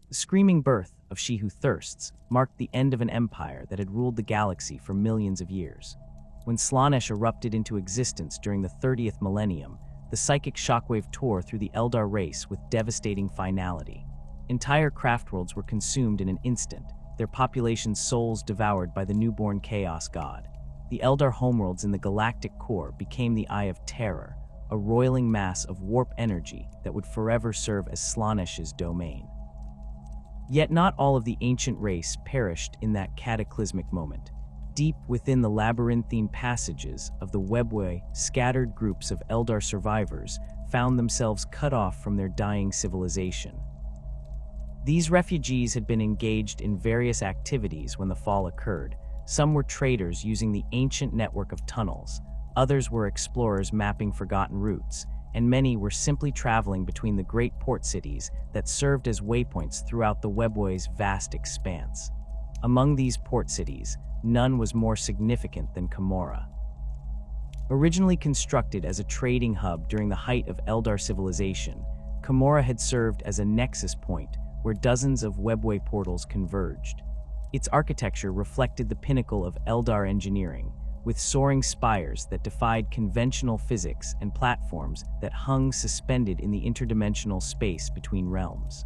The screaming birth of She Who Thirsts marked the end of an empire that had ruled the galaxy for millions of years. When Slaanesh erupted into existence during the 30th millennium, the psychic shockwave tore through the Eldar race with devastating finality. Entire craftworlds were consumed in an instant, their population's souls devoured by the newborn chaos god. The Eldar homeworlds in the galactic core became the Eye of Terror, a roiling mass of warp energy that would forever serve as Slaanesh's domain. Yet not all of the ancient race perished in that cataclysmic moment. Deep within the labyrinthine passages of the Webway, scattered groups of Eldar survivors found themselves cut off from their dying civilization. These refugees had been engaged in various activities when the fall occurred. Some were traders using the ancient network of tunnels, others were explorers mapping forgotten routes, and many were simply traveling between the great port cities that served as waypoints throughout the Webway's vast expanse. Among these port cities, none was more significant than Commorragh. Originally constructed as a trading hub during the height of Eldar civilization, Commorragh had served as a nexus point where dozens of Webway portals converged. Its architecture reflected the pinnacle of Eldar engineering, with soaring spires that defied conventional physics and platforms that hung suspended in the interdimensional space between realms.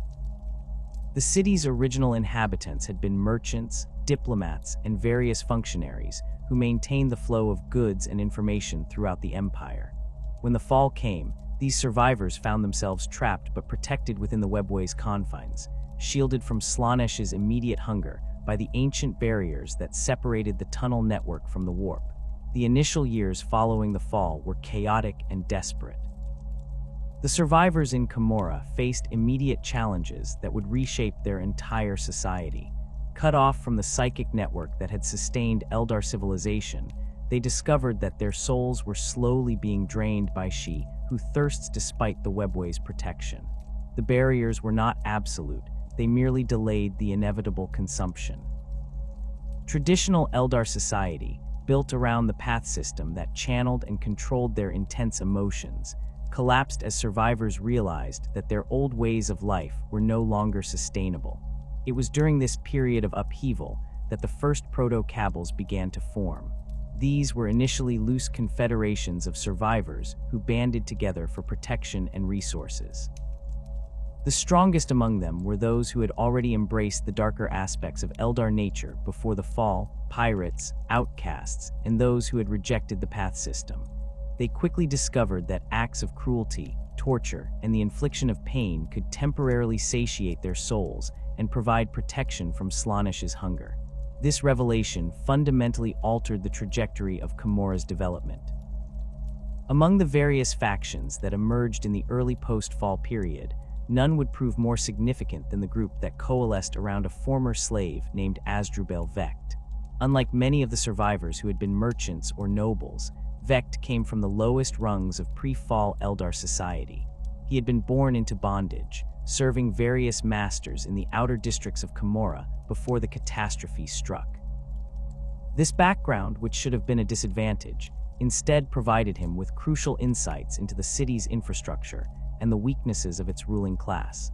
The city's original inhabitants had been merchants, diplomats, and various functionaries who maintained the flow of goods and information throughout the empire. When the fall came, these survivors found themselves trapped but protected within the Webway's confines, shielded from Slaanesh's immediate hunger by the ancient barriers that separated the tunnel network from the warp. The initial years following the fall were chaotic and desperate. The survivors in Commorragh faced immediate challenges that would reshape their entire society. Cut off from the psychic network that had sustained Eldar civilization, they discovered that their souls were slowly being drained by She Who Thirsts despite the Webway's protection. The barriers were not absolute, they merely delayed the inevitable consumption. Traditional Eldar society, built around the path system that channeled and controlled their intense emotions, collapsed as survivors realized that their old ways of life were no longer sustainable. It was during this period of upheaval that the first proto-Kabals began to form. These were initially loose confederations of survivors who banded together for protection and resources. The strongest among them were those who had already embraced the darker aspects of Eldar nature before the fall: pirates, outcasts, and those who had rejected the path system. They quickly discovered that acts of cruelty, torture, and the infliction of pain could temporarily satiate their souls and provide protection from Slaanesh's hunger. This revelation fundamentally altered the trajectory of Commorragh's development. Among the various factions that emerged in the early post-fall period, none would prove more significant than the group that coalesced around a former slave named Asdrubal Vect. Unlike many of the survivors who had been merchants or nobles, Vect came from the lowest rungs of pre-fall Eldar society. He had been born into bondage, serving various masters in the outer districts of Commorragh before the catastrophe struck. This background, which should have been a disadvantage, instead provided him with crucial insights into the city's infrastructure and the weaknesses of its ruling class.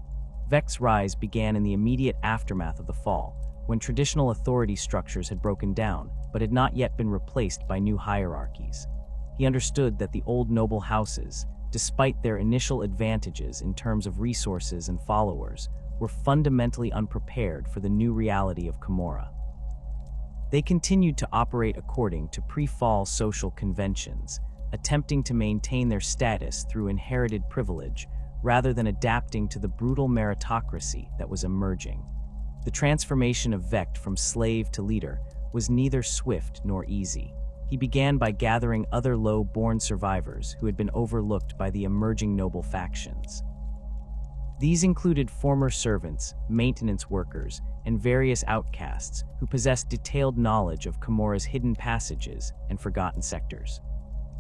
Vect's rise began in the immediate aftermath of the fall, when traditional authority structures had broken down but had not yet been replaced by new hierarchies. He understood that the old noble houses, despite their initial advantages in terms of resources and followers, were fundamentally unprepared for the new reality of Commorragh. They continued to operate according to pre-fall social conventions, attempting to maintain their status through inherited privilege rather than adapting to the brutal meritocracy that was emerging. The transformation of Vect from slave to leader was neither swift nor easy. He began by gathering other low-born survivors who had been overlooked by the emerging noble factions. These included former servants, maintenance workers, and various outcasts who possessed detailed knowledge of Commorragh's hidden passages and forgotten sectors.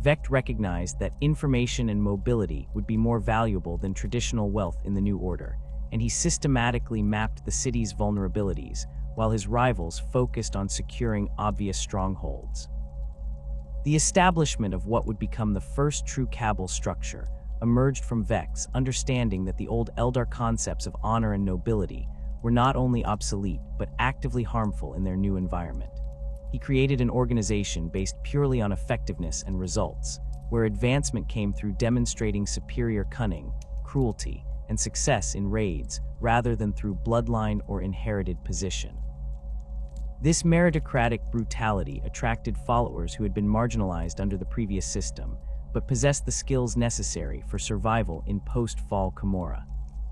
Vect recognized that information and mobility would be more valuable than traditional wealth in the new order, and he systematically mapped the city's vulnerabilities while his rivals focused on securing obvious strongholds. The establishment of what would become the first true Kabal structure emerged from Vect's understanding that the old Eldar concepts of honor and nobility were not only obsolete but actively harmful in their new environment. He created an organization based purely on effectiveness and results, where advancement came through demonstrating superior cunning, cruelty, and success in raids rather than through bloodline or inherited position. This meritocratic brutality attracted followers who had been marginalized under the previous system, but possessed the skills necessary for survival in post-fall Commorragh.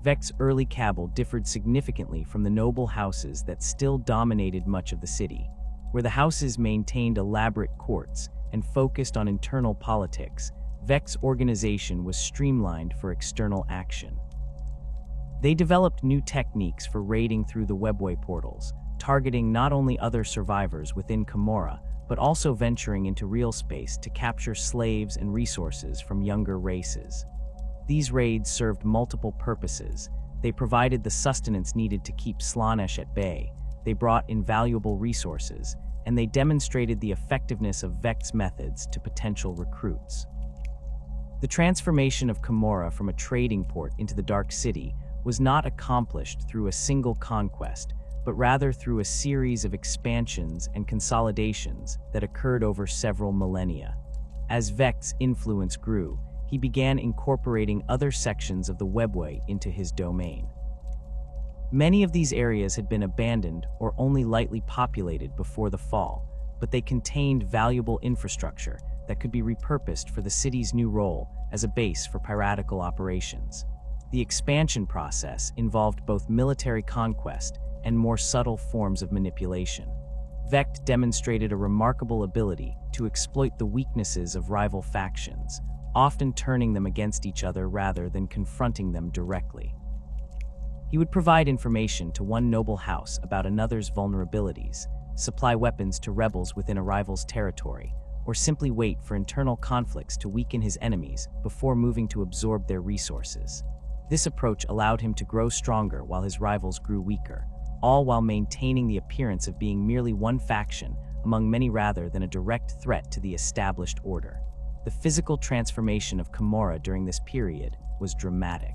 Vect's early Kabal differed significantly from the noble houses that still dominated much of the city, where the houses maintained elaborate courts and focused on internal politics. Vect's organization was streamlined for external action. They developed new techniques for raiding through the Webway portals, targeting not only other survivors within Commorragh, but also venturing into real space to capture slaves and resources from younger races. These raids served multiple purposes. They provided the sustenance needed to keep Slaanesh at bay, they brought invaluable resources, and they demonstrated the effectiveness of Vect's methods to potential recruits. The transformation of Commorragh from a trading port into the Dark City was not accomplished through a single conquest, but rather through a series of expansions and consolidations that occurred over several millennia. As Vect's influence grew, he began incorporating other sections of the Webway into his domain. Many of these areas had been abandoned or only lightly populated before the fall, but they contained valuable infrastructure that could be repurposed for the city's new role as a base for piratical operations. The expansion process involved both military conquest and more subtle forms of manipulation. Vect demonstrated a remarkable ability to exploit the weaknesses of rival factions, often turning them against each other rather than confronting them directly. He would provide information to one noble house about another's vulnerabilities, supply weapons to rebels within a rival's territory, or simply wait for internal conflicts to weaken his enemies before moving to absorb their resources. This approach allowed him to grow stronger while his rivals grew weaker, all while maintaining the appearance of being merely one faction among many rather than a direct threat to the established order. The physical transformation of Commorragh during this period was dramatic.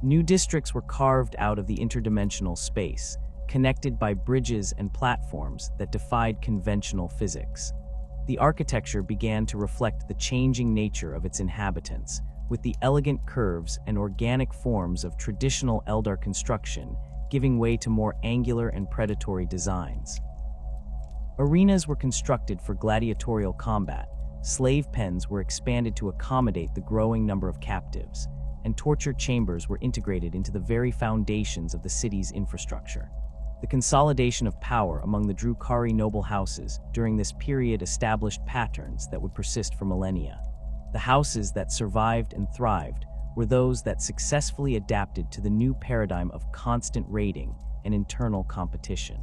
New districts were carved out of the interdimensional space, connected by bridges and platforms that defied conventional physics. The architecture began to reflect the changing nature of its inhabitants, with the elegant curves and organic forms of traditional Eldar construction giving way to more angular and predatory designs. Arenas were constructed for gladiatorial combat, slave pens were expanded to accommodate the growing number of captives, and torture chambers were integrated into the very foundations of the city's infrastructure. The consolidation of power among the Drukhari noble houses during this period established patterns that would persist for millennia. The houses that survived and thrived were those that successfully adapted to the new paradigm of constant raiding and internal competition.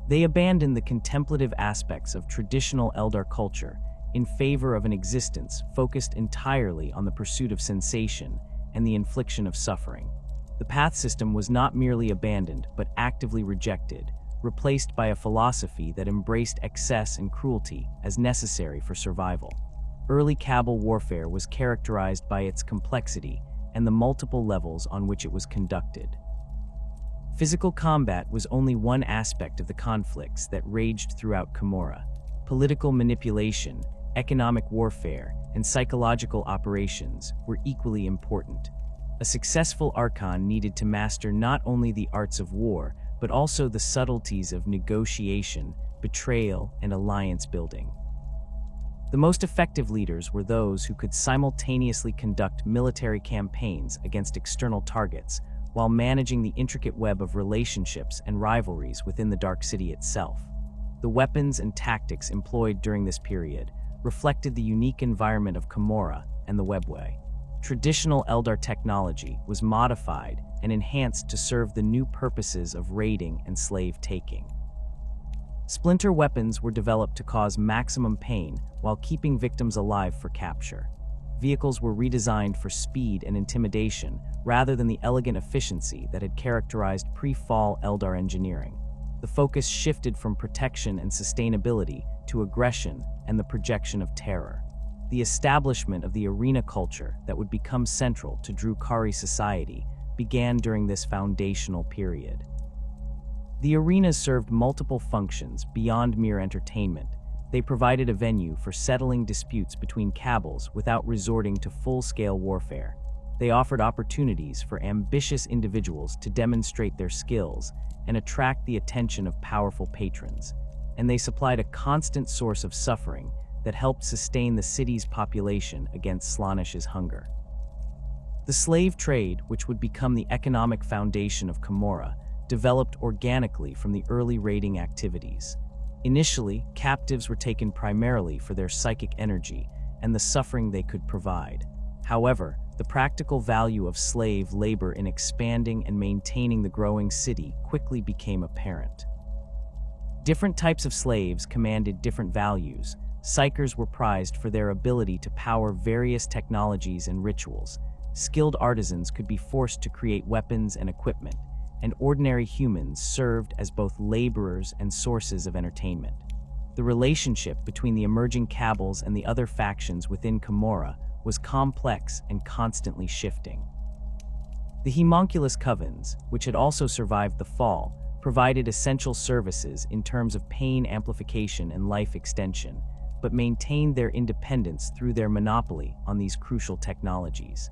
They abandoned the contemplative aspects of traditional Eldar culture in favor of an existence focused entirely on the pursuit of sensation and the infliction of suffering. The path system was not merely abandoned but actively rejected, replaced by a philosophy that embraced excess and cruelty as necessary for survival. Early Kabal warfare was characterized by its complexity and the multiple levels on which it was conducted. Physical combat was only one aspect of the conflicts that raged throughout Commorragh. Political manipulation, economic warfare, and psychological operations were equally important. A successful Archon needed to master not only the arts of war, but also the subtleties of negotiation, betrayal, and alliance building. The most effective leaders were those who could simultaneously conduct military campaigns against external targets while managing the intricate web of relationships and rivalries within the Dark City itself. The weapons and tactics employed during this period reflected the unique environment of Commorragh and the Webway. Traditional Eldar technology was modified and enhanced to serve the new purposes of raiding and slave-taking. Splinter weapons were developed to cause maximum pain while keeping victims alive for capture. Vehicles were redesigned for speed and intimidation rather than the elegant efficiency that had characterized pre-fall Eldar engineering. The focus shifted from protection and sustainability to aggression and the projection of terror. The establishment of the arena culture that would become central to Drukhari society began during this foundational period. The arenas served multiple functions beyond mere entertainment. They provided a venue for settling disputes between Kabals without resorting to full-scale warfare. They offered opportunities for ambitious individuals to demonstrate their skills and attract the attention of powerful patrons, and they supplied a constant source of suffering that helped sustain the city's population against Slaaneash's hunger. The slave trade, which would become the economic foundation of Commorragh, developed organically from the early raiding activities. Initially, captives were taken primarily for their psychic energy and the suffering they could provide. However, the practical value of slave labor in expanding and maintaining the growing city quickly became apparent. Different types of slaves commanded different values. Psychers were prized for their ability to power various technologies and rituals. Skilled artisans could be forced to create weapons and equipment, and ordinary humans served as both laborers and sources of entertainment. The relationship between the emerging Kabals and the other factions within Commorragh was complex and constantly shifting. The homunculus covens, which had also survived the fall, provided essential services in terms of pain amplification and life extension, but maintained their independence through their monopoly on these crucial technologies.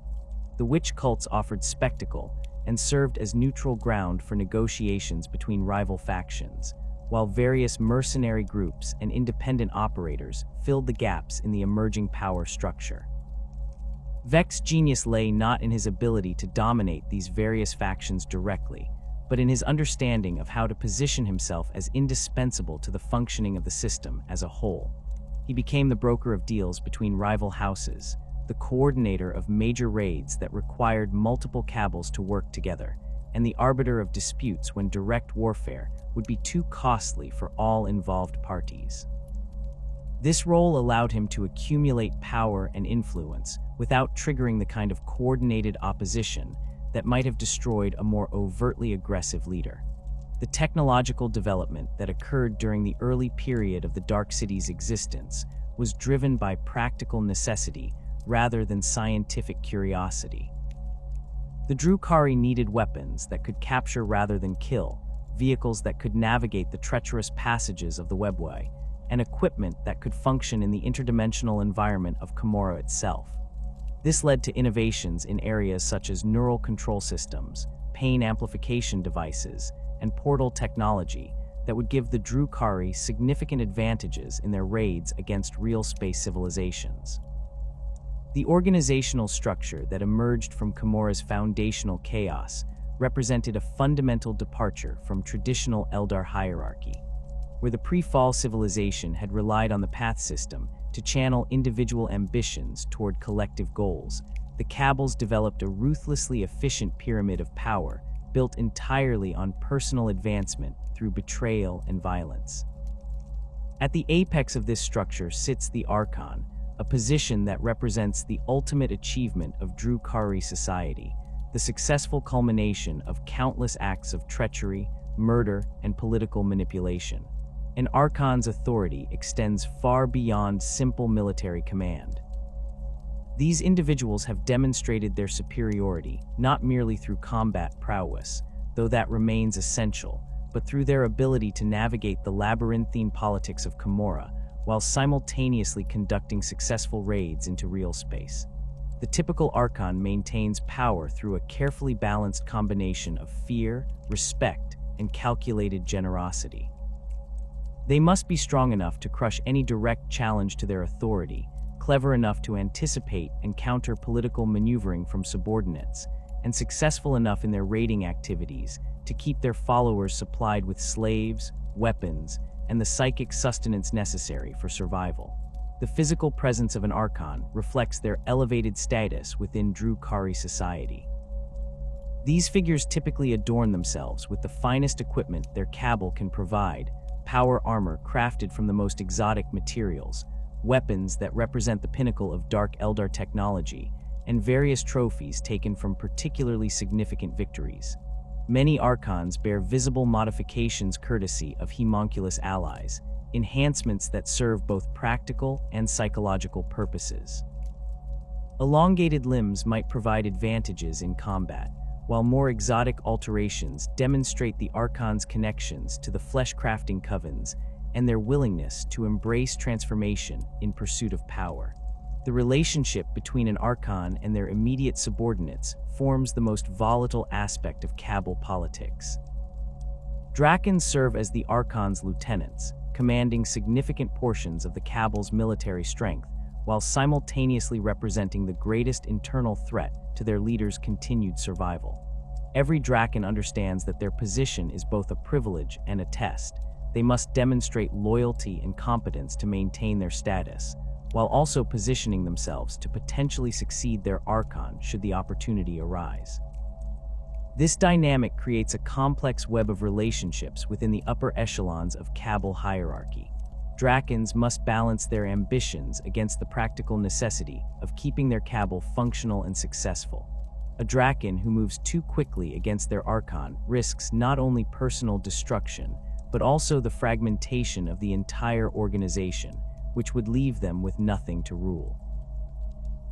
The witch cults offered spectacle and served as neutral ground for negotiations between rival factions, while various mercenary groups and independent operators filled the gaps in the emerging power structure. Vex's genius lay not in his ability to dominate these various factions directly, but in his understanding of how to position himself as indispensable to the functioning of the system as a whole. He became the broker of deals between rival houses, the coordinator of major raids that required multiple Kabals to work together, and the arbiter of disputes when direct warfare would be too costly for all involved parties. This role allowed him to accumulate power and influence without triggering the kind of coordinated opposition that might have destroyed a more overtly aggressive leader. The technological development that occurred during the early period of the Dark City's existence was driven by practical necessity rather than scientific curiosity. The Drukhari needed weapons that could capture rather than kill, vehicles that could navigate the treacherous passages of the Webway, and equipment that could function in the interdimensional environment of Commorragh itself. This led to innovations in areas such as neural control systems, pain amplification devices, and portal technology that would give the Drukhari significant advantages in their raids against real space civilizations. The organizational structure that emerged from Commorragh's foundational chaos represented a fundamental departure from traditional Eldar hierarchy, where the pre-fall civilization had relied on the path system to channel individual ambitions toward collective goals. The Kabals developed a ruthlessly efficient pyramid of power built entirely on personal advancement through betrayal and violence. At the apex of this structure sits the Archon, a position that represents the ultimate achievement of Drukhari society, the successful culmination of countless acts of treachery, murder, and political manipulation. An Archon's authority extends far beyond simple military command. These individuals have demonstrated their superiority, not merely through combat prowess, though that remains essential, but through their ability to navigate the labyrinthine politics of Commorragh, while simultaneously conducting successful raids into real space. The typical Archon maintains power through a carefully balanced combination of fear, respect, and calculated generosity. They must be strong enough to crush any direct challenge to their authority, clever enough to anticipate and counter political maneuvering from subordinates, and successful enough in their raiding activities to keep their followers supplied with slaves, weapons, and the psychic sustenance necessary for survival. The physical presence of an Archon reflects their elevated status within Drukhari society. These figures typically adorn themselves with the finest equipment their Kabal can provide: power armor crafted from the most exotic materials, weapons that represent the pinnacle of Dark Eldar technology, and various trophies taken from particularly significant victories. Many Archons bear visible modifications courtesy of homunculus allies, enhancements that serve both practical and psychological purposes. Elongated limbs might provide advantages in combat, while more exotic alterations demonstrate the Archon's connections to the flesh-crafting covens and their willingness to embrace transformation in pursuit of power. The relationship between an Archon and their immediate subordinates forms the most volatile aspect of Kabal politics. Drakons serve as the Archon's lieutenants, commanding significant portions of the Kabal's military strength, while simultaneously representing the greatest internal threat to their leader's continued survival. Every Drakon understands that their position is both a privilege and a test. They must demonstrate loyalty and competence to maintain their status, while also positioning themselves to potentially succeed their Archon should the opportunity arise. This dynamic creates a complex web of relationships within the upper echelons of Kabal hierarchy. Drakons must balance their ambitions against the practical necessity of keeping their Kabal functional and successful. A Drakon who moves too quickly against their Archon risks not only personal destruction, but also the fragmentation of the entire organization, which would leave them with nothing to rule.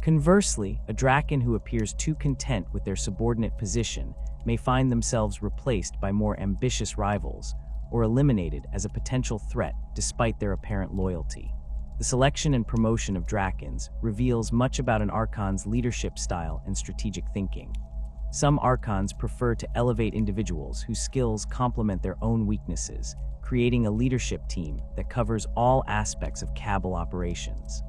Conversely, a Drakon who appears too content with their subordinate position may find themselves replaced by more ambitious rivals, or eliminated as a potential threat despite their apparent loyalty. The selection and promotion of Drakons reveals much about an Archon's leadership style and strategic thinking. Some Archons prefer to elevate individuals whose skills complement their own weaknesses, creating a leadership team that covers all aspects of Kabal operations.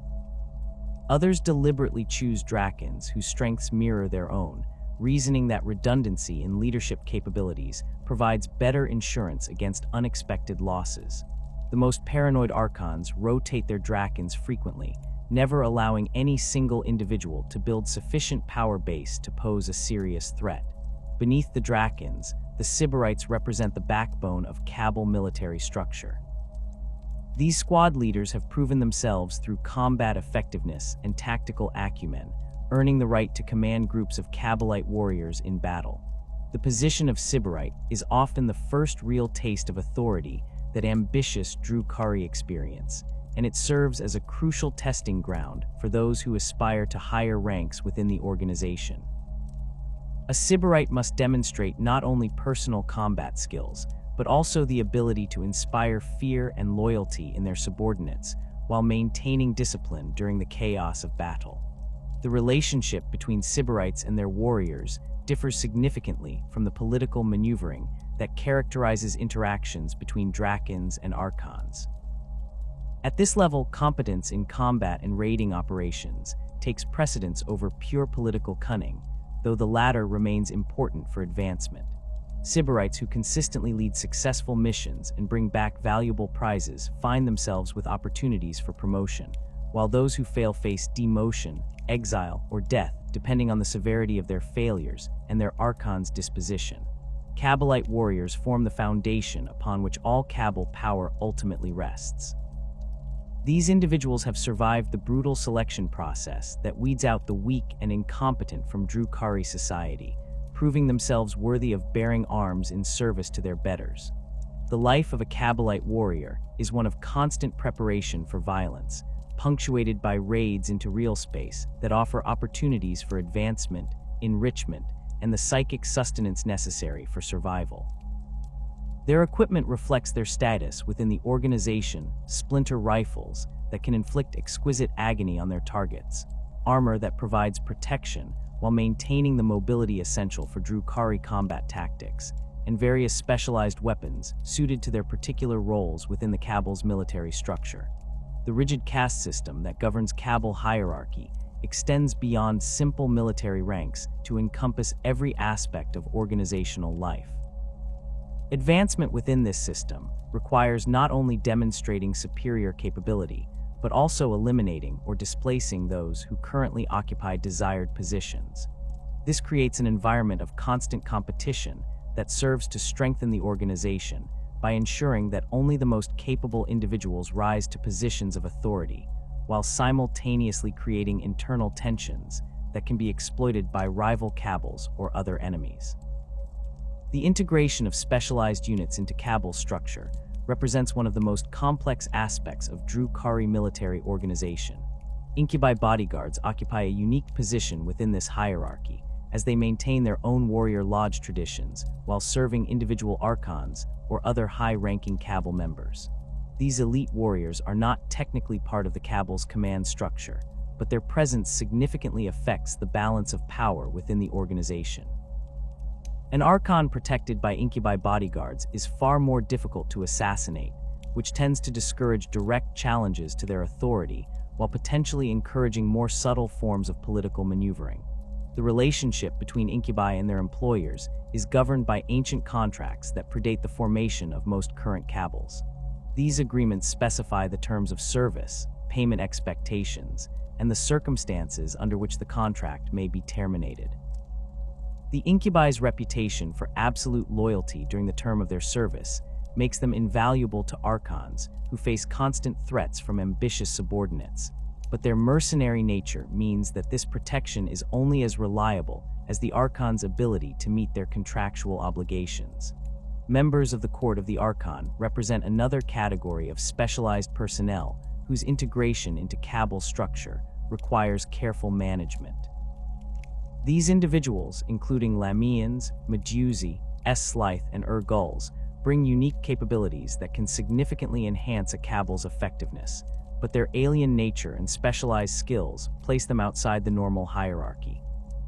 Others deliberately choose Drakons whose strengths mirror their own, reasoning that redundancy in leadership capabilities provides better insurance against unexpected losses. The most paranoid Archons rotate their Drakons frequently, never allowing any single individual to build sufficient power base to pose a serious threat. Beneath the Drakons, the Sybarites represent the backbone of Kabal military structure. These squad leaders have proven themselves through combat effectiveness and tactical acumen, earning the right to command groups of Kabalite warriors in battle. The position of Sybarite is often the first real taste of authority that ambitious Drukhari experience, and it serves as a crucial testing ground for those who aspire to higher ranks within the organization. A Sybarite must demonstrate not only personal combat skills, but also the ability to inspire fear and loyalty in their subordinates while maintaining discipline during the chaos of battle. The relationship between Sybarites and their warriors differs significantly from the political maneuvering that characterizes interactions between Drakons and Archons. At this level, competence in combat and raiding operations takes precedence over pure political cunning, though the latter remains important for advancement. Sybarites who consistently lead successful missions and bring back valuable prizes find themselves with opportunities for promotion, while those who fail face demotion, exile, or death, depending on the severity of their failures and their Archon's disposition. Kabalite warriors form the foundation upon which all Kabal power ultimately rests. These individuals have survived the brutal selection process that weeds out the weak and incompetent from Drukhari society, proving themselves worthy of bearing arms in service to their betters. The life of a Kabalite warrior is one of constant preparation for violence, punctuated by raids into real space that offer opportunities for advancement, enrichment, and the psychic sustenance necessary for survival. Their equipment reflects their status within the organization: splinter rifles that can inflict exquisite agony on their targets, armor that provides protection while maintaining the mobility essential for Drukhari combat tactics, and various specialized weapons suited to their particular roles within the Kabal's military structure. The rigid caste system that governs Kabal hierarchy extends beyond simple military ranks to encompass every aspect of organizational life. Advancement within this system requires not only demonstrating superior capability, but also eliminating or displacing those who currently occupy desired positions. This creates an environment of constant competition that serves to strengthen the organization by ensuring that only the most capable individuals rise to positions of authority, while simultaneously creating internal tensions that can be exploited by rival Kabals or other enemies. The integration of specialized units into Kabal structure represents one of the most complex aspects of Drukhari military organization. Incubi bodyguards occupy a unique position within this hierarchy, as they maintain their own warrior lodge traditions while serving individual Archons or other high-ranking Kabal members. These elite warriors are not technically part of the Kabal's command structure, but their presence significantly affects the balance of power within the organization. An Archon protected by incubi bodyguards is far more difficult to assassinate, which tends to discourage direct challenges to their authority while potentially encouraging more subtle forms of political maneuvering. The relationship between incubi and their employers is governed by ancient contracts that predate the formation of most current Kabals. These agreements specify the terms of service, payment expectations, and the circumstances under which the contract may be terminated. The incubi's reputation for absolute loyalty during the term of their service makes them invaluable to Archons who face constant threats from ambitious subordinates, but their mercenary nature means that this protection is only as reliable as the Archon's ability to meet their contractual obligations. Members of the Court of the Archon represent another category of specialized personnel whose integration into Kabal structure requires careful management. These individuals, including Lamians, Medusi, Slythe, and Gulls, bring unique capabilities that can significantly enhance a Kabal's effectiveness, but their alien nature and specialized skills place them outside the normal hierarchy.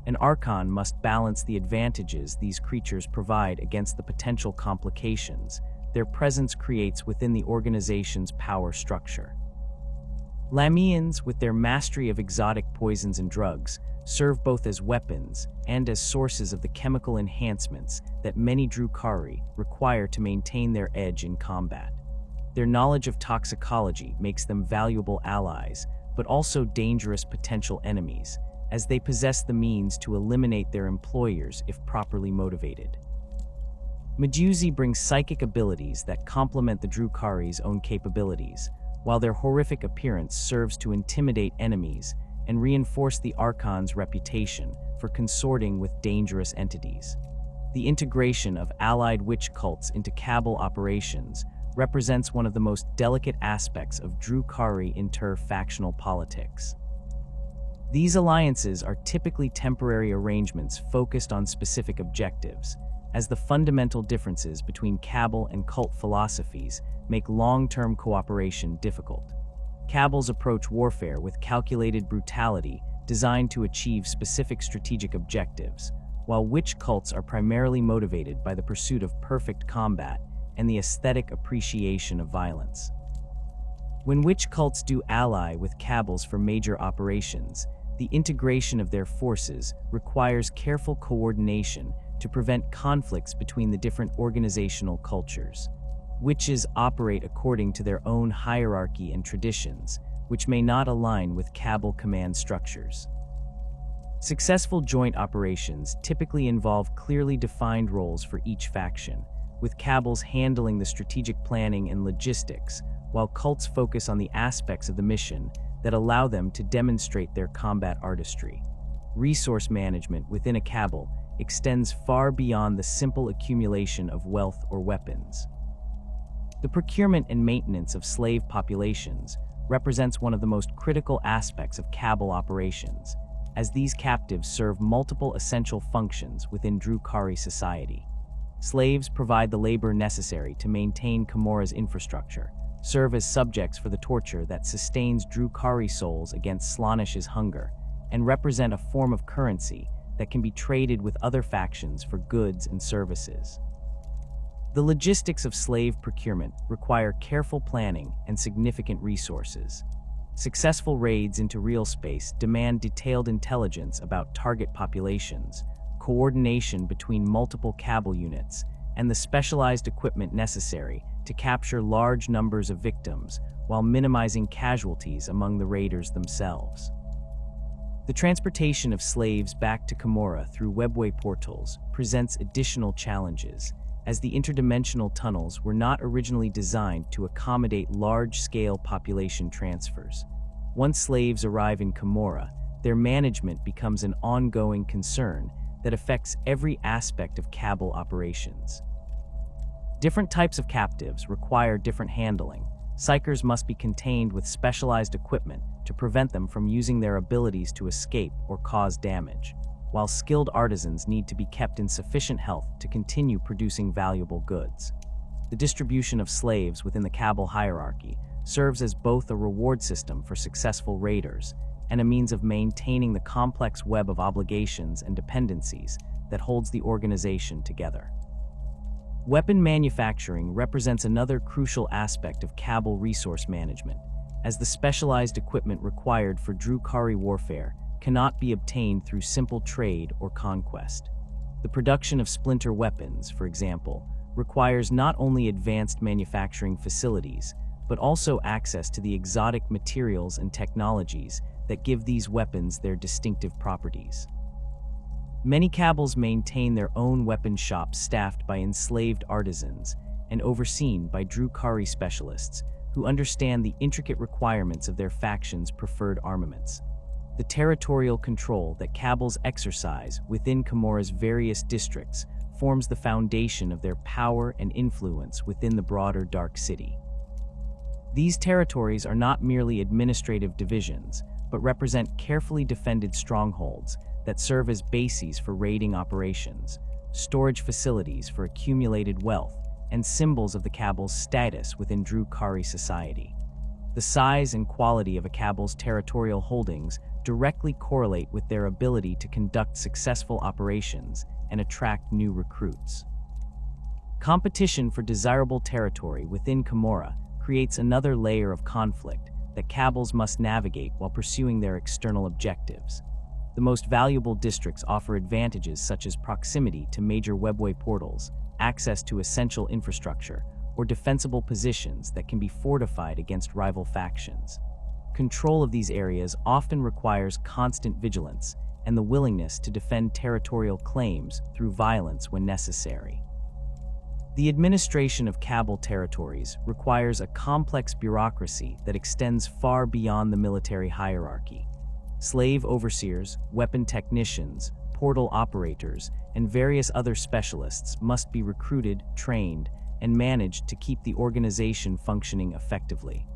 An Archon must balance the advantages these creatures provide against the potential complications their presence creates within the organization's power structure. Lamians, with their mastery of exotic poisons and drugs, serve both as weapons and as sources of the chemical enhancements that many Drukhari require to maintain their edge in combat. Their knowledge of toxicology makes them valuable allies, but also dangerous potential enemies, as they possess the means to eliminate their employers if properly motivated. Medusi brings psychic abilities that complement the Drukhari's own capabilities, while their horrific appearance serves to intimidate enemies and reinforce the Archon's reputation for consorting with dangerous entities. The integration of allied witch cults into Kabal operations represents one of the most delicate aspects of Drukhari inter-factional politics. These alliances are typically temporary arrangements focused on specific objectives, as the fundamental differences between Kabal and cult philosophies make long-term cooperation difficult. Kabals approach warfare with calculated brutality designed to achieve specific strategic objectives, while witch cults are primarily motivated by the pursuit of perfect combat and the aesthetic appreciation of violence. When witch cults do ally with Kabals for major operations, the integration of their forces requires careful coordination to prevent conflicts between the different organizational cultures. Witches operate according to their own hierarchy and traditions, which may not align with Kabal command structures. Successful joint operations typically involve clearly defined roles for each faction, with Kabals handling the strategic planning and logistics, while cults focus on the aspects of the mission that allow them to demonstrate their combat artistry. Resource management within a Kabal extends far beyond the simple accumulation of wealth or weapons. The procurement and maintenance of slave populations represents one of the most critical aspects of Kabal operations, as these captives serve multiple essential functions within Drukhari society. Slaves provide the labor necessary to maintain Commorragh's infrastructure, serve as subjects for the torture that sustains Drukhari souls against Slaanesh's hunger, and represent a form of currency that can be traded with other factions for goods and services. The logistics of slave procurement require careful planning and significant resources. Successful raids into real space demand detailed intelligence about target populations, coordination between multiple Kabal units, and the specialized equipment necessary to capture large numbers of victims while minimizing casualties among the raiders themselves. The transportation of slaves back to Commorragh through Webway portals presents additional challenges, as the interdimensional tunnels were not originally designed to accommodate large-scale population transfers. Once slaves arrive in Commorragh, their management becomes an ongoing concern that affects every aspect of Kabal operations. Different types of captives require different handling. Psychers must be contained with specialized equipment to prevent them from using their abilities to escape or cause damage. while skilled artisans need to be kept in sufficient health to continue producing valuable goods. The distribution of slaves within the Kabal hierarchy serves as both a reward system for successful raiders and a means of maintaining the complex web of obligations and dependencies that holds the organization together. Weapon manufacturing represents another crucial aspect of Kabal resource management, as the specialized equipment required for Drukhari warfare cannot be obtained through simple trade or conquest. The production of splinter weapons, for example, requires not only advanced manufacturing facilities, but also access to the exotic materials and technologies that give these weapons their distinctive properties. Many Kabals maintain their own weapon shops staffed by enslaved artisans and overseen by Drukhari specialists who understand the intricate requirements of their faction's preferred armaments. The territorial control that Kabals exercise within Commorragh's various districts forms the foundation of their power and influence within the broader Dark City. These territories are not merely administrative divisions, but represent carefully defended strongholds that serve as bases for raiding operations, storage facilities for accumulated wealth, and symbols of the Kabal's status within Drukhari society. The size and quality of a Kabal's territorial holdings directly correlate with their ability to conduct successful operations and attract new recruits. Competition for desirable territory within Commorragh creates another layer of conflict that Kabals must navigate while pursuing their external objectives. The most valuable districts offer advantages such as proximity to major Webway portals, access to essential infrastructure, or defensible positions that can be fortified against rival factions. Control of these areas often requires constant vigilance and the willingness to defend territorial claims through violence when necessary. The administration of Kabal territories requires a complex bureaucracy that extends far beyond the military hierarchy. Slave overseers, weapon technicians, portal operators, and various other specialists must be recruited, trained, and managed to keep the organization functioning effectively.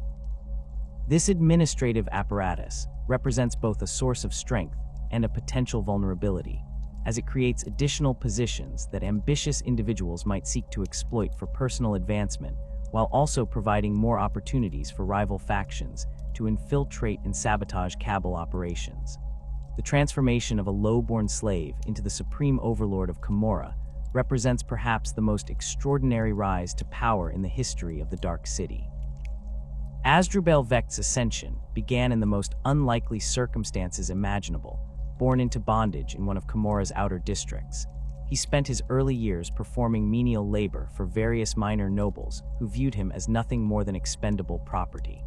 This administrative apparatus represents both a source of strength and a potential vulnerability, as it creates additional positions that ambitious individuals might seek to exploit for personal advancement, while also providing more opportunities for rival factions to infiltrate and sabotage Kabal operations. The transformation of a low-born slave into the supreme overlord of Commorragh represents perhaps the most extraordinary rise to power in the history of the Dark City. Asdrubal Vect's ascension began in the most unlikely circumstances imaginable. Born into bondage in one of Commorragh's outer districts, he spent his early years performing menial labor for various minor nobles who viewed him as nothing more than expendable property.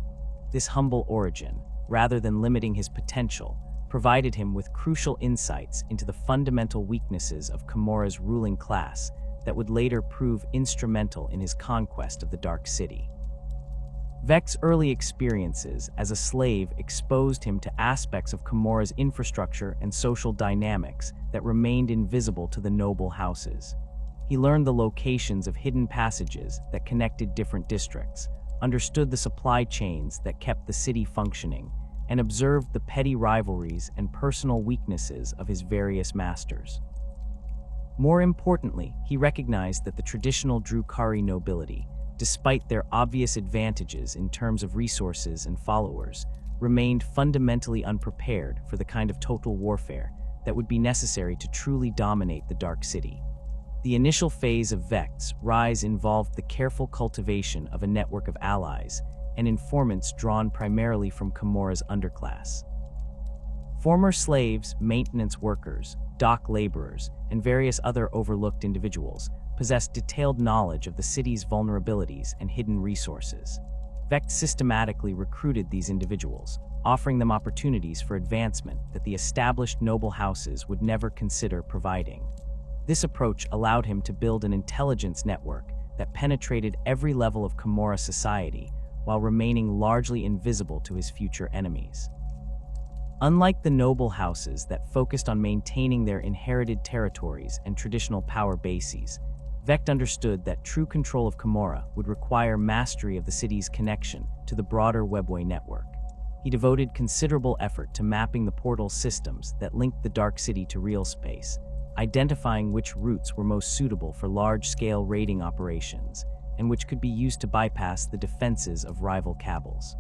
This humble origin, rather than limiting his potential, provided him with crucial insights into the fundamental weaknesses of Commorragh's ruling class that would later prove instrumental in his conquest of the Dark City. Vect's early experiences as a slave exposed him to aspects of Commorragh's infrastructure and social dynamics that remained invisible to the noble houses. He learned the locations of hidden passages that connected different districts, understood the supply chains that kept the city functioning, and observed the petty rivalries and personal weaknesses of his various masters. More importantly, he recognized that the traditional Drukhari nobility, despite their obvious advantages in terms of resources and followers, remained fundamentally unprepared for the kind of total warfare that would be necessary to truly dominate the Dark City. The initial phase of Vect's rise involved the careful cultivation of a network of allies and informants drawn primarily from Commorragh's underclass. Former slaves, maintenance workers, dock laborers, and various other overlooked individuals possessed detailed knowledge of the city's vulnerabilities and hidden resources. Vect systematically recruited these individuals, offering them opportunities for advancement that the established noble houses would never consider providing. This approach allowed him to build an intelligence network that penetrated every level of Commorragh society while remaining largely invisible to his future enemies. Unlike the noble houses that focused on maintaining their inherited territories and traditional power bases, Vect understood that true control of Commorragh would require mastery of the city's connection to the broader Webway network. He devoted considerable effort to mapping the portal systems that linked the Dark City to real space, identifying which routes were most suitable for large-scale raiding operations and which could be used to bypass the defenses of rival Kabals.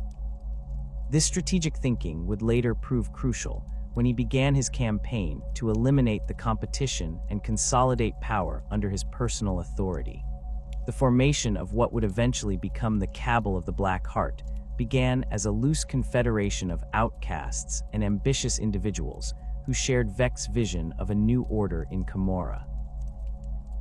This strategic thinking would later prove crucial when he began his campaign to eliminate the competition and consolidate power under his personal authority. The formation of what would eventually become the Cabal of the Black Heart began as a loose confederation of outcasts and ambitious individuals who shared Vec's vision of a new order in Commorragh.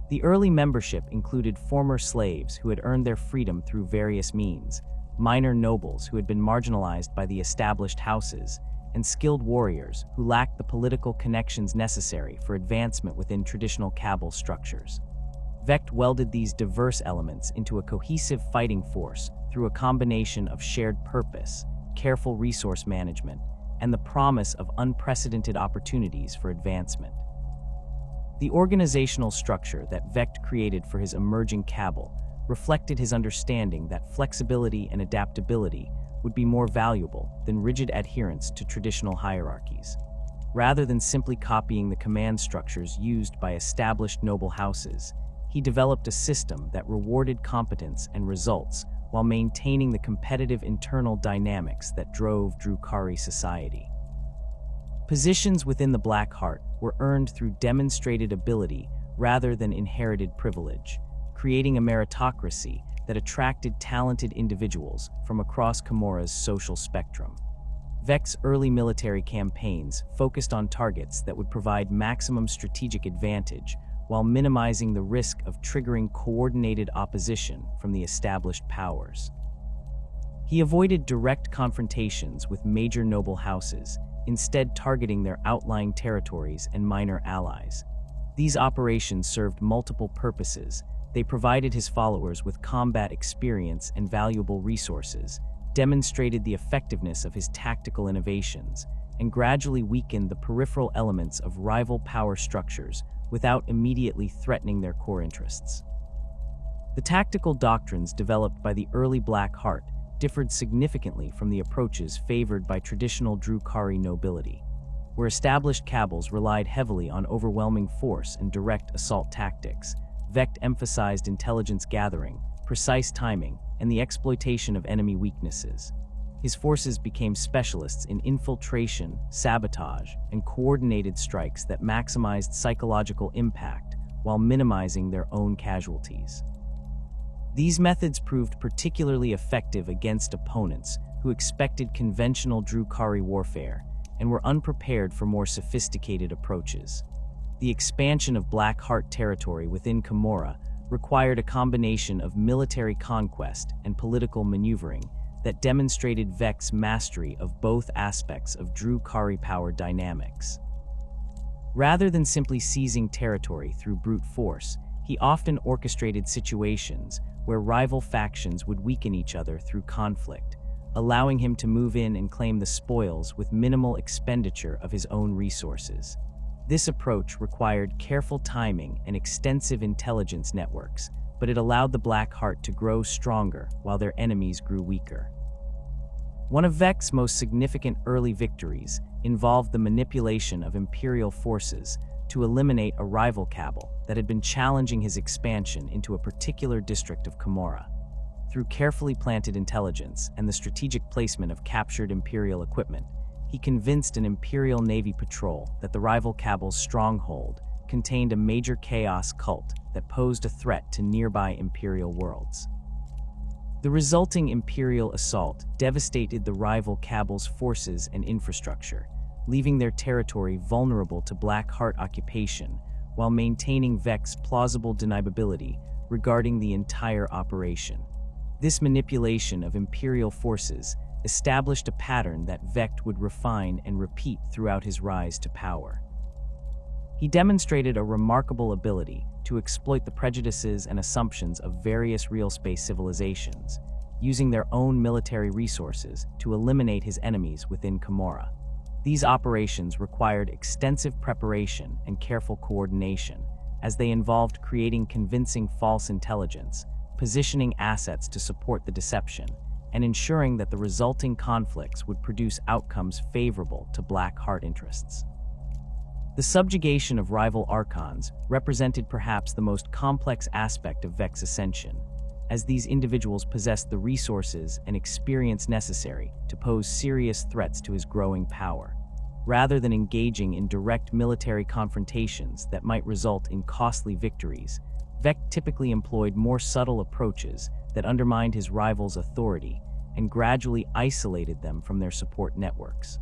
The early membership included former slaves who had earned their freedom through various means, minor nobles who had been marginalized by the established houses, and skilled warriors who lacked the political connections necessary for advancement within traditional Kabal structures. Vec welded these diverse elements into a cohesive fighting force through a combination of shared purpose, careful resource management, and the promise of unprecedented opportunities for advancement. The organizational structure that Vec created for his emerging Kabal reflected his understanding that flexibility and adaptability would be more valuable than rigid adherence to traditional hierarchies. Rather than simply copying the command structures used by established noble houses, he developed a system that rewarded competence and results while maintaining the competitive internal dynamics that drove Drukhari society. Positions within the Black Heart were earned through demonstrated ability rather than inherited privilege, creating a meritocracy that attracted talented individuals from across Commorragh's social spectrum. Vec's early military campaigns focused on targets that would provide maximum strategic advantage while minimizing the risk of triggering coordinated opposition from the established powers. He avoided direct confrontations with major noble houses, instead targeting their outlying territories and minor allies. These operations served multiple purposes. They provided his followers with combat experience and valuable resources, demonstrated the effectiveness of his tactical innovations, and gradually weakened the peripheral elements of rival power structures without immediately threatening their core interests. The tactical doctrines developed by the early Black Heart differed significantly from the approaches favored by traditional Drukhari nobility, where established Kabals relied heavily on overwhelming force and direct assault tactics. Vec emphasized intelligence gathering, precise timing, and the exploitation of enemy weaknesses. His forces became specialists in infiltration, sabotage, and coordinated strikes that maximized psychological impact while minimizing their own casualties. These methods proved particularly effective against opponents who expected conventional Drukhari warfare and were unprepared for more sophisticated approaches. The expansion of Black Heart territory within Commorragh required a combination of military conquest and political maneuvering that demonstrated Vec's mastery of both aspects of Drukhari power dynamics. Rather than simply seizing territory through brute force, he often orchestrated situations where rival factions would weaken each other through conflict, allowing him to move in and claim the spoils with minimal expenditure of his own resources. This approach required careful timing and extensive intelligence networks, but it allowed the Black Heart to grow stronger while their enemies grew weaker. One of Vec's most significant early victories involved the manipulation of imperial forces to eliminate a rival Kabal that had been challenging his expansion into a particular district of Commorragh. Through carefully planted intelligence and the strategic placement of captured imperial equipment, he convinced an imperial navy patrol that the rival Kabal's stronghold contained a major chaos cult that posed a threat to nearby imperial worlds. The resulting imperial assault devastated the rival Kabal's forces and infrastructure, leaving their territory vulnerable to Black Heart occupation while maintaining Vec's plausible deniability regarding the entire operation. This manipulation of imperial forces established a pattern that Vec would refine and repeat throughout his rise to power. He demonstrated a remarkable ability to exploit the prejudices and assumptions of various real space civilizations, using their own military resources to eliminate his enemies within Commorragh. These operations required extensive preparation and careful coordination, as they involved creating convincing false intelligence, positioning assets to support the deception, and ensuring that the resulting conflicts would produce outcomes favorable to Black Heart interests. The subjugation of rival Archons represented perhaps the most complex aspect of Vec's ascension, as these individuals possessed the resources and experience necessary to pose serious threats to his growing power. Rather than engaging in direct military confrontations that might result in costly victories, Vec typically employed more subtle approaches that undermined his rivals' authority and gradually isolated them from their support networks.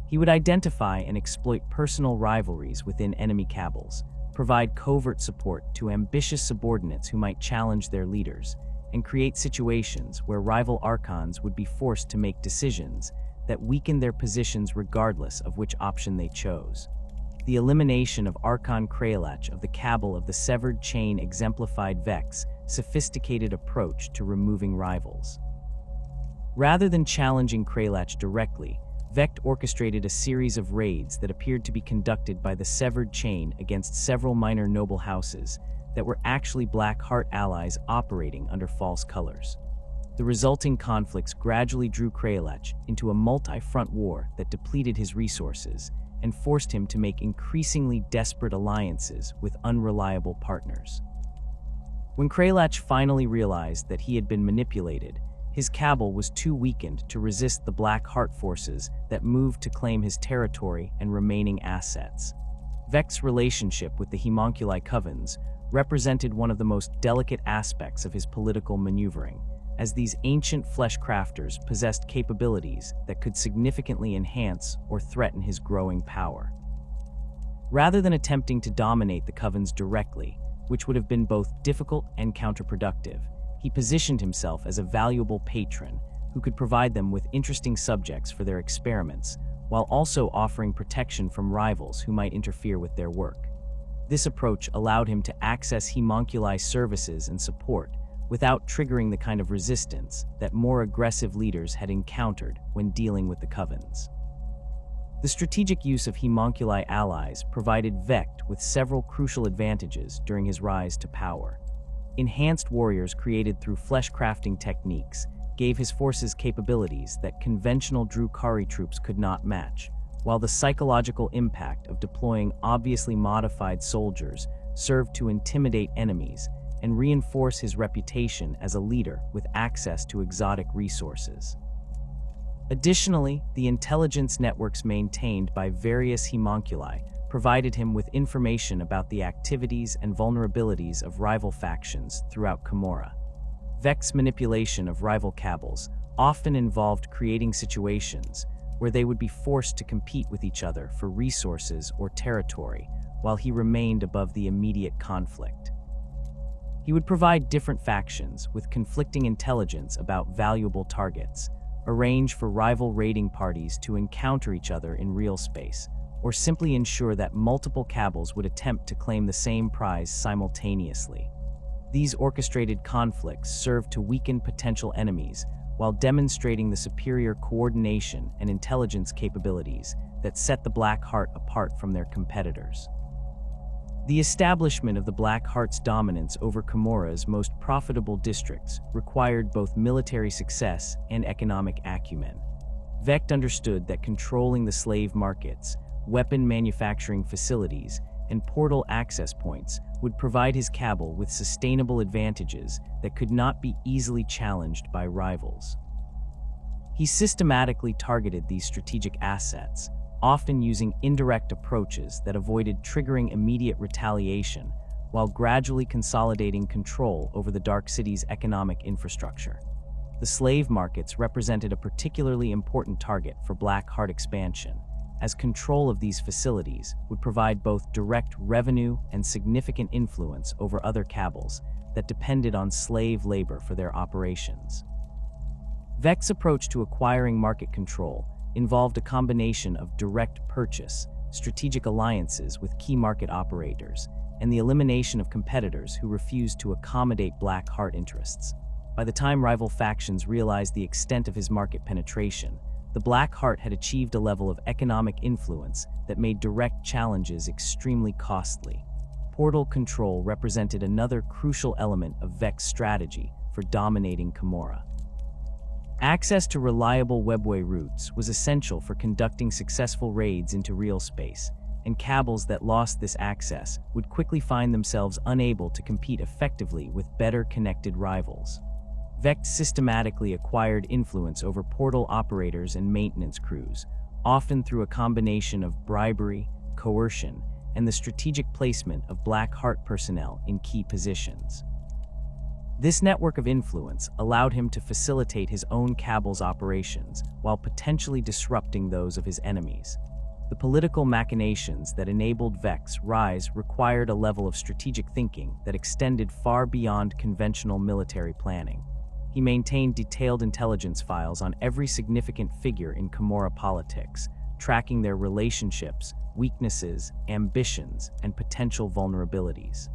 He would identify and exploit personal rivalries within enemy Kabals, provide covert support to ambitious subordinates who might challenge their leaders, and create situations where rival Archons would be forced to make decisions that weakened their positions regardless of which option they chose. The elimination of Archon Kralach of the Kabal of the Severed Chain exemplified Vec's sophisticated approach to removing rivals. Rather than challenging Kralach directly, Vec orchestrated a series of raids that appeared to be conducted by the Severed Chain against several minor noble houses that were actually Black Heart allies operating under false colors. The resulting conflicts gradually drew Kralach into a multi-front war that depleted his resources and forced him to make increasingly desperate alliances with unreliable partners. When Kralach finally realized that he had been manipulated, his Kabal was too weakened to resist the Black Heart forces that moved to claim his territory and remaining assets. Vec's relationship with the homunculi covens represented one of the most delicate aspects of his political maneuvering, as these ancient flesh crafters possessed capabilities that could significantly enhance or threaten his growing power. Rather than attempting to dominate the covens directly, which would have been both difficult and counterproductive, he positioned himself as a valuable patron who could provide them with interesting subjects for their experiments, while also offering protection from rivals who might interfere with their work. This approach allowed him to access homunculi services and support without triggering the kind of resistance that more aggressive leaders had encountered when dealing with the covens. The strategic use of homunculi allies provided Vec with several crucial advantages during his rise to power. Enhanced warriors created through flesh crafting techniques gave his forces capabilities that conventional Drukhari troops could not match, while the psychological impact of deploying obviously modified soldiers served to intimidate enemies and reinforce his reputation as a leader with access to exotic resources. Additionally, the intelligence networks maintained by various homunculi provided him with information about the activities and vulnerabilities of rival factions throughout Commorragh. Vec's manipulation of rival Kabals often involved creating situations where they would be forced to compete with each other for resources or territory, while he remained above the immediate conflict. He would provide different factions with conflicting intelligence about valuable targets, arrange for rival raiding parties to encounter each other in real space, or simply ensure that multiple Kabals would attempt to claim the same prize simultaneously. These orchestrated conflicts served to weaken potential enemies while demonstrating the superior coordination and intelligence capabilities that set the Black Heart apart from their competitors. The establishment of the Black Heart's dominance over Commorragh's most profitable districts required both military success and economic acumen. Vec understood that controlling the slave markets, weapon manufacturing facilities, and portal access points would provide his Kabal with sustainable advantages that could not be easily challenged by rivals. He systematically targeted these strategic assets, often using indirect approaches that avoided triggering immediate retaliation, while gradually consolidating control over the Dark City's economic infrastructure. The slave markets represented a particularly important target for Black Heart expansion, as control of these facilities would provide both direct revenue and significant influence over other Kabals that depended on slave labor for their operations. Vec's approach to acquiring market control involved a combination of direct purchase, strategic alliances with key market operators, and the elimination of competitors who refused to accommodate Black Heart interests. By the time rival factions realized the extent of his market penetration, the Black Heart had achieved a level of economic influence that made direct challenges extremely costly. Portal control represented another crucial element of Vec's strategy for dominating Commorragh. Access to reliable Webway routes was essential for conducting successful raids into real space, and Kabals that lost this access would quickly find themselves unable to compete effectively with better connected rivals. Vex systematically acquired influence over portal operators and maintenance crews, often through a combination of bribery, coercion, and the strategic placement of Black Heart personnel in key positions. This network of influence allowed him to facilitate his own Kabals operations while potentially disrupting those of his enemies. The political machinations that enabled Vex's rise required a level of strategic thinking that extended far beyond conventional military planning. He maintained detailed intelligence files on every significant figure in Commorragh politics, tracking their relationships, weaknesses, ambitions, and potential vulnerabilities.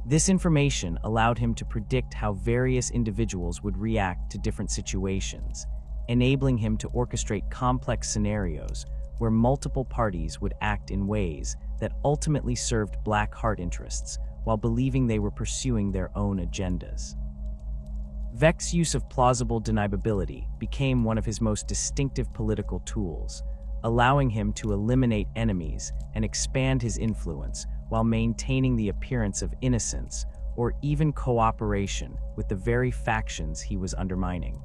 This information allowed him to predict how various individuals would react to different situations, enabling him to orchestrate complex scenarios where multiple parties would act in ways that ultimately served Black Heart interests while believing they were pursuing their own agendas. Vex's use of plausible deniability became one of his most distinctive political tools, allowing him to eliminate enemies and expand his influence while maintaining the appearance of innocence or even cooperation with the very factions he was undermining.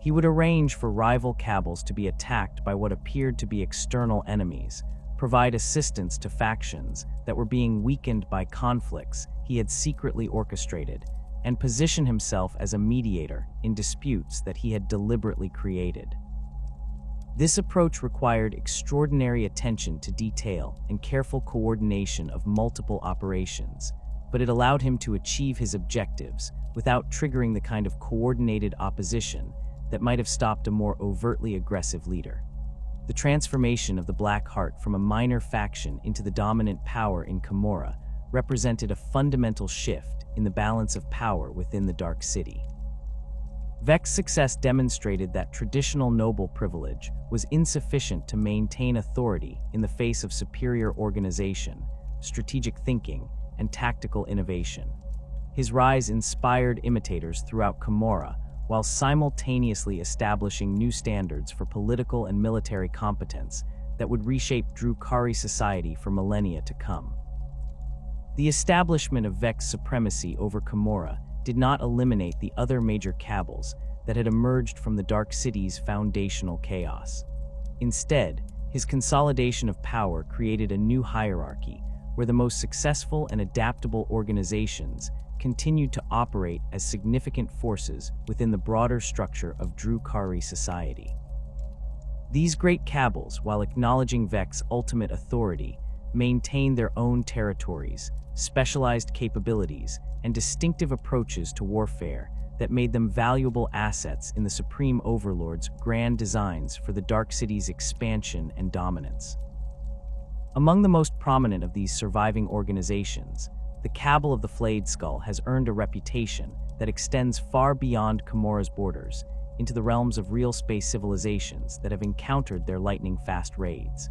He would arrange for rival Kabals to be attacked by what appeared to be external enemies, provide assistance to factions that were being weakened by conflicts he had secretly orchestrated, and position himself as a mediator in disputes that he had deliberately created. This approach required extraordinary attention to detail and careful coordination of multiple operations, but it allowed him to achieve his objectives without triggering the kind of coordinated opposition that might have stopped a more overtly aggressive leader. The transformation of the Black Heart from a minor faction into the dominant power in Commorragh represented a fundamental shift in the balance of power within the Dark City. Vex's success demonstrated that traditional noble privilege was insufficient to maintain authority in the face of superior organization, strategic thinking, and tactical innovation. His rise inspired imitators throughout Commorragh, while simultaneously establishing new standards for political and military competence that would reshape Drukhari society for millennia to come. The establishment of Vex's supremacy over Commorragh did not eliminate the other major Kabals that had emerged from the Dark City's foundational chaos. Instead, his consolidation of power created a new hierarchy where the most successful and adaptable organizations continued to operate as significant forces within the broader structure of Drukhari society. These great Kabals, while acknowledging Vex's ultimate authority, maintained their own territories, specialized capabilities, and distinctive approaches to warfare that made them valuable assets in the Supreme Overlord's grand designs for the Dark City's expansion and dominance. Among the most prominent of these surviving organizations, the Kabal of the Flayed Skull has earned a reputation that extends far beyond Commorragh's borders into the realms of real space civilizations that have encountered their lightning-fast raids.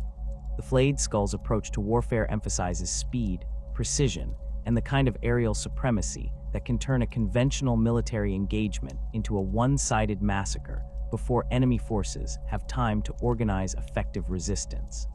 The Flayed Skull's approach to warfare emphasizes speed, precision, and the kind of aerial supremacy that can turn a conventional military engagement into a one-sided massacre before enemy forces have time to organize effective resistance.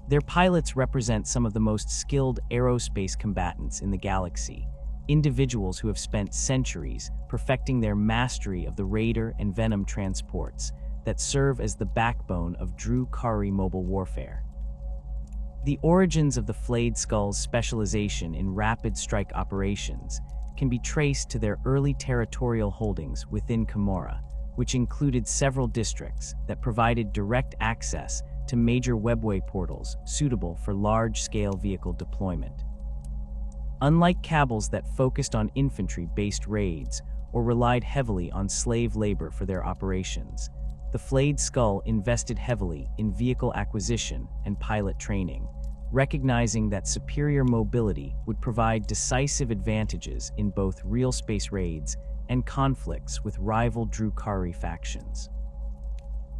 Their pilots represent some of the most skilled aerospace combatants in the galaxy, individuals who have spent centuries perfecting their mastery of the Raider and Venom transports that serve as the backbone of Drukhari mobile warfare. The origins of the Flayed Skull's specialization in rapid strike operations can be traced to their early territorial holdings within Commorragh, which included several districts that provided direct access to major Webway portals suitable for large-scale vehicle deployment. Unlike Kabals that focused on infantry-based raids or relied heavily on slave labor for their operations, the Flayed Skull invested heavily in vehicle acquisition and pilot training, recognizing that superior mobility would provide decisive advantages in both real space raids and conflicts with rival Drukhari factions.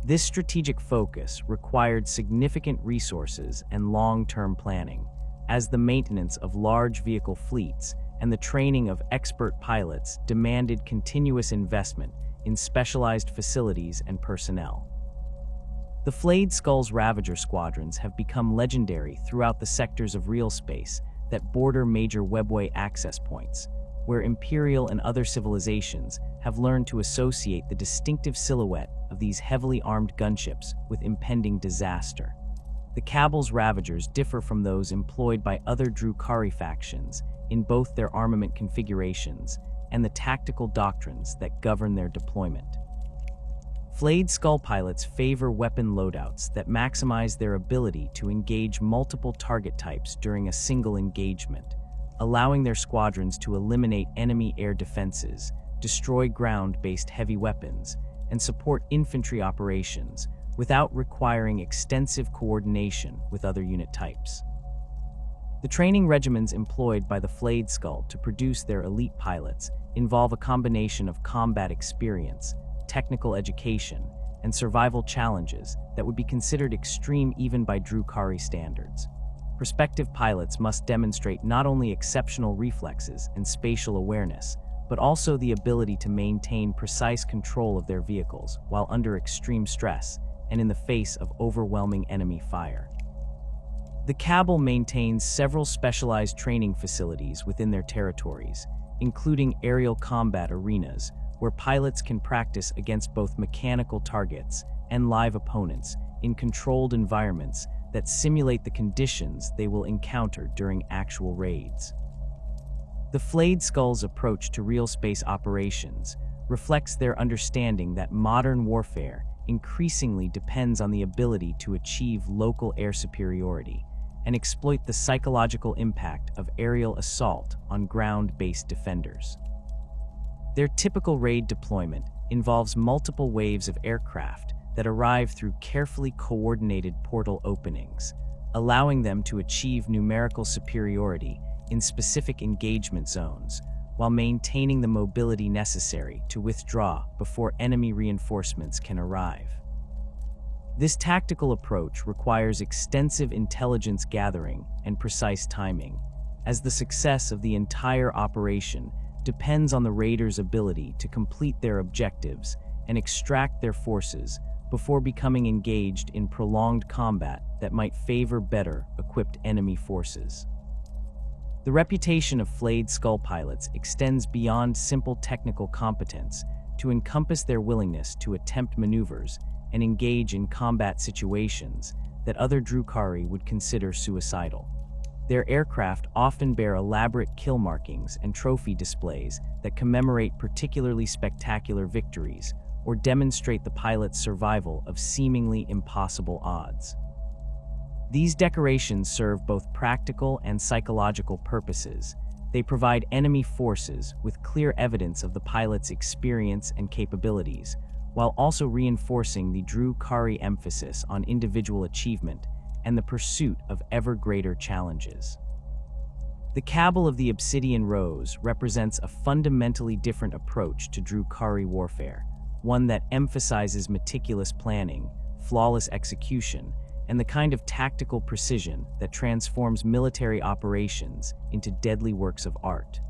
This strategic focus required significant resources and long-term planning, as the maintenance of large vehicle fleets and the training of expert pilots demanded continuous investment in specialized facilities and personnel. The Flayed Skulls Ravager squadrons have become legendary throughout the sectors of real space that border major Webway access points, where Imperial and other civilizations have learned to associate the distinctive silhouette of these heavily armed gunships with impending disaster. The Kabals Ravagers differ from those employed by other Drukhari factions in both their armament configurations and the tactical doctrines that govern their deployment. Flayed Skull pilots favor weapon loadouts that maximize their ability to engage multiple target types during a single engagement, allowing their squadrons to eliminate enemy air defenses, destroy ground-based heavy weapons, and support infantry operations without requiring extensive coordination with other unit types. The training regimens employed by the Flayed Skull to produce their elite pilots involve a combination of combat experience, technical education, and survival challenges that would be considered extreme even by Drukhari standards. Prospective pilots must demonstrate not only exceptional reflexes and spatial awareness, but also the ability to maintain precise control of their vehicles while under extreme stress and in the face of overwhelming enemy fire. The Kabal maintains several specialized training facilities within their territories, including aerial combat arenas, where pilots can practice against both mechanical targets and live opponents in controlled environments that simulate the conditions they will encounter during actual raids. The Flayed Skull's approach to real space operations reflects their understanding that modern warfare increasingly depends on the ability to achieve local air superiority and exploit the psychological impact of aerial assault on ground-based defenders. Their typical raid deployment involves multiple waves of aircraft that arrive through carefully coordinated portal openings, allowing them to achieve numerical superiority in specific engagement zones, while maintaining the mobility necessary to withdraw before enemy reinforcements can arrive. This tactical approach requires extensive intelligence gathering and precise timing, as the success of the entire operation depends on the raiders' ability to complete their objectives and extract their forces before becoming engaged in prolonged combat that might favor better equipped enemy forces. The reputation of Flayed Skull pilots extends beyond simple technical competence to encompass their willingness to attempt maneuvers and engage in combat situations that other Drukhari would consider suicidal. Their aircraft often bear elaborate kill markings and trophy displays that commemorate particularly spectacular victories or demonstrate the pilot's survival of seemingly impossible odds. These decorations serve both practical and psychological purposes. They provide enemy forces with clear evidence of the pilot's experience and capabilities, while also reinforcing the Drukhari emphasis on individual achievement and the pursuit of ever greater challenges. The Kabal of the Obsidian Rose represents a fundamentally different approach to Drukhari warfare, one that emphasizes meticulous planning, flawless execution, and the kind of tactical precision that transforms military operations into deadly works of art.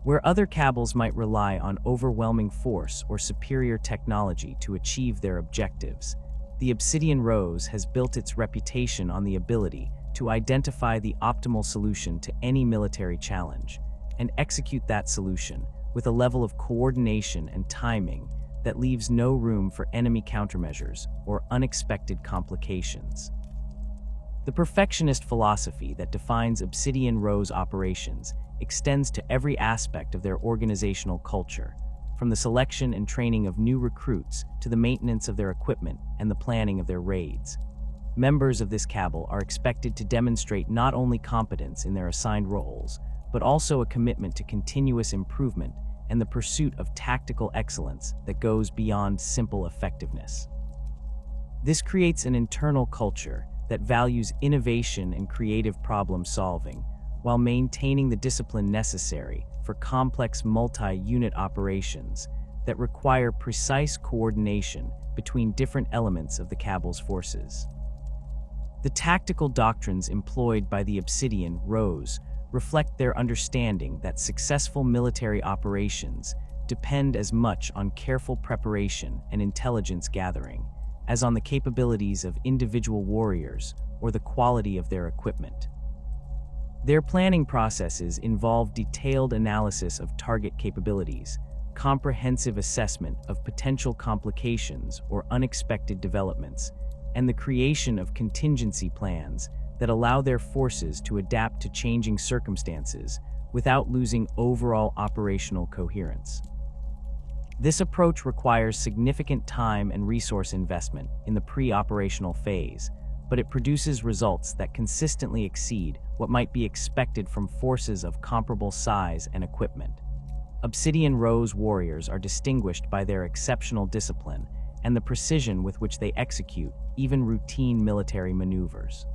Where other Kabals might rely on overwhelming force or superior technology to achieve their objectives, the Obsidian Rose has built its reputation on the ability to identify the optimal solution to any military challenge and execute that solution with a level of coordination and timing that leaves no room for enemy countermeasures or unexpected complications. The perfectionist philosophy that defines Obsidian Rose operations extends to every aspect of their organizational culture, from the selection and training of new recruits to the maintenance of their equipment and the planning of their raids. Members of this Kabal are expected to demonstrate not only competence in their assigned roles, but also a commitment to continuous improvement and the pursuit of tactical excellence that goes beyond simple effectiveness. This creates an internal culture that values innovation and creative problem solving, while maintaining the discipline necessary for complex multi-unit operations that require precise coordination between different elements of the Kabal's forces. The tactical doctrines employed by the Obsidian Rose reflect their understanding that successful military operations depend as much on careful preparation and intelligence gathering as on the capabilities of individual warriors or the quality of their equipment. Their planning processes involve detailed analysis of target capabilities, comprehensive assessment of potential complications or unexpected developments, and the creation of contingency plans that allow their forces to adapt to changing circumstances without losing overall operational coherence. This approach requires significant time and resource investment in the pre-operational phase, but it produces results that consistently exceed what might be expected from forces of comparable size and equipment. Obsidian Rose warriors are distinguished by their exceptional discipline and the precision with which they execute even routine military maneuvers.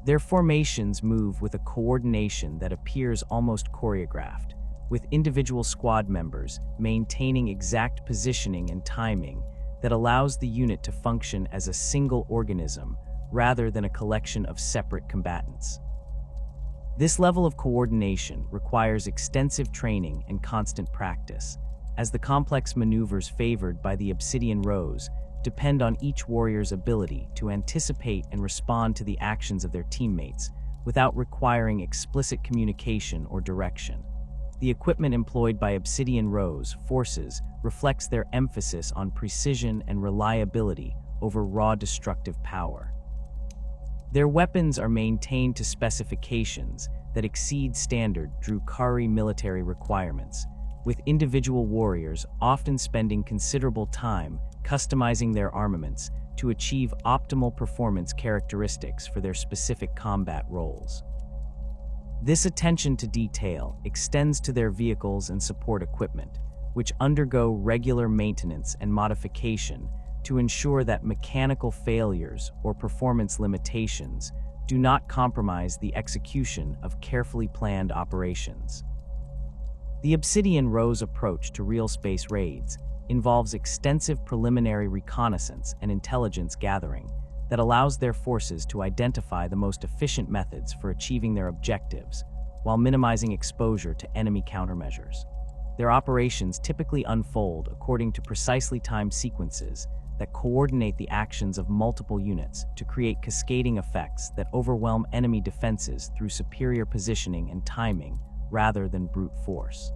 Their formations move with a coordination that appears almost choreographed, with individual squad members maintaining exact positioning and timing that allows the unit to function as a single organism rather than a collection of separate combatants. This level of coordination requires extensive training and constant practice, as the complex maneuvers favored by the Obsidian Rose depend on each warrior's ability to anticipate and respond to the actions of their teammates without requiring explicit communication or direction. The equipment employed by Obsidian Rose forces reflects their emphasis on precision and reliability over raw destructive power. Their weapons are maintained to specifications that exceed standard Drukhari military requirements, with individual warriors often spending considerable time customizing their armaments to achieve optimal performance characteristics for their specific combat roles. This attention to detail extends to their vehicles and support equipment, which undergo regular maintenance and modification to ensure that mechanical failures or performance limitations do not compromise the execution of carefully planned operations. The Obsidian Rose approach to real space raids involves extensive preliminary reconnaissance and intelligence gathering that allows their forces to identify the most efficient methods for achieving their objectives while minimizing exposure to enemy countermeasures. Their operations typically unfold according to precisely timed sequences that coordinate the actions of multiple units to create cascading effects that overwhelm enemy defenses through superior positioning and timing rather than brute force.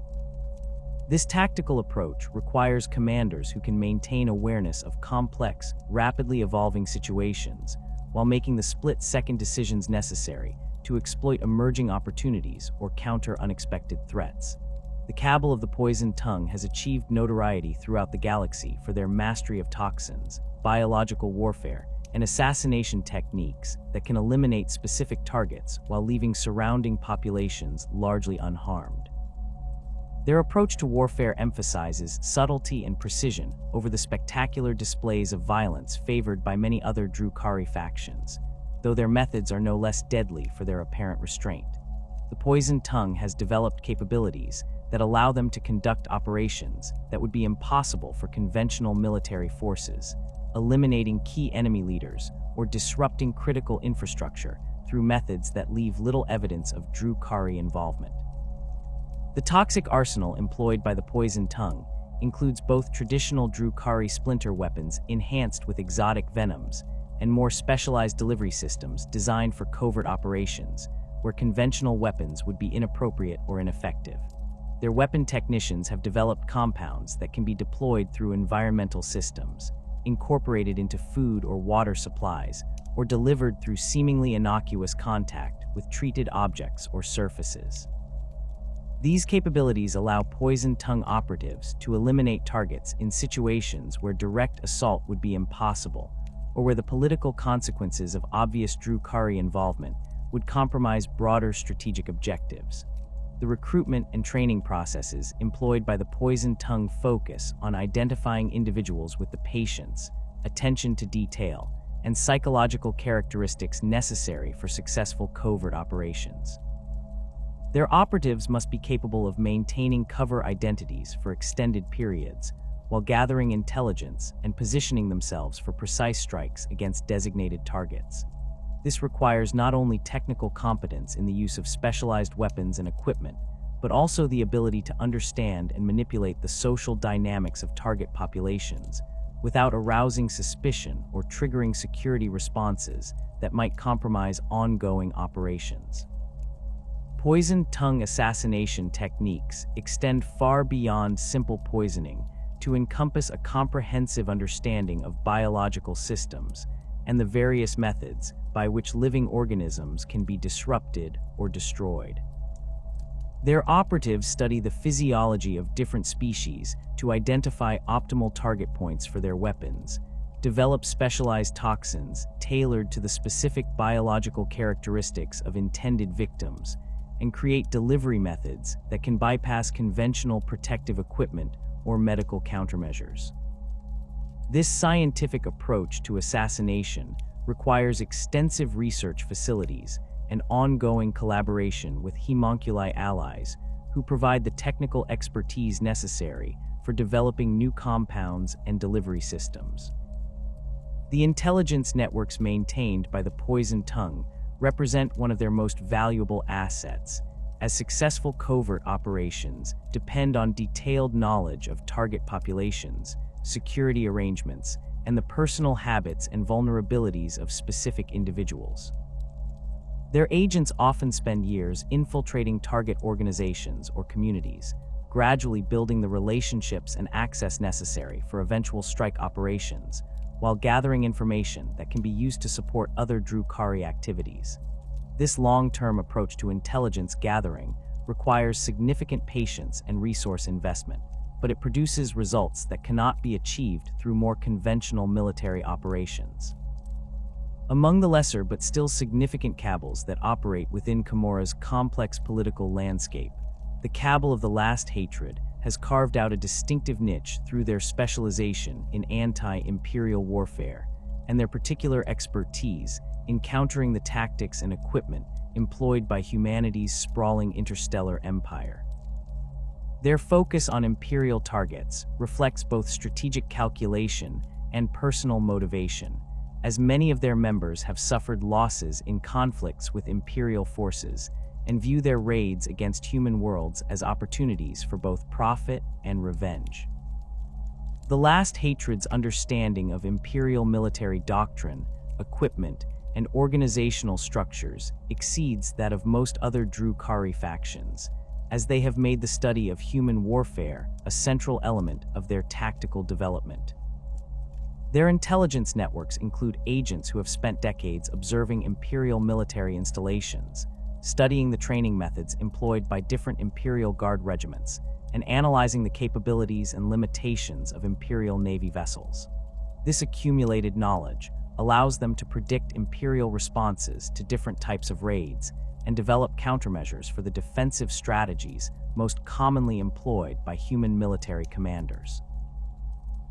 This tactical approach requires commanders who can maintain awareness of complex, rapidly evolving situations while making the split-second decisions necessary to exploit emerging opportunities or counter unexpected threats. The Kabal of the Poisoned Tongue has achieved notoriety throughout the galaxy for their mastery of toxins, biological warfare, and assassination techniques that can eliminate specific targets while leaving surrounding populations largely unharmed. Their approach to warfare emphasizes subtlety and precision over the spectacular displays of violence favored by many other Drukhari factions, though their methods are no less deadly for their apparent restraint. The Poisoned Tongue has developed capabilities that allow them to conduct operations that would be impossible for conventional military forces, eliminating key enemy leaders or disrupting critical infrastructure through methods that leave little evidence of Drukhari involvement. The toxic arsenal employed by the Poisoned Tongue includes both traditional Drukhari splinter weapons enhanced with exotic venoms and more specialized delivery systems designed for covert operations, where conventional weapons would be inappropriate or ineffective. Their weapon technicians have developed compounds that can be deployed through environmental systems, incorporated into food or water supplies, or delivered through seemingly innocuous contact with treated objects or surfaces. These capabilities allow Poisoned Tongue operatives to eliminate targets in situations where direct assault would be impossible, or where the political consequences of obvious Drukhari involvement would compromise broader strategic objectives. The recruitment and training processes employed by the Poisoned Tongue focus on identifying individuals with the patience, attention to detail, and psychological characteristics necessary for successful covert operations. Their operatives must be capable of maintaining cover identities for extended periods while gathering intelligence and positioning themselves for precise strikes against designated targets. This requires not only technical competence in the use of specialized weapons and equipment, but also the ability to understand and manipulate the social dynamics of target populations without arousing suspicion or triggering security responses that might compromise ongoing operations. Poisoned tongue assassination techniques extend far beyond simple poisoning to encompass a comprehensive understanding of biological systems and the various methods by which living organisms can be disrupted or destroyed. Their operatives study the physiology of different species to identify optimal target points for their weapons, develop specialized toxins tailored to the specific biological characteristics of intended victims, and create delivery methods that can bypass conventional protective equipment or medical countermeasures. This scientific approach to assassination requires extensive research facilities and ongoing collaboration with homunculi allies who provide the technical expertise necessary for developing new compounds and delivery systems. The intelligence networks maintained by the Poisoned Tongue represent one of their most valuable assets, as successful covert operations depend on detailed knowledge of target populations, security arrangements, and the personal habits and vulnerabilities of specific individuals. Their agents often spend years infiltrating target organizations or communities, gradually building the relationships and access necessary for eventual strike operations, while gathering information that can be used to support other Drukhari activities. This long-term approach to intelligence gathering requires significant patience and resource investment, but it produces results that cannot be achieved through more conventional military operations. Among the lesser but still significant Kabals that operate within Commorragh's complex political landscape, the Kabal of the Last Hatred has carved out a distinctive niche through their specialization in anti-imperial warfare and their particular expertise in countering the tactics and equipment employed by humanity's sprawling interstellar empire. Their focus on imperial targets reflects both strategic calculation and personal motivation, as many of their members have suffered losses in conflicts with imperial forces and view their raids against human worlds as opportunities for both profit and revenge. The Last Hatred's understanding of imperial military doctrine, equipment, and organizational structures exceeds that of most other Drukhari factions, as they have made the study of human warfare a central element of their tactical development. Their intelligence networks include agents who have spent decades observing imperial military installations, studying the training methods employed by different Imperial Guard regiments, and analyzing the capabilities and limitations of Imperial Navy vessels. This accumulated knowledge allows them to predict Imperial responses to different types of raids and develop countermeasures for the defensive strategies most commonly employed by human military commanders.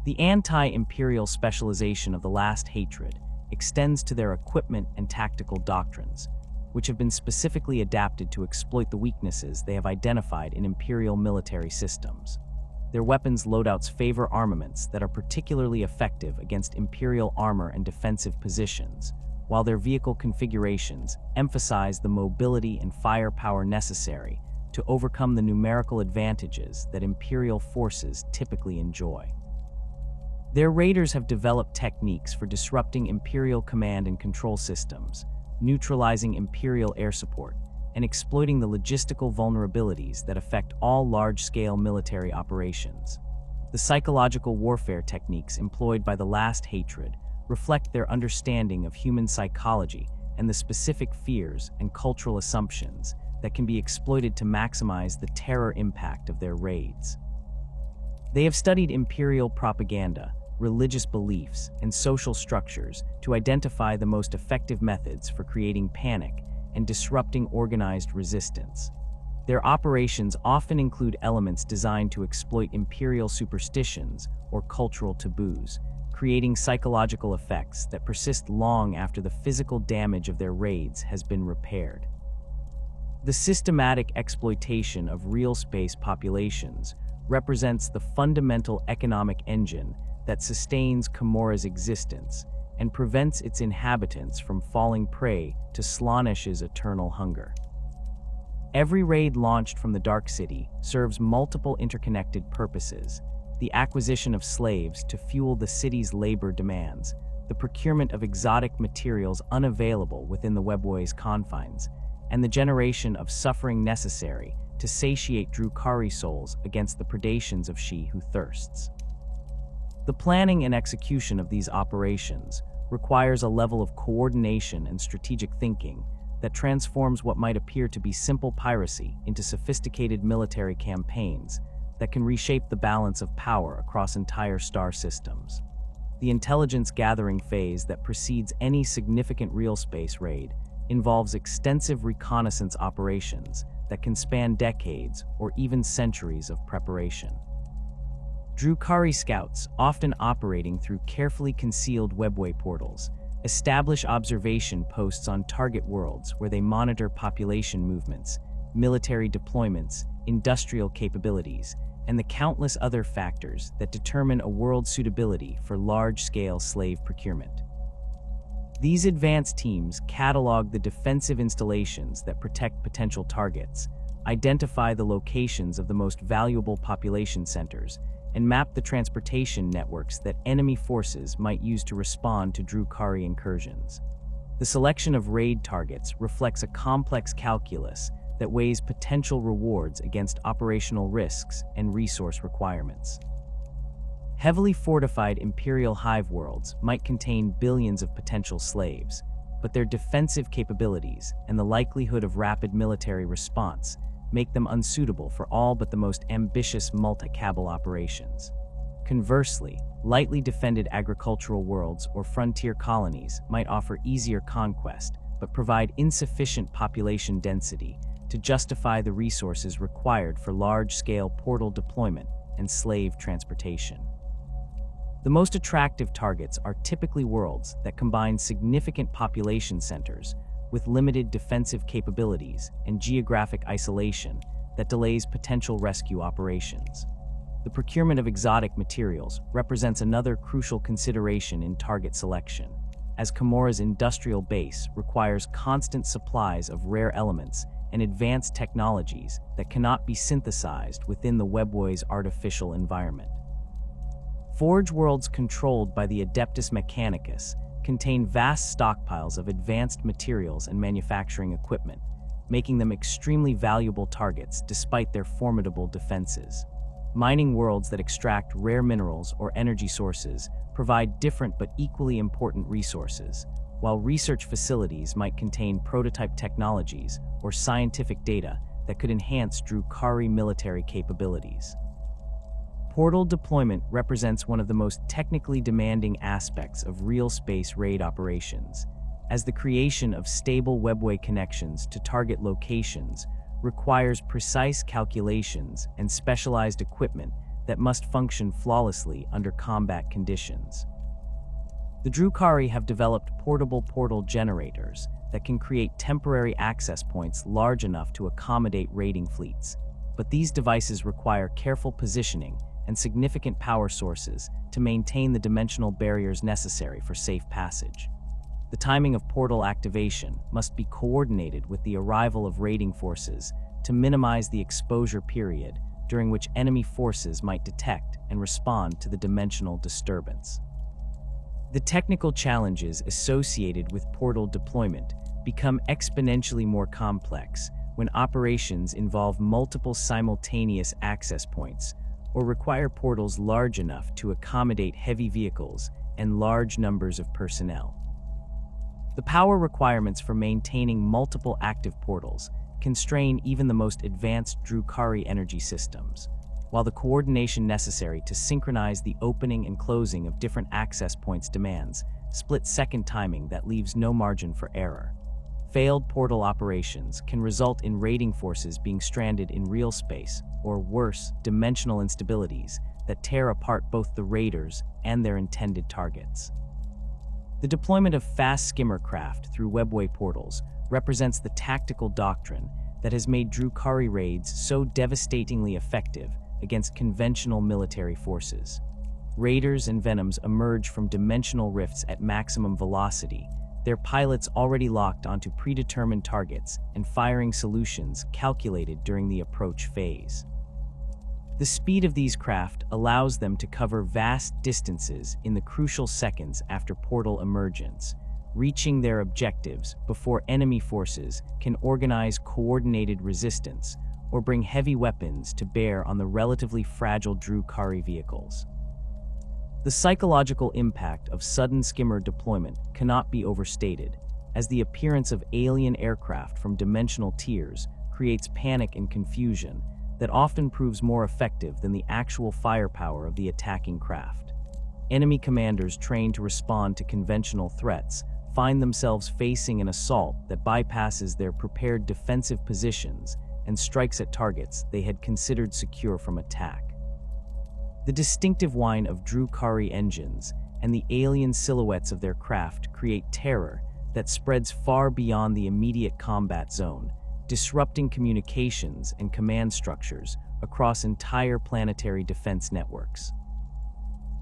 The anti-imperial specialization of the Last Hatred extends to their equipment and tactical doctrines, which have been specifically adapted to exploit the weaknesses they have identified in imperial military systems. Their weapons loadouts favor armaments that are particularly effective against imperial armor and defensive positions, while their vehicle configurations emphasize the mobility and firepower necessary to overcome the numerical advantages that imperial forces typically enjoy. Their raiders have developed techniques for disrupting imperial command and control systems, neutralizing imperial air support, and exploiting the logistical vulnerabilities that affect all large-scale military operations. The psychological warfare techniques employed by the Last Hatred reflect their understanding of human psychology and the specific fears and cultural assumptions that can be exploited to maximize the terror impact of their raids. They have studied imperial propaganda, religious beliefs, and social structures to identify the most effective methods for creating panic and disrupting organized resistance. Their operations often include elements designed to exploit imperial superstitions or cultural taboos, creating psychological effects that persist long after the physical damage of their raids has been repaired. The systematic exploitation of real space populations represents the fundamental economic engine that sustains Commorragh's existence and prevents its inhabitants from falling prey to Slaanesh's eternal hunger. Every raid launched from the Dark City serves multiple interconnected purposes: the acquisition of slaves to fuel the city's labor demands, the procurement of exotic materials unavailable within the Webway's confines, and the generation of suffering necessary to satiate Drukhari souls against the predations of she who thirsts. The planning and execution of these operations requires a level of coordination and strategic thinking that transforms what might appear to be simple piracy into sophisticated military campaigns that can reshape the balance of power across entire star systems. The intelligence gathering phase that precedes any significant real space raid involves extensive reconnaissance operations that can span decades or even centuries of preparation. Drukhari scouts, often operating through carefully concealed Webway portals, establish observation posts on target worlds where they monitor population movements, military deployments, industrial capabilities, and the countless other factors that determine a world's suitability for large-scale slave procurement. These advanced teams catalog the defensive installations that protect potential targets, identify the locations of the most valuable population centers, and map the transportation networks that enemy forces might use to respond to Drukhari incursions. The selection of raid targets reflects a complex calculus that weighs potential rewards against operational risks and resource requirements. Heavily fortified Imperial hive worlds might contain billions of potential slaves, but their defensive capabilities and the likelihood of rapid military response make them unsuitable for all but the most ambitious multi-Kabal operations. Conversely, lightly defended agricultural worlds or frontier colonies might offer easier conquest, but provide insufficient population density to justify the resources required for large-scale portal deployment and slave transportation. The most attractive targets are typically worlds that combine significant population centers with limited defensive capabilities and geographic isolation that delays potential rescue operations. The procurement of exotic materials represents another crucial consideration in target selection, as Commorragh's industrial base requires constant supplies of rare elements and advanced technologies that cannot be synthesized within the Webway's artificial environment. Forge worlds controlled by the Adeptus Mechanicus contain vast stockpiles of advanced materials and manufacturing equipment, making them extremely valuable targets despite their formidable defenses. Mining worlds that extract rare minerals or energy sources provide different but equally important resources, while research facilities might contain prototype technologies or scientific data that could enhance Drukhari military capabilities. Portal deployment represents one of the most technically demanding aspects of real space raid operations, as the creation of stable Webway connections to target locations requires precise calculations and specialized equipment that must function flawlessly under combat conditions. The Drukhari have developed portable portal generators that can create temporary access points large enough to accommodate raiding fleets, but these devices require careful positioning and significant power sources to maintain the dimensional barriers necessary for safe passage. The timing of portal activation must be coordinated with the arrival of raiding forces to minimize the exposure period during which enemy forces might detect and respond to the dimensional disturbance. The technical challenges associated with portal deployment become exponentially more complex when operations involve multiple simultaneous access points or require portals large enough to accommodate heavy vehicles and large numbers of personnel. The power requirements for maintaining multiple active portals constrain even the most advanced Drukhari energy systems, while the coordination necessary to synchronize the opening and closing of different access points demands split-second timing that leaves no margin for error. Failed portal operations can result in raiding forces being stranded in real space, or worse, dimensional instabilities that tear apart both the raiders and their intended targets. The deployment of fast skimmer craft through Webway portals represents the tactical doctrine that has made Drukhari raids so devastatingly effective against conventional military forces. Raiders and venoms emerge from dimensional rifts at maximum velocity, their pilots already locked onto predetermined targets and firing solutions calculated during the approach phase. The speed of these craft allows them to cover vast distances in the crucial seconds after portal emergence, reaching their objectives before enemy forces can organize coordinated resistance or bring heavy weapons to bear on the relatively fragile Drukhari vehicles. The psychological impact of sudden skimmer deployment cannot be overstated, as the appearance of alien aircraft from dimensional tiers creates panic and confusion that often proves more effective than the actual firepower of the attacking craft. Enemy commanders trained to respond to conventional threats find themselves facing an assault that bypasses their prepared defensive positions and strikes at targets they had considered secure from attack. The distinctive whine of Drukhari engines and the alien silhouettes of their craft create terror that spreads far beyond the immediate combat zone, disrupting communications and command structures across entire planetary defense networks.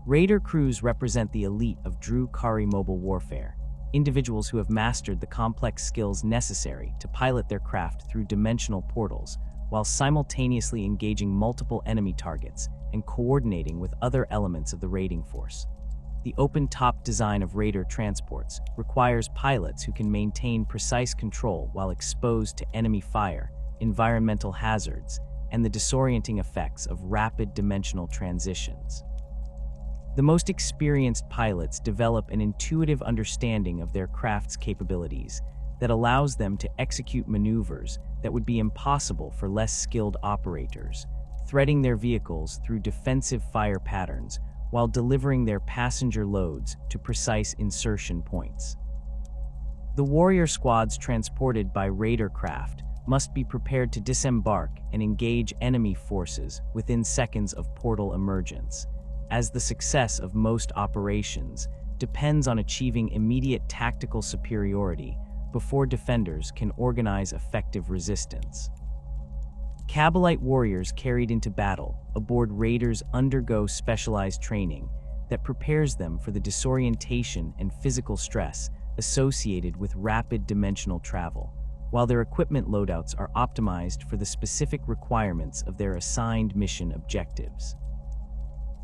Raider crews represent the elite of Drukhari mobile warfare, individuals who have mastered the complex skills necessary to pilot their craft through dimensional portals while simultaneously engaging multiple enemy targets and coordinating with other elements of the raiding force. The open-top design of Raider transports requires pilots who can maintain precise control while exposed to enemy fire, environmental hazards, and the disorienting effects of rapid dimensional transitions. The most experienced pilots develop an intuitive understanding of their craft's capabilities that allows them to execute maneuvers that would be impossible for less skilled operators, threading their vehicles through defensive fire patterns while delivering their passenger loads to precise insertion points. The warrior squads transported by Raider craft must be prepared to disembark and engage enemy forces within seconds of portal emergence, as the success of most operations depends on achieving immediate tactical superiority before defenders can organize effective resistance. Kabalite warriors carried into battle aboard Raiders undergo specialized training that prepares them for the disorientation and physical stress associated with rapid dimensional travel, while their equipment loadouts are optimized for the specific requirements of their assigned mission objectives.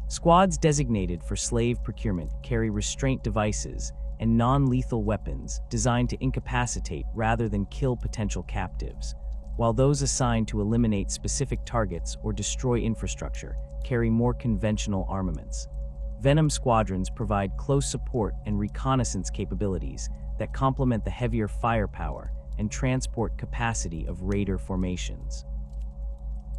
Squads designated for slave procurement carry restraint devices and non-lethal weapons designed to incapacitate rather than kill potential captives, while those assigned to eliminate specific targets or destroy infrastructure carry more conventional armaments. Venom squadrons provide close support and reconnaissance capabilities that complement the heavier firepower and transport capacity of Raider formations.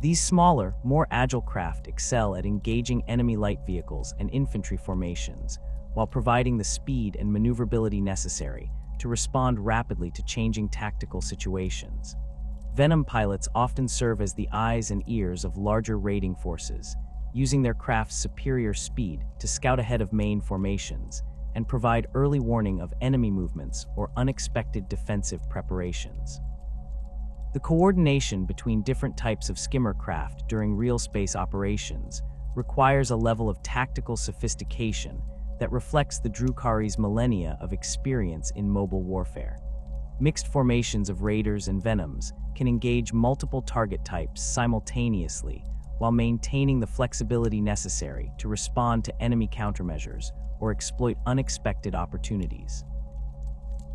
These smaller, more agile craft excel at engaging enemy light vehicles and infantry formations, while providing the speed and maneuverability necessary to respond rapidly to changing tactical situations. Venom pilots often serve as the eyes and ears of larger raiding forces, using their craft's superior speed to scout ahead of main formations and provide early warning of enemy movements or unexpected defensive preparations. The coordination between different types of skimmer craft during real space operations requires a level of tactical sophistication that reflects the Drukhari's millennia of experience in mobile warfare. Mixed formations of Raiders and Venoms can engage multiple target types simultaneously while maintaining the flexibility necessary to respond to enemy countermeasures or exploit unexpected opportunities.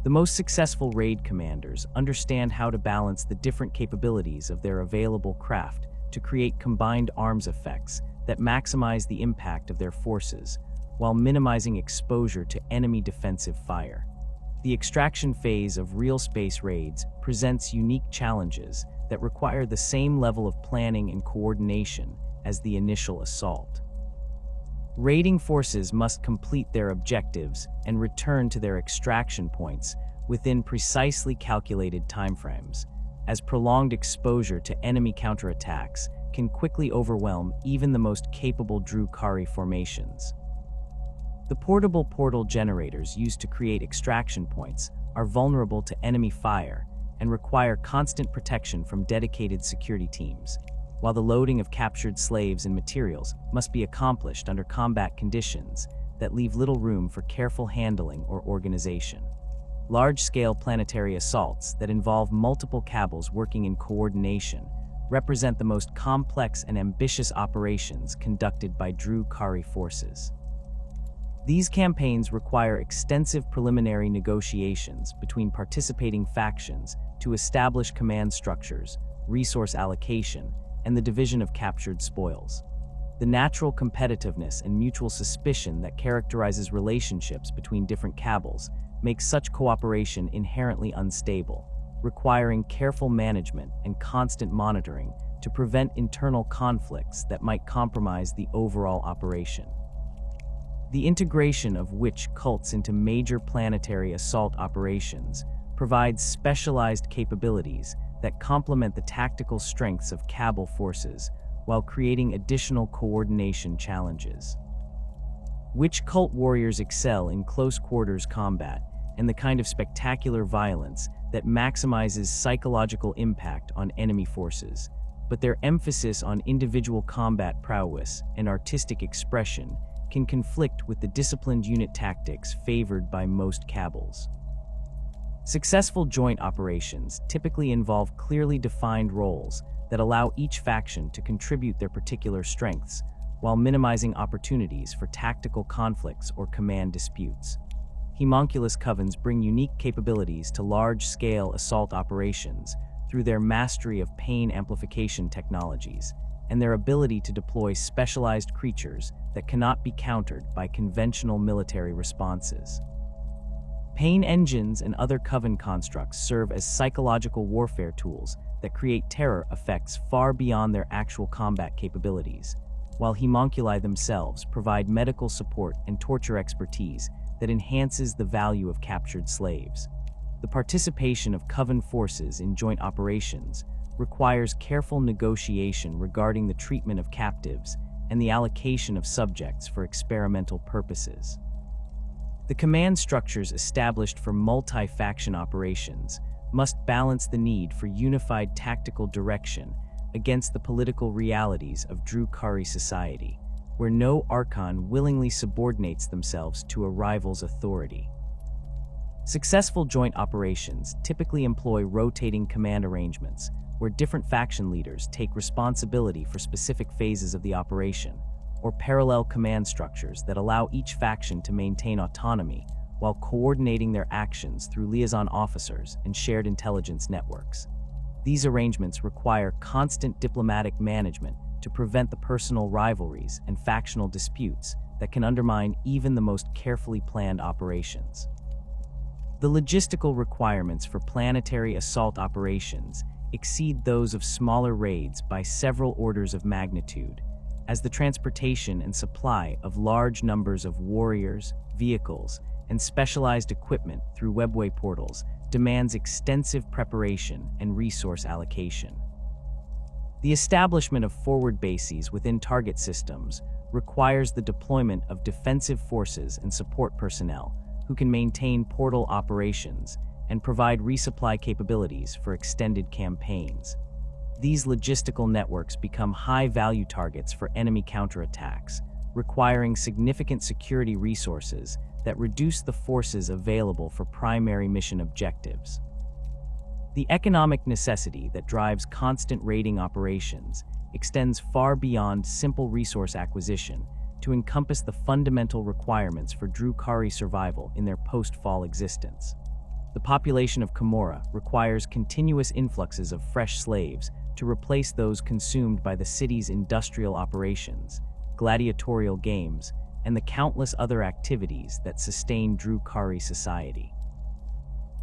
The most successful raid commanders understand how to balance the different capabilities of their available craft to create combined arms effects that maximize the impact of their forces while minimizing exposure to enemy defensive fire. The extraction phase of real space raids presents unique challenges that require the same level of planning and coordination as the initial assault. Raiding forces must complete their objectives and return to their extraction points within precisely calculated timeframes, as prolonged exposure to enemy counterattacks can quickly overwhelm even the most capable Drukhari formations. The portable portal generators used to create extraction points are vulnerable to enemy fire and require constant protection from dedicated security teams, while the loading of captured slaves and materials must be accomplished under combat conditions that leave little room for careful handling or organization. Large-scale planetary assaults that involve multiple Kabals working in coordination represent the most complex and ambitious operations conducted by Drukhari forces. These campaigns require extensive preliminary negotiations between participating factions to establish command structures, resource allocation, and the division of captured spoils. The natural competitiveness and mutual suspicion that characterizes relationships between different Kabals makes such cooperation inherently unstable, requiring careful management and constant monitoring to prevent internal conflicts that might compromise the overall operation. The integration of witch cults into major planetary assault operations provides specialized capabilities that complement the tactical strengths of Kabal forces while creating additional coordination challenges. Witch cult warriors excel in close-quarters combat and the kind of spectacular violence that maximizes psychological impact on enemy forces, but their emphasis on individual combat prowess and artistic expression can conflict with the disciplined unit tactics favored by most Kabals. Successful joint operations typically involve clearly defined roles that allow each faction to contribute their particular strengths, while minimizing opportunities for tactical conflicts or command disputes. Homunculus covens bring unique capabilities to large-scale assault operations through their mastery of pain amplification technologies and their ability to deploy specialized creatures that cannot be countered by conventional military responses. Pain engines and other coven constructs serve as psychological warfare tools that create terror effects far beyond their actual combat capabilities, while homunculi themselves provide medical support and torture expertise that enhances the value of captured slaves. The participation of coven forces in joint operations requires careful negotiation regarding the treatment of captives and the allocation of subjects for experimental purposes. The command structures established for multi-faction operations must balance the need for unified tactical direction against the political realities of Drukhari society, where no Archon willingly subordinates themselves to a rival's authority. Successful joint operations typically employ rotating command arrangements, where different faction leaders take responsibility for specific phases of the operation, or parallel command structures that allow each faction to maintain autonomy while coordinating their actions through liaison officers and shared intelligence networks. These arrangements require constant diplomatic management to prevent the personal rivalries and factional disputes that can undermine even the most carefully planned operations. The logistical requirements for planetary assault operations exceed those of smaller raids by several orders of magnitude, as the transportation and supply of large numbers of warriors, vehicles, and specialized equipment through Webway portals demands extensive preparation and resource allocation. The establishment of forward bases within target systems requires the deployment of defensive forces and support personnel who can maintain portal operations and provide resupply capabilities for extended campaigns. These logistical networks become high-value targets for enemy counterattacks, requiring significant security resources that reduce the forces available for primary mission objectives. The economic necessity that drives constant raiding operations extends far beyond simple resource acquisition to encompass the fundamental requirements for Drukhari survival in their post-fall existence. The population of Commorragh requires continuous influxes of fresh slaves to replace those consumed by the city's industrial operations, gladiatorial games, and the countless other activities that sustain Drukhari society.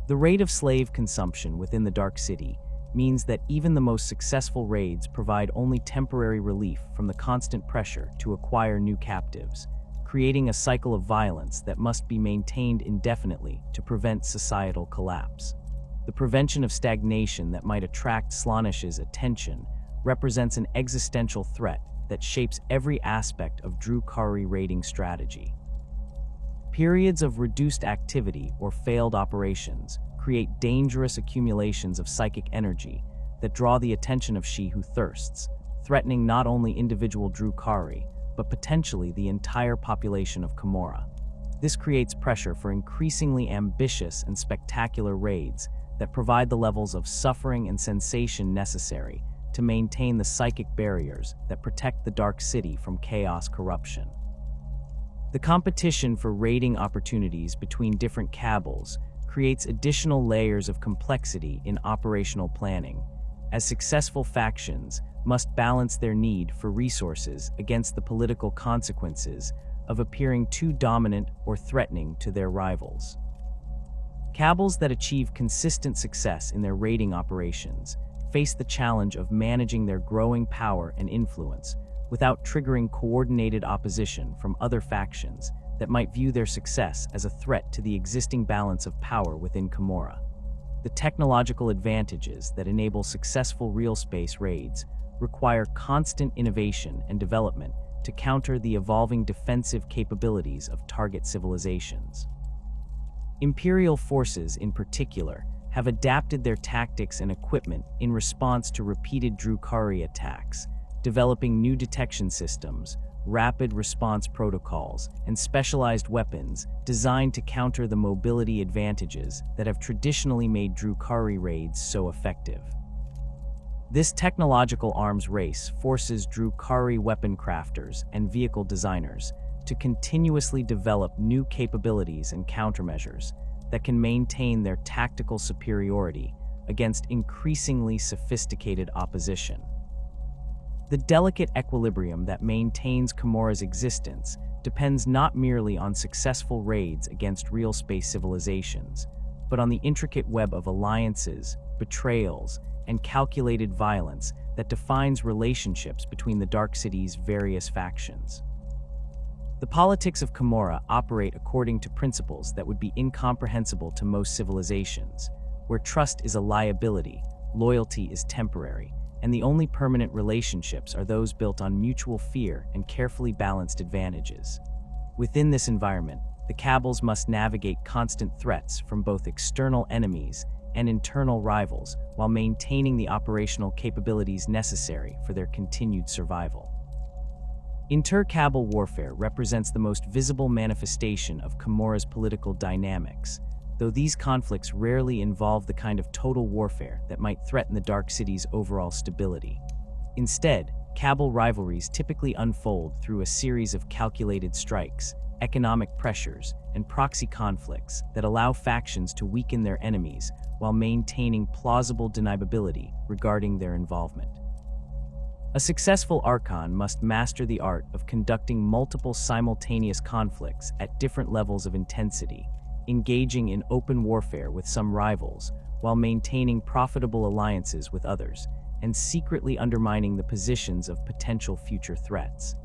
The rate of slave consumption within the Dark City means that even the most successful raids provide only temporary relief from the constant pressure to acquire new captives, creating a cycle of violence that must be maintained indefinitely to prevent societal collapse. The prevention of stagnation that might attract Slaanesh's attention represents an existential threat that shapes every aspect of Drukhari raiding strategy. Periods of reduced activity or failed operations create dangerous accumulations of psychic energy that draw the attention of she who thirsts, threatening not only individual Drukhari, but potentially the entire population of Commorragh. This creates pressure for increasingly ambitious and spectacular raids that provide the levels of suffering and sensation necessary to maintain the psychic barriers that protect the Dark City from chaos corruption. The competition for raiding opportunities between different Kabals creates additional layers of complexity in operational planning, as successful factions must balance their need for resources against the political consequences of appearing too dominant or threatening to their rivals. Kabals that achieve consistent success in their raiding operations face the challenge of managing their growing power and influence without triggering coordinated opposition from other factions that might view their success as a threat to the existing balance of power within Commorragh. The technological advantages that enable successful real-space raids require constant innovation and development to counter the evolving defensive capabilities of target civilizations. Imperial forces, in particular, have adapted their tactics and equipment in response to repeated Drukhari attacks, developing new detection systems, rapid response protocols, and specialized weapons designed to counter the mobility advantages that have traditionally made Drukhari raids so effective. This technological arms race forces Drukhari weapon crafters and vehicle designers to continuously develop new capabilities and countermeasures that can maintain their tactical superiority against increasingly sophisticated opposition. The delicate equilibrium that maintains Commorragh's existence depends not merely on successful raids against real-space civilizations, but on the intricate web of alliances, betrayals, and calculated violence that defines relationships between the Dark City's various factions. The politics of Commorragh operate according to principles that would be incomprehensible to most civilizations, where trust is a liability, loyalty is temporary, and the only permanent relationships are those built on mutual fear and carefully balanced advantages. Within this environment, the Kabals must navigate constant threats from both external enemies and internal rivals while maintaining the operational capabilities necessary for their continued survival. Inter-Kabal warfare represents the most visible manifestation of Commorragh's political dynamics, though these conflicts rarely involve the kind of total warfare that might threaten the Dark City's overall stability. Instead, Kabal rivalries typically unfold through a series of calculated strikes, economic pressures, and proxy conflicts that allow factions to weaken their enemies while maintaining plausible deniability regarding their involvement. A successful Archon must master the art of conducting multiple simultaneous conflicts at different levels of intensity, engaging in open warfare with some rivals while maintaining profitable alliances with others, and secretly undermining the positions of potential future threats.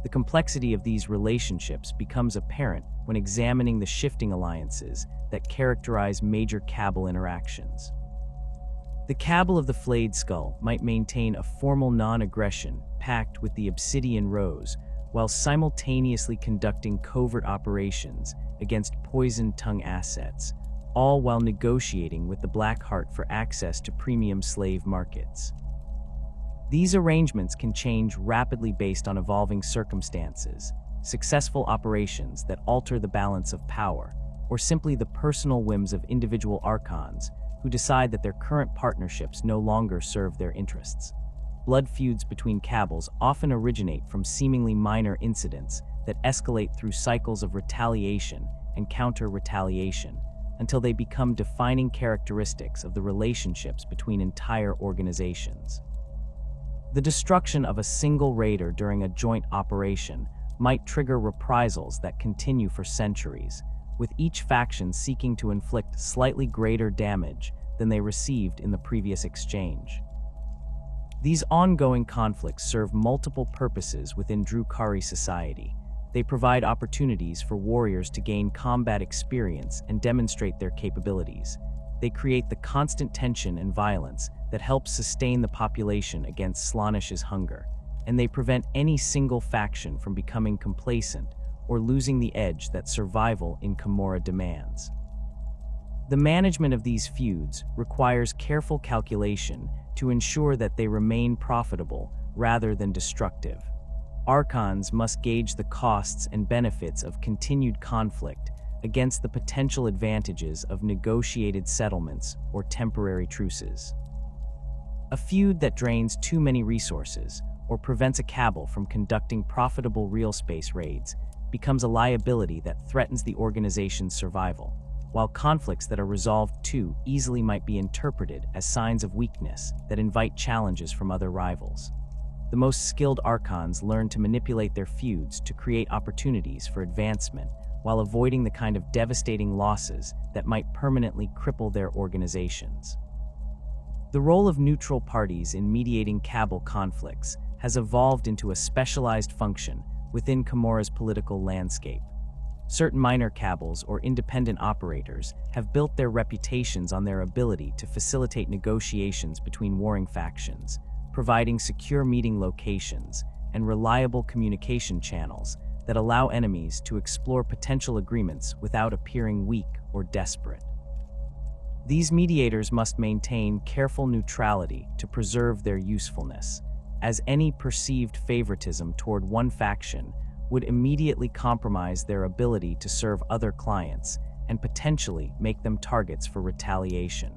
The complexity of these relationships becomes apparent when examining the shifting alliances that characterize major Kabal interactions. The Kabal of the Flayed Skull might maintain a formal non-aggression pact with the Obsidian Rose, while simultaneously conducting covert operations against Poisoned Tongue assets, all while negotiating with the Black Heart for access to premium slave markets. These arrangements can change rapidly based on evolving circumstances, successful operations that alter the balance of power, or simply the personal whims of individual Archons who decide that their current partnerships no longer serve their interests. Blood feuds between Kabals often originate from seemingly minor incidents that escalate through cycles of retaliation and counter-retaliation until they become defining characteristics of the relationships between entire organizations. The destruction of a single raider during a joint operation might trigger reprisals that continue for centuries, with each faction seeking to inflict slightly greater damage than they received in the previous exchange. These ongoing conflicts serve multiple purposes within Drukhari society. They provide opportunities for warriors to gain combat experience and demonstrate their capabilities. They create the constant tension and violence that helps sustain the population against Slaaneish's hunger, and they prevent any single faction from becoming complacent or losing the edge that survival in Commorragh demands. The management of these feuds requires careful calculation to ensure that they remain profitable rather than destructive. Archons must gauge the costs and benefits of continued conflict against the potential advantages of negotiated settlements or temporary truces. A feud that drains too many resources or prevents a cabal from conducting profitable real space raids becomes a liability that threatens the organization's survival, while conflicts that are resolved too easily might be interpreted as signs of weakness that invite challenges from other rivals. The most skilled Archons learn to manipulate their feuds to create opportunities for advancement while avoiding the kind of devastating losses that might permanently cripple their organizations. The role of neutral parties in mediating Kabal conflicts has evolved into a specialized function within Commorragh's political landscape. Certain minor Kabals or independent operators have built their reputations on their ability to facilitate negotiations between warring factions, providing secure meeting locations and reliable communication channels that allow enemies to explore potential agreements without appearing weak or desperate. These mediators must maintain careful neutrality to preserve their usefulness, as any perceived favoritism toward one faction would immediately compromise their ability to serve other clients and potentially make them targets for retaliation.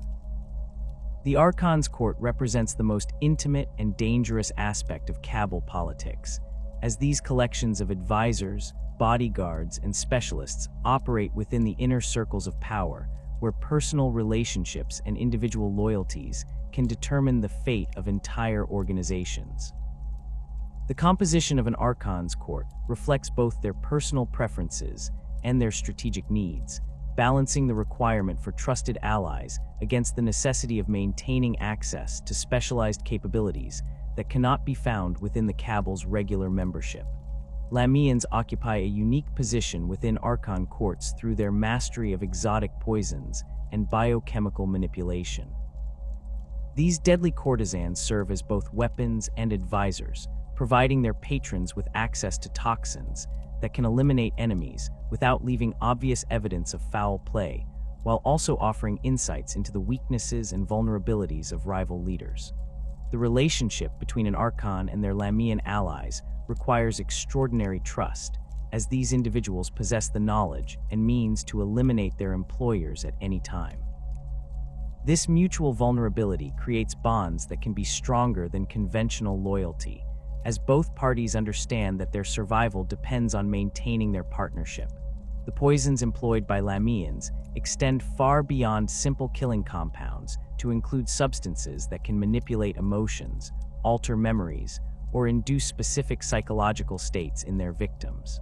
The Archon's court represents the most intimate and dangerous aspect of Kabal politics, as these collections of advisors, bodyguards, and specialists operate within the inner circles of power, where personal relationships and individual loyalties can determine the fate of entire organizations. The composition of an Archon's court reflects both their personal preferences and their strategic needs, balancing the requirement for trusted allies against the necessity of maintaining access to specialized capabilities that cannot be found within the Kabal's regular membership. Lamians occupy a unique position within Archon courts through their mastery of exotic poisons and biochemical manipulation. These deadly courtesans serve as both weapons and advisors, providing their patrons with access to toxins that can eliminate enemies without leaving obvious evidence of foul play, while also offering insights into the weaknesses and vulnerabilities of rival leaders. The relationship between an Archon and their Lamian allies requires extraordinary trust, as these individuals possess the knowledge and means to eliminate their employers at any time. This mutual vulnerability creates bonds that can be stronger than conventional loyalty, as both parties understand that their survival depends on maintaining their partnership. The poisons employed by Lamians extend far beyond simple killing compounds to include substances that can manipulate emotions, alter memories, or induce specific psychological states in their victims.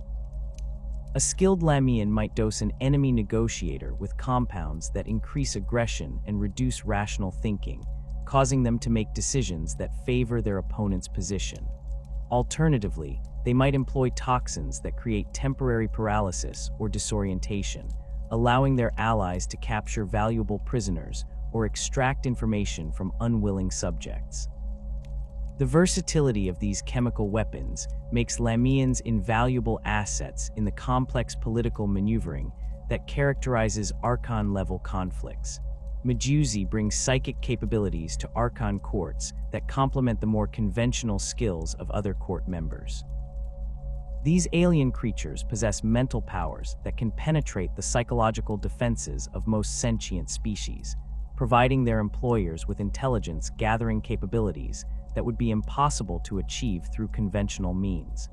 A skilled Lamian might dose an enemy negotiator with compounds that increase aggression and reduce rational thinking, causing them to make decisions that favor their opponent's position. Alternatively, they might employ toxins that create temporary paralysis or disorientation, allowing their allies to capture valuable prisoners or extract information from unwilling subjects. The versatility of these chemical weapons makes Lamians invaluable assets in the complex political maneuvering that characterizes Archon-level conflicts. Medusi brings psychic capabilities to Archon courts that complement the more conventional skills of other court members. These alien creatures possess mental powers that can penetrate the psychological defenses of most sentient species, providing their employers with intelligence-gathering capabilities that would be impossible to achieve through conventional means.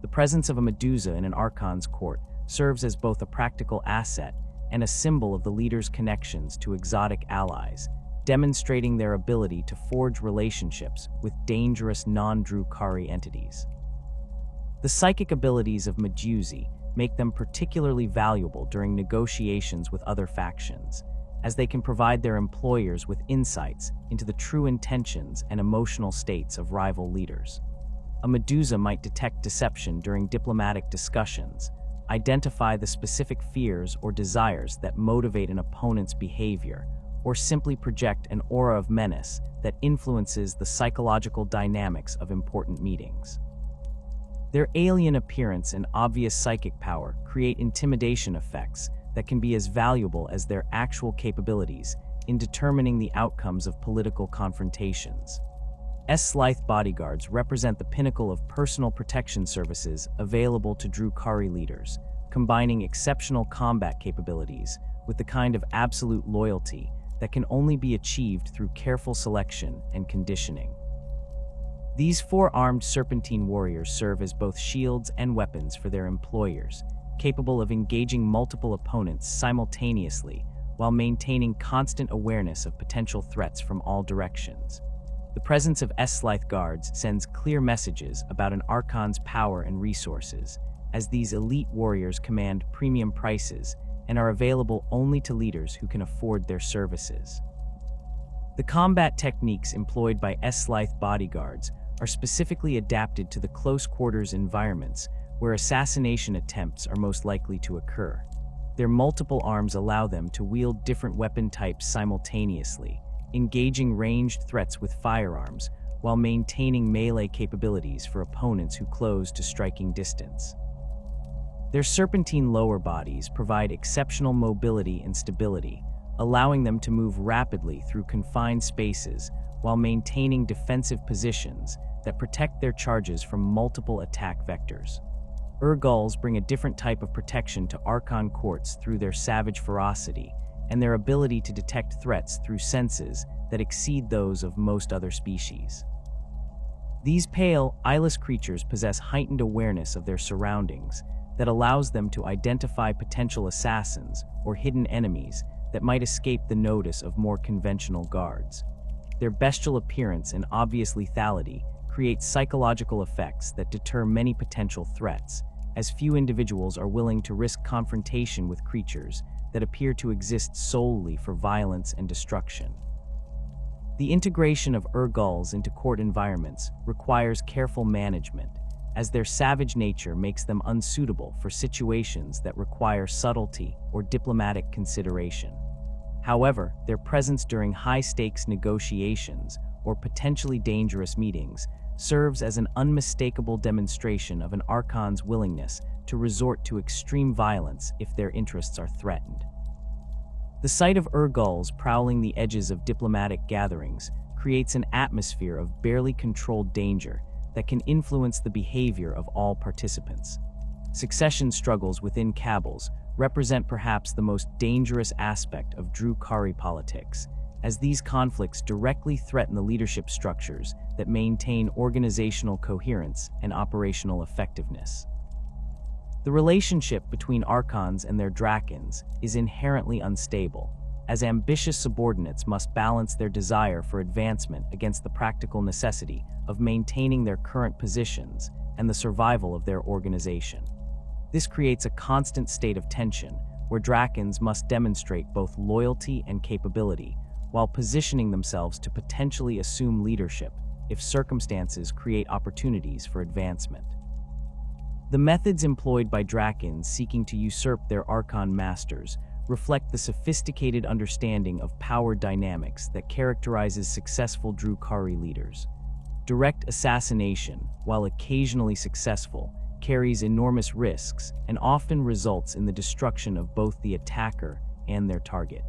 The presence of a Medusa in an Archon's court serves as both a practical asset and a symbol of the leader's connections to exotic allies, demonstrating their ability to forge relationships with dangerous non-Drukhari entities. The psychic abilities of Medusi make them particularly valuable during negotiations with other factions, as they can provide their employers with insights into the true intentions and emotional states of rival leaders. A Medusa might detect deception during diplomatic discussions, identify the specific fears or desires that motivate an opponent's behavior, or simply project an aura of menace that influences the psychological dynamics of important meetings. Their alien appearance and obvious psychic power create intimidation effects that can be as valuable as their actual capabilities in determining the outcomes of political confrontations. Slythe bodyguards represent the pinnacle of personal protection services available to Drukhari leaders, combining exceptional combat capabilities with the kind of absolute loyalty that can only be achieved through careful selection and conditioning. These four-armed serpentine warriors serve as both shields and weapons for their employers, capable of engaging multiple opponents simultaneously while maintaining constant awareness of potential threats from all directions. The presence of Slythe guards sends clear messages about an Archon's power and resources, as these elite warriors command premium prices and are available only to leaders who can afford their services. The combat techniques employed by Slythe bodyguards are specifically adapted to the close-quarters environments where assassination attempts are most likely to occur. Their multiple arms allow them to wield different weapon types simultaneously, engaging ranged threats with firearms while maintaining melee capabilities for opponents who close to striking distance. Their serpentine lower bodies provide exceptional mobility and stability, allowing them to move rapidly through confined spaces while maintaining defensive positions that protect their charges from multiple attack vectors. Gulls bring a different type of protection to Archon courts through their savage ferocity and their ability to detect threats through senses that exceed those of most other species. These pale, eyeless creatures possess heightened awareness of their surroundings that allows them to identify potential assassins or hidden enemies that might escape the notice of more conventional guards. Their bestial appearance and obvious lethality create psychological effects that deter many potential threats, as few individuals are willing to risk confrontation with creatures that appear to exist solely for violence and destruction. The integration of gulls into court environments requires careful management, as their savage nature makes them unsuitable for situations that require subtlety or diplomatic consideration. However, their presence during high-stakes negotiations or potentially dangerous meetings serves as an unmistakable demonstration of an Archon's willingness to resort to extreme violence if their interests are threatened. The sight of gulls prowling the edges of diplomatic gatherings creates an atmosphere of barely controlled danger that can influence the behavior of all participants. Succession struggles within Kabals represent perhaps the most dangerous aspect of Drukhari politics, as these conflicts directly threaten the leadership structures that maintain organizational coherence and operational effectiveness. The relationship between Archons and their Drakons is inherently unstable, as ambitious subordinates must balance their desire for advancement against the practical necessity of maintaining their current positions and the survival of their organization. This creates a constant state of tension where Drakons must demonstrate both loyalty and capability while positioning themselves to potentially assume leadership if circumstances create opportunities for advancement. The methods employed by Drakons seeking to usurp their Archon masters reflect the sophisticated understanding of power dynamics that characterizes successful Drukhari leaders. Direct assassination, while occasionally successful, carries enormous risks and often results in the destruction of both the attacker and their target.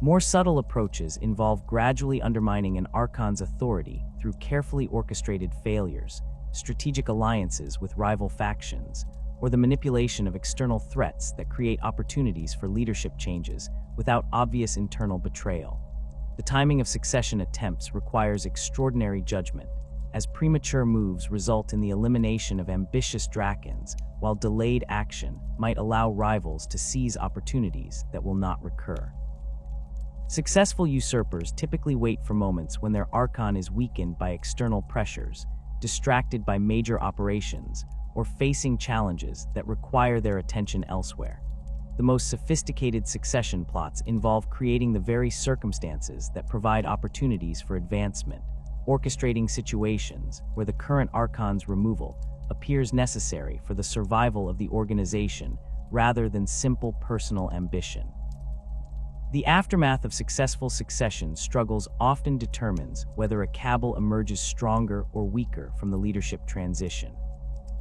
More subtle approaches involve gradually undermining an Archon's authority through carefully orchestrated failures, strategic alliances with rival factions, or the manipulation of external threats that create opportunities for leadership changes without obvious internal betrayal. The timing of succession attempts requires extraordinary judgment, as premature moves result in the elimination of ambitious Drakons, while delayed action might allow rivals to seize opportunities that will not recur. Successful usurpers typically wait for moments when their Archon is weakened by external pressures, distracted by major operations, or facing challenges that require their attention elsewhere. The most sophisticated succession plots involve creating the very circumstances that provide opportunities for advancement, orchestrating situations where the current Archon's removal appears necessary for the survival of the organization rather than simple personal ambition. The aftermath of successful succession struggles often determines whether a Kabal emerges stronger or weaker from the leadership transition.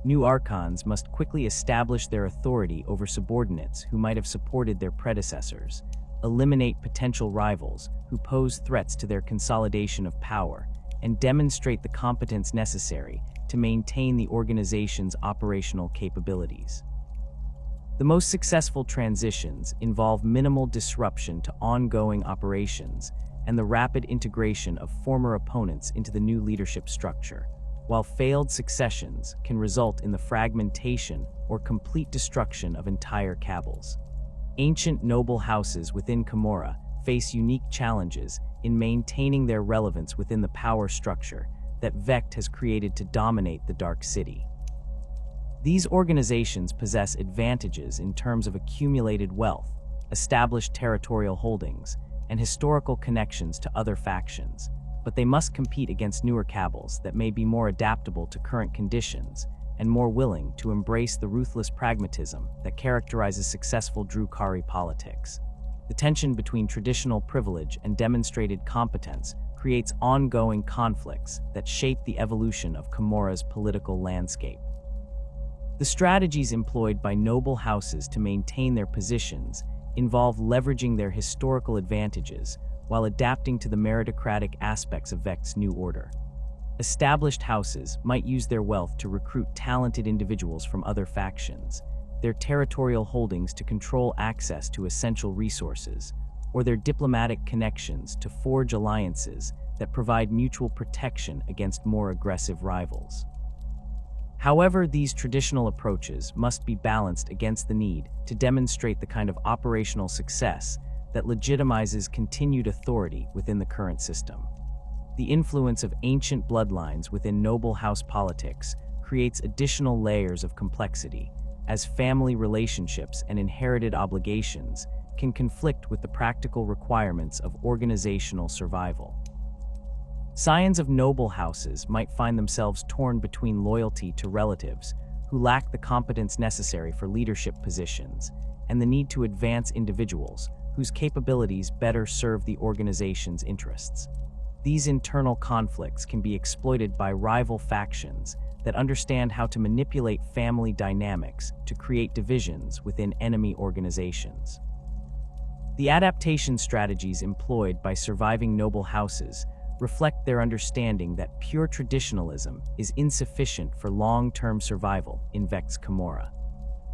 New Archons must quickly establish their authority over subordinates who might have supported their predecessors, eliminate potential rivals who pose threats to their consolidation of power, and demonstrate the competence necessary to maintain the organization's operational capabilities. The most successful transitions involve minimal disruption to ongoing operations and the rapid integration of former opponents into the new leadership structure, while failed successions can result in the fragmentation or complete destruction of entire Kabals. Ancient noble houses within Commorragh face unique challenges in maintaining their relevance within the power structure that Vecht has created to dominate the Dark City. These organizations possess advantages in terms of accumulated wealth, established territorial holdings, and historical connections to other factions, but they must compete against newer Kabals that may be more adaptable to current conditions and more willing to embrace the ruthless pragmatism that characterizes successful Drukhari politics. The tension between traditional privilege and demonstrated competence creates ongoing conflicts that shape the evolution of Commorragh's political landscape. The strategies employed by noble houses to maintain their positions involve leveraging their historical advantages while adapting to the meritocratic aspects of Vecht's new order. Established houses might use their wealth to recruit talented individuals from other factions, their territorial holdings to control access to essential resources, or their diplomatic connections to forge alliances that provide mutual protection against more aggressive rivals. However, these traditional approaches must be balanced against the need to demonstrate the kind of operational success that legitimizes continued authority within the current system. The influence of ancient bloodlines within noble house politics creates additional layers of complexity, as family relationships and inherited obligations can conflict with the practical requirements of organizational survival. Scions of noble houses might find themselves torn between loyalty to relatives who lack the competence necessary for leadership positions and the need to advance individuals whose capabilities better serve the organization's interests. These internal conflicts can be exploited by rival factions that understand how to manipulate family dynamics to create divisions within enemy organizations. The adaptation strategies employed by surviving noble houses reflect their understanding that pure traditionalism is insufficient for long-term survival in Vecht's Commorragh.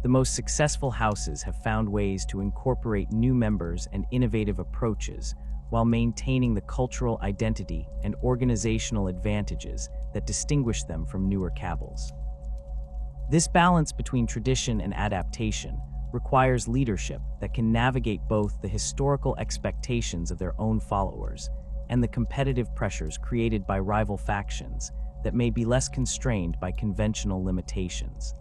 The most successful houses have found ways to incorporate new members and innovative approaches while maintaining the cultural identity and organizational advantages that distinguish them from newer Kabals. This balance between tradition and adaptation requires leadership that can navigate both the historical expectations of their own followers and the competitive pressures created by rival factions that may be less constrained by conventional limitations.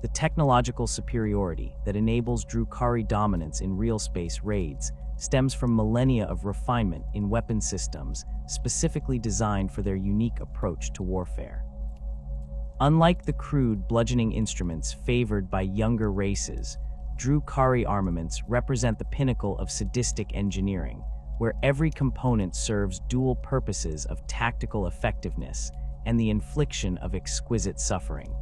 The technological superiority that enables Drukhari dominance in real space raids stems from millennia of refinement in weapon systems specifically designed for their unique approach to warfare. Unlike the crude bludgeoning instruments favored by younger races, Drukhari armaments represent the pinnacle of sadistic engineering, where every component serves dual purposes of tactical effectiveness and the infliction of exquisite suffering.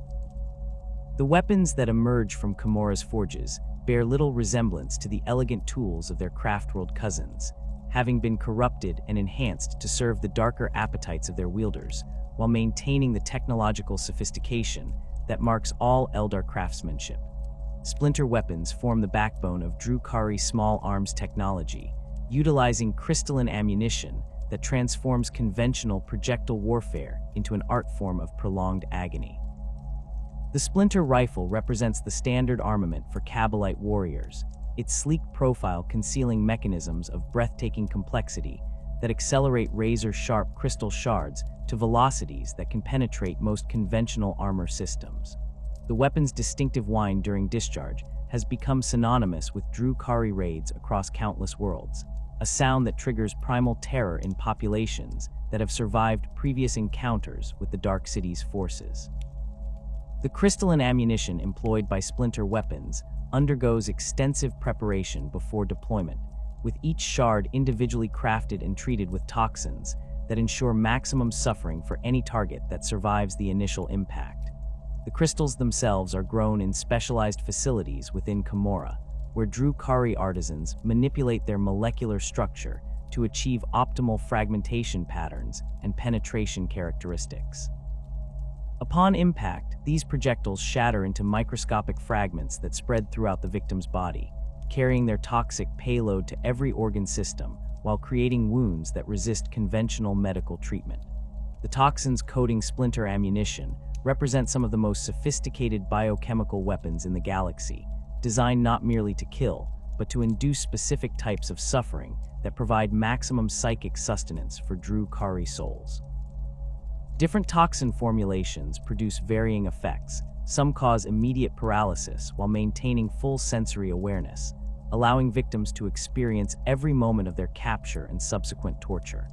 The weapons that emerge from Commorragh's forges bear little resemblance to the elegant tools of their craftworld cousins, having been corrupted and enhanced to serve the darker appetites of their wielders, while maintaining the technological sophistication that marks all Eldar craftsmanship. Splinter weapons form the backbone of Drukhari small arms technology, utilizing crystalline ammunition that transforms conventional projectile warfare into an art form of prolonged agony. The Splinter rifle represents the standard armament for Kabalite warriors, its sleek profile concealing mechanisms of breathtaking complexity that accelerate razor-sharp crystal shards to velocities that can penetrate most conventional armor systems. The weapon's distinctive whine during discharge has become synonymous with Drukhari raids across countless worlds, a sound that triggers primal terror in populations that have survived previous encounters with the Dark City's forces. The crystalline ammunition employed by Splinter weapons undergoes extensive preparation before deployment, with each shard individually crafted and treated with toxins that ensure maximum suffering for any target that survives the initial impact. The crystals themselves are grown in specialized facilities within Commorragh, where Drukhari artisans manipulate their molecular structure to achieve optimal fragmentation patterns and penetration characteristics. Upon impact, these projectiles shatter into microscopic fragments that spread throughout the victim's body, carrying their toxic payload to every organ system while creating wounds that resist conventional medical treatment. The toxins coating splinter ammunition represent some of the most sophisticated biochemical weapons in the galaxy, designed not merely to kill, but to induce specific types of suffering that provide maximum psychic sustenance for Drukhari souls. Different toxin formulations produce varying effects. Some cause immediate paralysis while maintaining full sensory awareness, allowing victims to experience every moment of their capture and subsequent torture.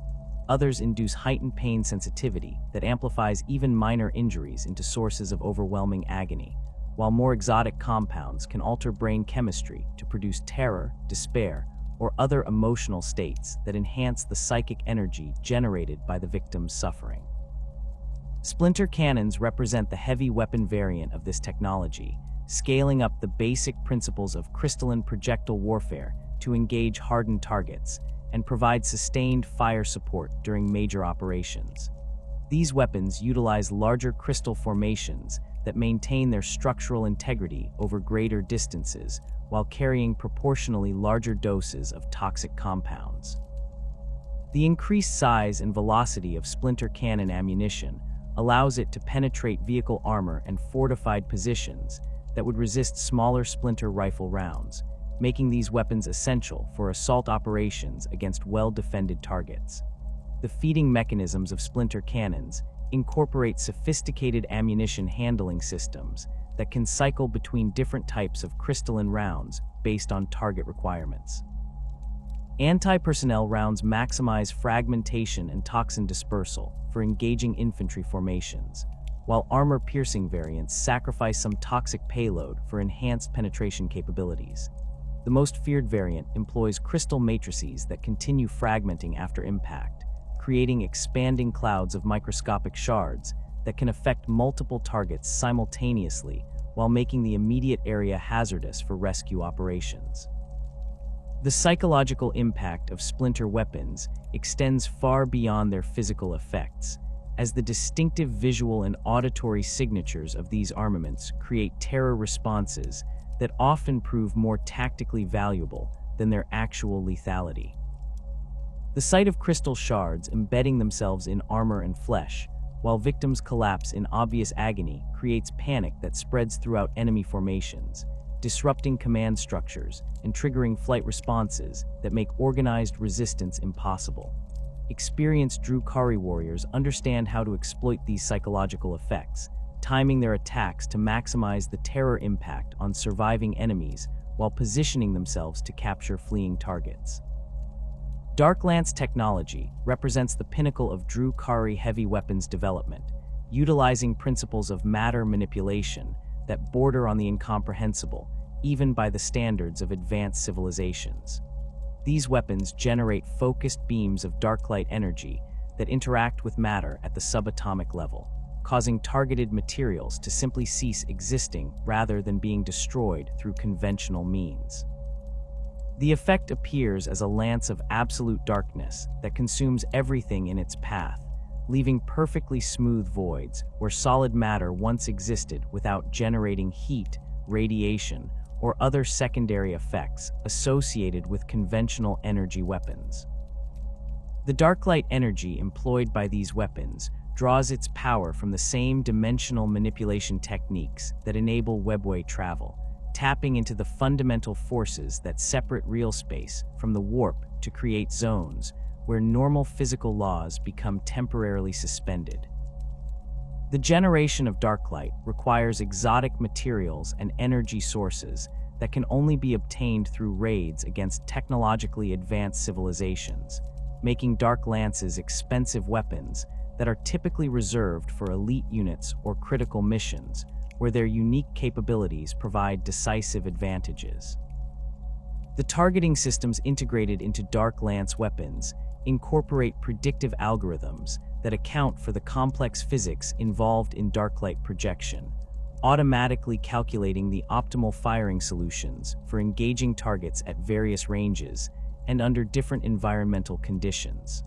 Others induce heightened pain sensitivity that amplifies even minor injuries into sources of overwhelming agony, while more exotic compounds can alter brain chemistry to produce terror, despair, or other emotional states that enhance the psychic energy generated by the victim's suffering. Splinter cannons represent the heavy weapon variant of this technology, scaling up the basic principles of crystalline projectile warfare to engage hardened targets and provide sustained fire support during major operations. These weapons utilize larger crystal formations that maintain their structural integrity over greater distances while carrying proportionally larger doses of toxic compounds. The increased size and velocity of splinter cannon ammunition allows it to penetrate vehicle armor and fortified positions that would resist smaller splinter rifle rounds, making these weapons essential for assault operations against well-defended targets. The feeding mechanisms of splinter cannons incorporate sophisticated ammunition handling systems that can cycle between different types of crystalline rounds based on target requirements. Anti-personnel rounds maximize fragmentation and toxin dispersal for engaging infantry formations, while armor-piercing variants sacrifice some toxic payload for enhanced penetration capabilities. The most feared variant employs crystal matrices that continue fragmenting after impact, creating expanding clouds of microscopic shards that can affect multiple targets simultaneously while making the immediate area hazardous for rescue operations. The psychological impact of splinter weapons extends far beyond their physical effects, as the distinctive visual and auditory signatures of these armaments create terror responses that often prove more tactically valuable than their actual lethality. The sight of crystal shards embedding themselves in armor and flesh, while victims collapse in obvious agony, creates panic that spreads throughout enemy formations, disrupting command structures and triggering flight responses that make organized resistance impossible. Experienced Drukhari warriors understand how to exploit these psychological effects, timing their attacks to maximize the terror impact on surviving enemies while positioning themselves to capture fleeing targets. Dark Lance technology represents the pinnacle of Drukhari heavy weapons development, utilizing principles of matter manipulation that border on the incomprehensible, even by the standards of advanced civilizations. These weapons generate focused beams of dark light energy that interact with matter at the subatomic level, causing targeted materials to simply cease existing rather than being destroyed through conventional means. The effect appears as a lance of absolute darkness that consumes everything in its path, leaving perfectly smooth voids where solid matter once existed without generating heat, radiation, or other secondary effects associated with conventional energy weapons. The dark light energy employed by these weapons draws its power from the same dimensional manipulation techniques that enable Webway travel, tapping into the fundamental forces that separate real space from the warp to create zones where normal physical laws become temporarily suspended. The generation of dark light requires exotic materials and energy sources that can only be obtained through raids against technologically advanced civilizations, making dark lances expensive weapons that are typically reserved for elite units or critical missions, where their unique capabilities provide decisive advantages. The targeting systems integrated into dark lance weapons incorporate predictive algorithms that account for the complex physics involved in dark light projection, automatically calculating the optimal firing solutions for engaging targets at various ranges and under different environmental conditions.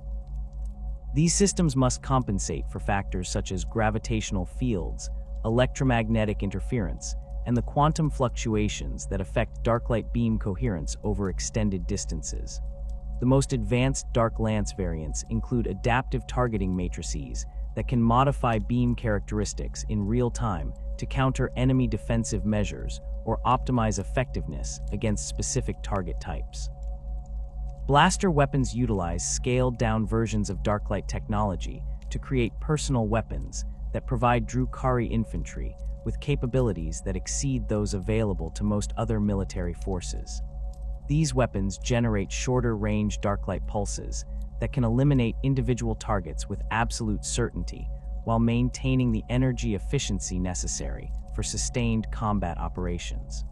These systems must compensate for factors such as gravitational fields, electromagnetic interference, and the quantum fluctuations that affect dark light beam coherence over extended distances. The most advanced dark lance variants include adaptive targeting matrices that can modify beam characteristics in real time to counter enemy defensive measures or optimize effectiveness against specific target types. Blaster weapons utilize scaled-down versions of darklight technology to create personal weapons that provide Drukhari infantry with capabilities that exceed those available to most other military forces. These weapons generate shorter-range darklight pulses that can eliminate individual targets with absolute certainty while maintaining the energy efficiency necessary for sustained combat operations.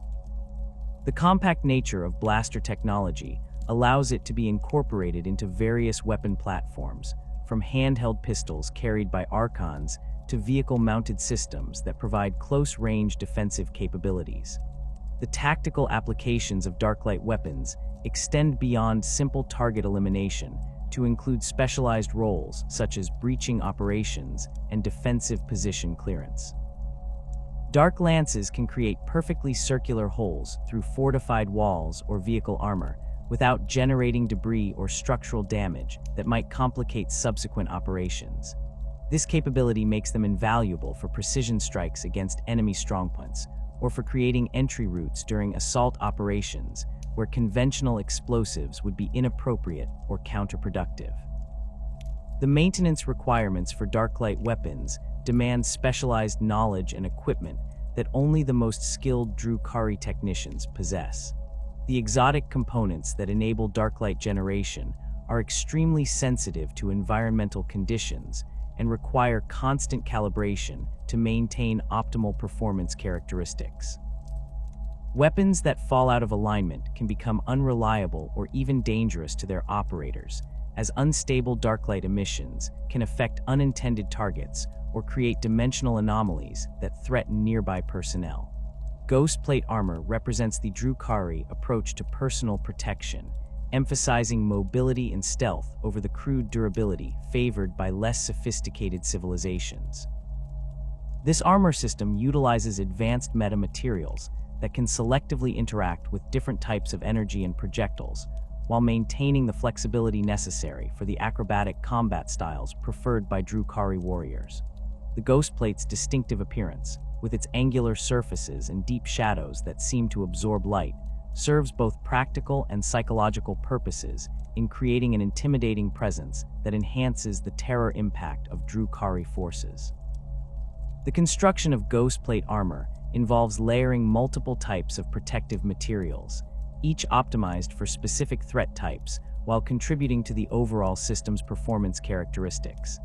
The compact nature of blaster technology allows it to be incorporated into various weapon platforms, from handheld pistols carried by Archons to vehicle-mounted systems that provide close-range defensive capabilities. The tactical applications of darklight weapons extend beyond simple target elimination to include specialized roles such as breaching operations and defensive position clearance. Dark lances can create perfectly circular holes through fortified walls or vehicle armor without generating debris or structural damage that might complicate subsequent operations. This capability makes them invaluable for precision strikes against enemy strongpoints, or for creating entry routes during assault operations where conventional explosives would be inappropriate or counterproductive. The maintenance requirements for darklight weapons demand specialized knowledge and equipment that only the most skilled Drukhari technicians possess. The exotic components that enable darklight generation are extremely sensitive to environmental conditions and require constant calibration to maintain optimal performance characteristics. Weapons that fall out of alignment can become unreliable or even dangerous to their operators, as unstable darklight emissions can affect unintended targets or create dimensional anomalies that threaten nearby personnel. Ghost plate armor represents the Drukhari approach to personal protection, emphasizing mobility and stealth over the crude durability favored by less sophisticated civilizations. This armor system utilizes advanced metamaterials that can selectively interact with different types of energy and projectiles, while maintaining the flexibility necessary for the acrobatic combat styles preferred by Drukhari warriors. The Ghost Plate's distinctive appearance, with its angular surfaces and deep shadows that seem to absorb light, serves both practical and psychological purposes in creating an intimidating presence that enhances the terror impact of Drukhari forces. The construction of Ghost Plate armor involves layering multiple types of protective materials, each optimized for specific threat types while contributing to the overall system's performance characteristics.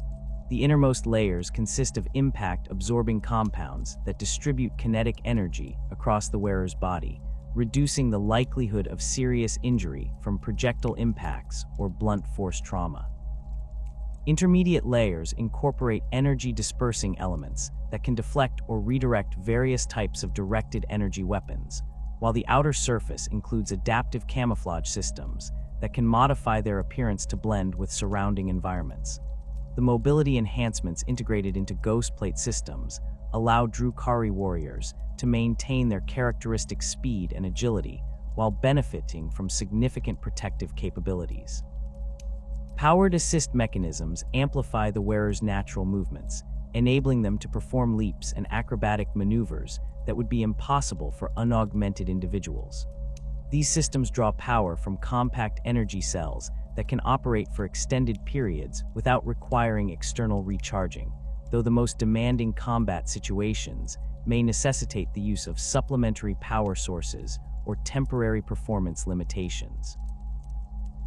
The innermost layers consist of impact-absorbing compounds that distribute kinetic energy across the wearer's body, reducing the likelihood of serious injury from projectile impacts or blunt force trauma. Intermediate layers incorporate energy-dispersing elements that can deflect or redirect various types of directed energy weapons, while the outer surface includes adaptive camouflage systems that can modify their appearance to blend with surrounding environments. The mobility enhancements integrated into Ghost Plate systems allow Drukhari warriors to maintain their characteristic speed and agility while benefiting from significant protective capabilities. Powered assist mechanisms amplify the wearer's natural movements, enabling them to perform leaps and acrobatic maneuvers that would be impossible for unaugmented individuals. These systems draw power from compact energy cells that can operate for extended periods without requiring external recharging, though the most demanding combat situations may necessitate the use of supplementary power sources or temporary performance limitations.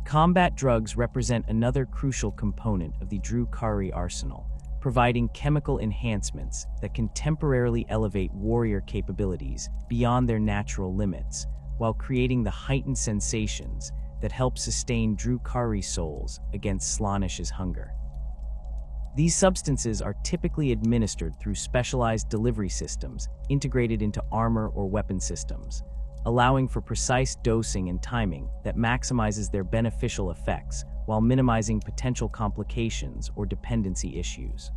Combat drugs represent another crucial component of the Drukhari arsenal, providing chemical enhancements that can temporarily elevate warrior capabilities beyond their natural limits, while creating the heightened sensations that help sustain Drukhari souls against Slaanesh's hunger. These substances are typically administered through specialized delivery systems integrated into armor or weapon systems, allowing for precise dosing and timing that maximizes their beneficial effects while minimizing potential complications or dependency issues.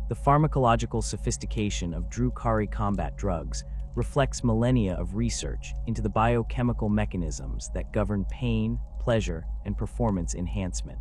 The pharmacological sophistication of Drukhari combat drugs reflects millennia of research into the biochemical mechanisms that govern pain, pleasure, and performance enhancement.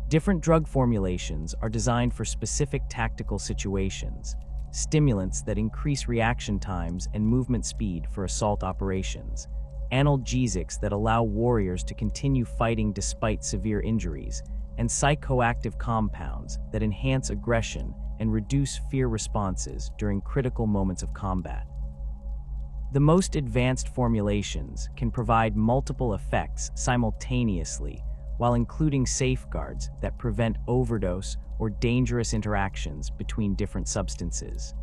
Different drug formulations are designed for specific tactical situations: stimulants that increase reaction times and movement speed for assault operations, analgesics that allow warriors to continue fighting despite severe injuries, and psychoactive compounds that enhance aggression and reduce fear responses during critical moments of combat. The most advanced formulations can provide multiple effects simultaneously, while including safeguards that prevent overdose or dangerous interactions between different substances.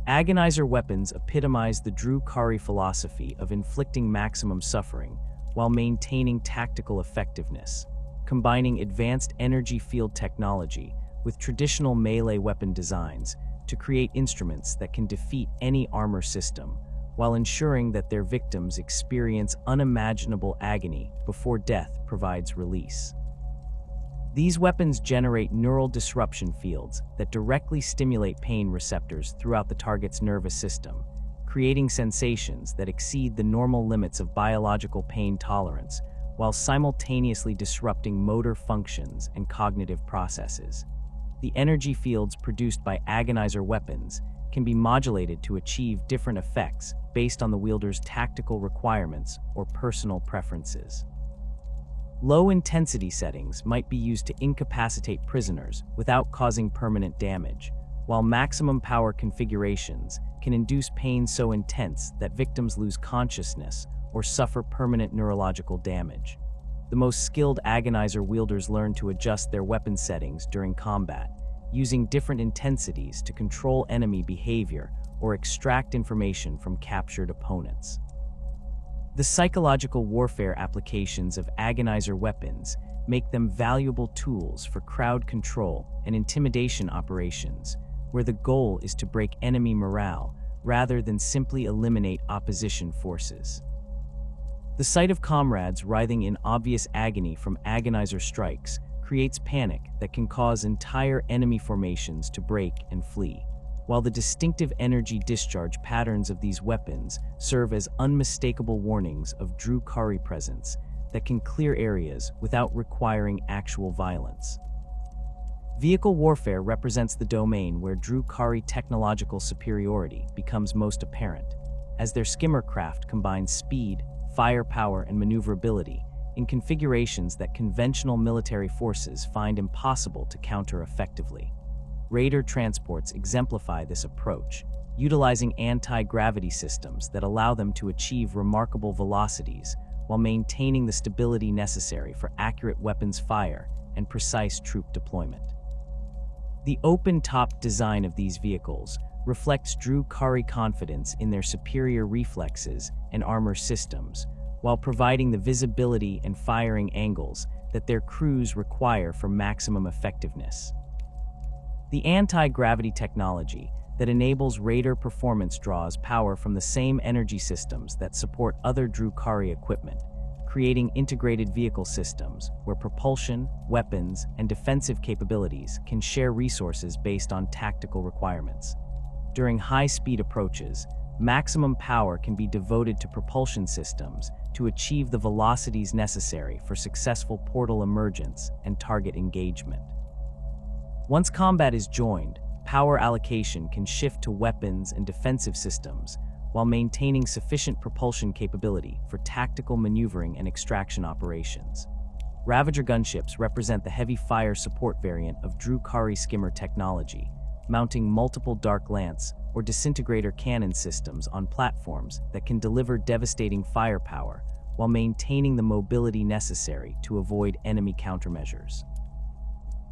Agonizer weapons epitomize the Drukhari philosophy of inflicting maximum suffering while maintaining tactical effectiveness, combining advanced energy field technology with traditional melee weapon designs to create instruments that can defeat any armor system, while ensuring that their victims experience unimaginable agony before death provides release. These weapons generate neural disruption fields that directly stimulate pain receptors throughout the target's nervous system, creating sensations that exceed the normal limits of biological pain tolerance, while simultaneously disrupting motor functions and cognitive processes. The energy fields produced by agonizer weapons can be modulated to achieve different effects based on the wielder's tactical requirements or personal preferences. Low-intensity settings might be used to incapacitate prisoners without causing permanent damage, while maximum power configurations can induce pain so intense that victims lose consciousness or suffer permanent neurological damage. The most skilled agonizer wielders learn to adjust their weapon settings during combat, using different intensities to control enemy behavior or extract information from captured opponents. The psychological warfare applications of agonizer weapons make them valuable tools for crowd control and intimidation operations, where the goal is to break enemy morale rather than simply eliminate opposition forces. The sight of comrades writhing in obvious agony from agonizer strikes creates panic that can cause entire enemy formations to break and flee, while the distinctive energy discharge patterns of these weapons serve as unmistakable warnings of Drukhari presence that can clear areas without requiring actual violence. Vehicle warfare represents the domain where Drukhari technological superiority becomes most apparent, as their skimmer craft combines speed, firepower, and maneuverability in configurations that conventional military forces find impossible to counter effectively. Raider transports exemplify this approach, utilizing anti-gravity systems that allow them to achieve remarkable velocities while maintaining the stability necessary for accurate weapons fire and precise troop deployment. The open-top design of these vehicles reflects Drukhari confidence in their superior reflexes and armor systems, while providing the visibility and firing angles that their crews require for maximum effectiveness. The anti-gravity technology that enables Raider performance draws power from the same energy systems that support other Drukhari equipment, creating integrated vehicle systems where propulsion, weapons, and defensive capabilities can share resources based on tactical requirements. During high-speed approaches, maximum power can be devoted to propulsion systems to achieve the velocities necessary for successful portal emergence and target engagement. Once combat is joined, power allocation can shift to weapons and defensive systems while maintaining sufficient propulsion capability for tactical maneuvering and extraction operations. Ravager gunships represent the heavy fire support variant of Drukhari skimmer technology, mounting multiple dark lance or disintegrator cannon systems on platforms that can deliver devastating firepower while maintaining the mobility necessary to avoid enemy countermeasures.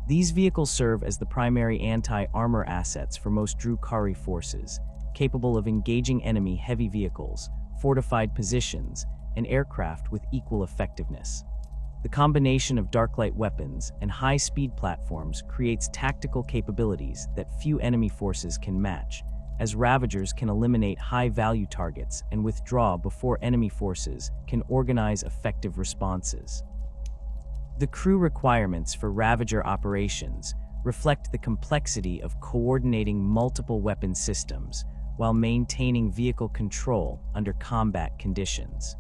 These vehicles serve as the primary anti-armor assets for most Drukhari forces, capable of engaging enemy heavy vehicles, fortified positions, and aircraft with equal effectiveness. The combination of dark-light weapons and high-speed platforms creates tactical capabilities that few enemy forces can match, as Ravagers can eliminate high-value targets and withdraw before enemy forces can organize effective responses. The crew requirements for Ravager operations reflect the complexity of coordinating multiple weapon systems while maintaining vehicle control under combat conditions.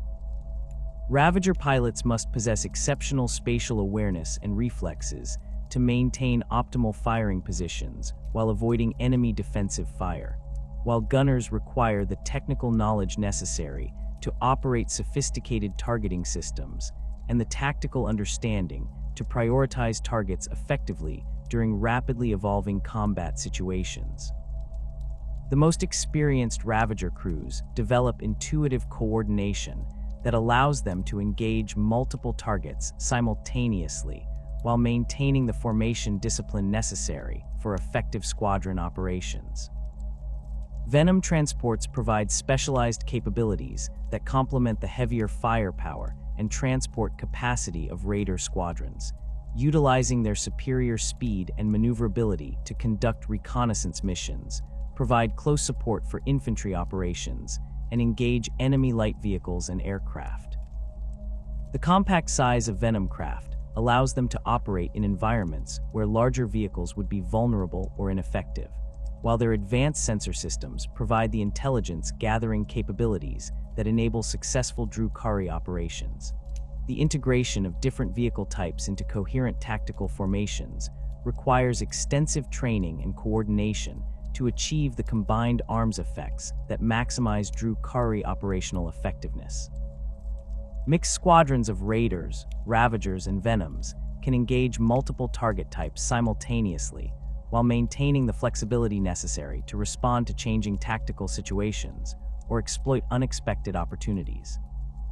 Ravager pilots must possess exceptional spatial awareness and reflexes to maintain optimal firing positions while avoiding enemy defensive fire, while gunners require the technical knowledge necessary to operate sophisticated targeting systems and the tactical understanding to prioritize targets effectively during rapidly evolving combat situations. The most experienced Ravager crews develop intuitive coordination that allows them to engage multiple targets simultaneously while maintaining the formation discipline necessary for effective squadron operations. Venom transports provide specialized capabilities that complement the heavier firepower and transport capacity of Raider squadrons, utilizing their superior speed and maneuverability to conduct reconnaissance missions, provide close support for infantry operations, and engage enemy light vehicles and aircraft. The compact size of Venom craft allows them to operate in environments where larger vehicles would be vulnerable or ineffective, while their advanced sensor systems provide the intelligence-gathering capabilities that enable successful Drukhari operations. The integration of different vehicle types into coherent tactical formations requires extensive training and coordination to achieve the combined arms effects that maximize Drukhari operational effectiveness. Mixed squadrons of Raiders, Ravagers, and Venoms can engage multiple target types simultaneously while maintaining the flexibility necessary to respond to changing tactical situations or exploit unexpected opportunities.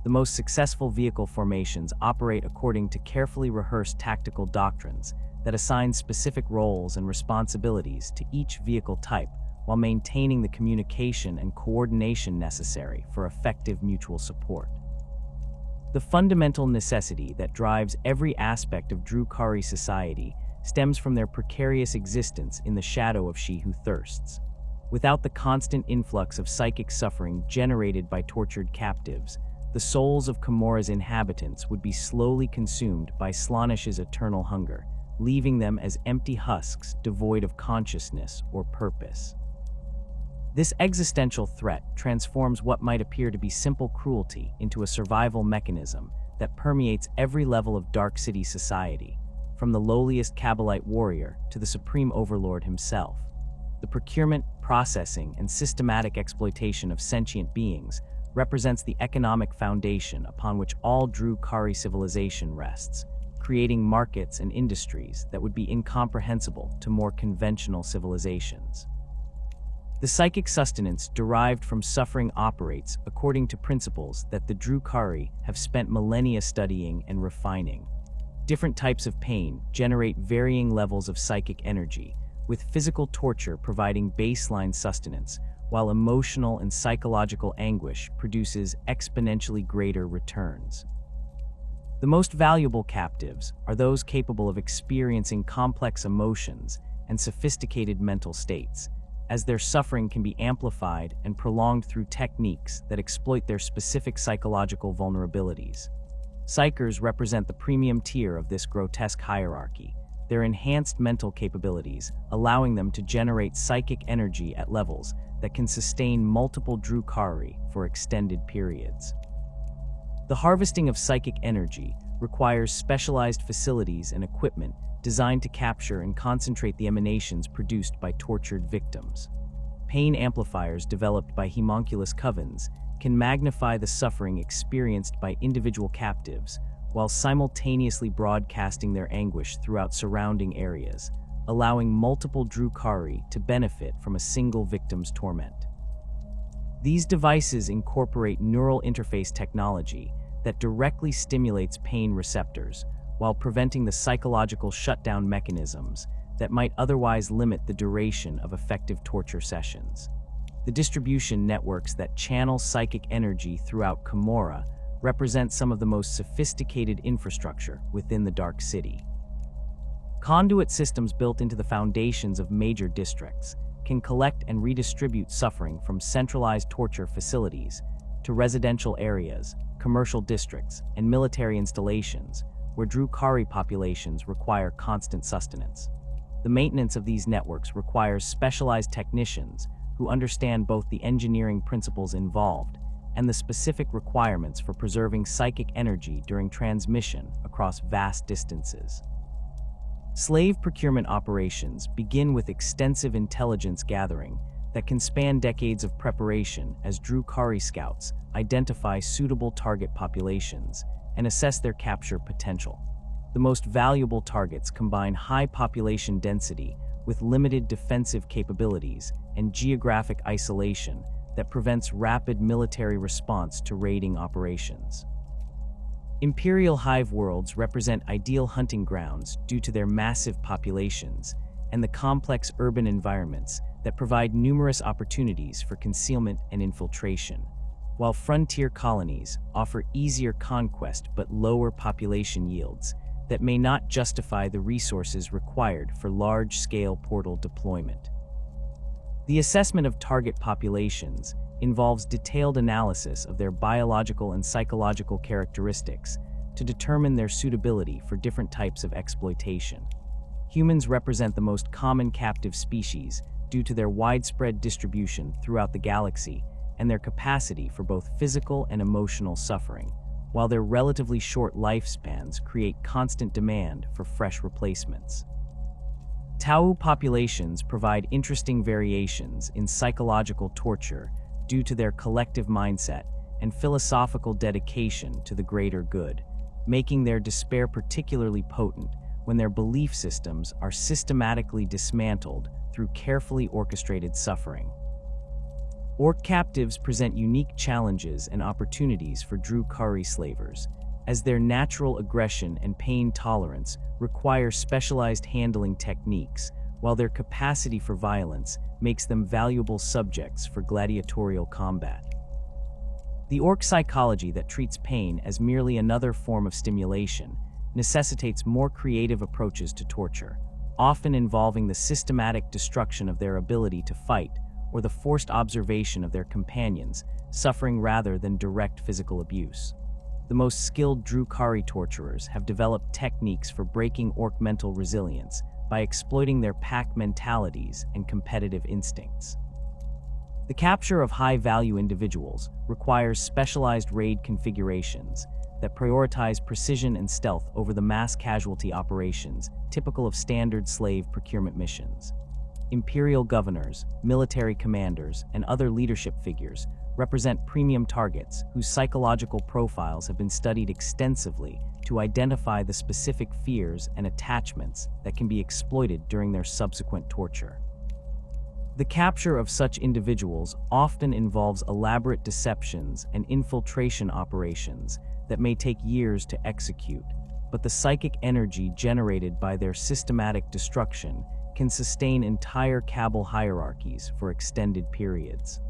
The most successful vehicle formations operate according to carefully rehearsed tactical doctrines that assign specific roles and responsibilities to each vehicle type while maintaining the communication and coordination necessary for effective mutual support. The fundamental necessity that drives every aspect of Drukhari society stems from their precarious existence in the shadow of She Who Thirsts. Without the constant influx of psychic suffering generated by tortured captives, the souls of Commorragh's inhabitants would be slowly consumed by Slaanesh's eternal hunger, leaving them as empty husks devoid of consciousness or purpose. This existential threat transforms what might appear to be simple cruelty into a survival mechanism that permeates every level of Dark City society, from the lowliest Kabalite warrior to the supreme overlord himself. The procurement, processing, and systematic exploitation of sentient beings represents the economic foundation upon which all Drukhari civilization rests, creating markets and industries that would be incomprehensible to more conventional civilizations. The psychic sustenance derived from suffering operates according to principles that the Drukhari have spent millennia studying and refining. Different types of pain generate varying levels of psychic energy, with physical torture providing baseline sustenance, while emotional and psychological anguish produces exponentially greater returns. The most valuable captives are those capable of experiencing complex emotions and sophisticated mental states, as their suffering can be amplified and prolonged through techniques that exploit their specific psychological vulnerabilities. Psychers represent the premium tier of this grotesque hierarchy, their enhanced mental capabilities allowing them to generate psychic energy at levels that can sustain multiple Drukhari for extended periods. The harvesting of psychic energy requires specialized facilities and equipment designed to capture and concentrate the emanations produced by tortured victims. Pain amplifiers developed by homunculus covens can magnify the suffering experienced by individual captives while simultaneously broadcasting their anguish throughout surrounding areas, allowing multiple Drukhari to benefit from a single victim's torment. These devices incorporate neural interface technology that directly stimulates pain receptors while preventing the psychological shutdown mechanisms that might otherwise limit the duration of effective torture sessions. The distribution networks that channel psychic energy throughout Commorragh represent some of the most sophisticated infrastructure within the Dark City. Conduit systems built into the foundations of major districts, can collect and redistribute suffering from centralized torture facilities to residential areas, commercial districts, and military installations where Drukhari populations require constant sustenance. The maintenance of these networks requires specialized technicians who understand both the engineering principles involved and the specific requirements for preserving psychic energy during transmission across vast distances. Slave procurement operations begin with extensive intelligence gathering that can span decades of preparation as Drukhari scouts identify suitable target populations and assess their capture potential. The most valuable targets combine high population density with limited defensive capabilities and geographic isolation that prevents rapid military response to raiding operations. Imperial hive worlds represent ideal hunting grounds due to their massive populations and the complex urban environments that provide numerous opportunities for concealment and infiltration, while frontier colonies offer easier conquest but lower population yields that may not justify the resources required for large-scale portal deployment. The assessment of target populations involves detailed analysis of their biological and psychological characteristics to determine their suitability for different types of exploitation. Humans represent the most common captive species due to their widespread distribution throughout the galaxy and their capacity for both physical and emotional suffering, while their relatively short lifespans create constant demand for fresh replacements. Tau populations provide interesting variations in psychological torture due to their collective mindset and philosophical dedication to the greater good, making their despair particularly potent when their belief systems are systematically dismantled through carefully orchestrated suffering. Orc captives present unique challenges and opportunities for Drukhari slavers, as their natural aggression and pain tolerance require specialized handling techniques, while their capacity for violence makes them valuable subjects for gladiatorial combat. The orc psychology that treats pain as merely another form of stimulation necessitates more creative approaches to torture, often involving the systematic destruction of their ability to fight or the forced observation of their companions suffering rather than direct physical abuse. The most skilled Drukhari torturers have developed techniques for breaking orc mental resilience by exploiting their pack mentalities and competitive instincts. The capture of high-value individuals requires specialized raid configurations that prioritize precision and stealth over the mass casualty operations typical of standard slave procurement missions. Imperial governors, military commanders, and other leadership figures represent premium targets whose psychological profiles have been studied extensively to identify the specific fears and attachments that can be exploited during their subsequent torture. The capture of such individuals often involves elaborate deceptions and infiltration operations that may take years to execute, but the psychic energy generated by their systematic destruction can sustain entire Kabal hierarchies for extended periods.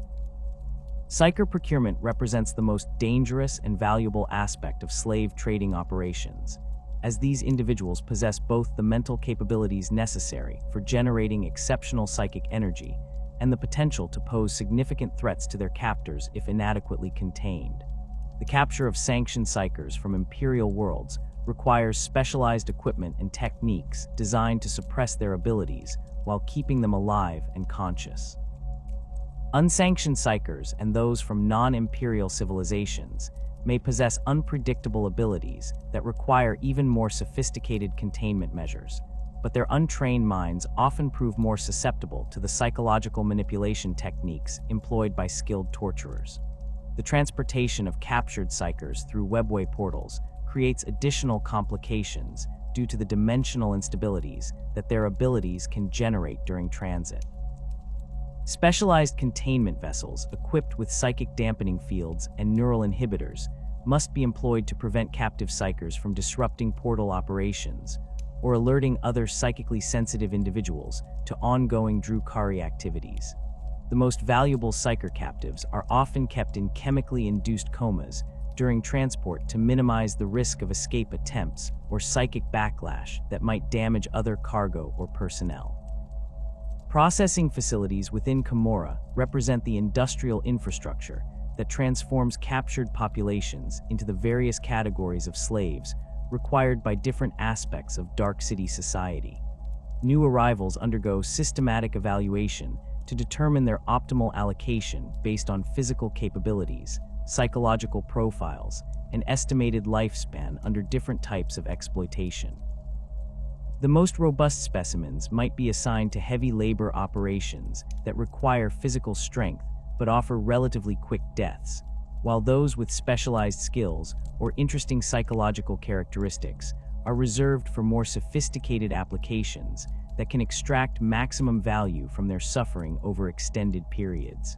Psyker procurement represents the most dangerous and valuable aspect of slave trading operations, as these individuals possess both the mental capabilities necessary for generating exceptional psychic energy and the potential to pose significant threats to their captors if inadequately contained. The capture of sanctioned psychers from Imperial worlds requires specialized equipment and techniques designed to suppress their abilities while keeping them alive and conscious. Unsanctioned psychers and those from non-imperial civilizations may possess unpredictable abilities that require even more sophisticated containment measures, but their untrained minds often prove more susceptible to the psychological manipulation techniques employed by skilled torturers. The transportation of captured psychers through Webway portals creates additional complications due to the dimensional instabilities that their abilities can generate during transit. Specialized containment vessels equipped with psychic dampening fields and neural inhibitors must be employed to prevent captive psychers from disrupting portal operations or alerting other psychically sensitive individuals to ongoing Drukhari activities. The most valuable psyker captives are often kept in chemically induced comas during transport to minimize the risk of escape attempts or psychic backlash that might damage other cargo or personnel. Processing facilities within Commorragh represent the industrial infrastructure that transforms captured populations into the various categories of slaves required by different aspects of Dark City society. New arrivals undergo systematic evaluation to determine their optimal allocation based on physical capabilities, psychological profiles, and estimated lifespan under different types of exploitation. The most robust specimens might be assigned to heavy labor operations that require physical strength but offer relatively quick deaths, while those with specialized skills or interesting psychological characteristics are reserved for more sophisticated applications that can extract maximum value from their suffering over extended periods.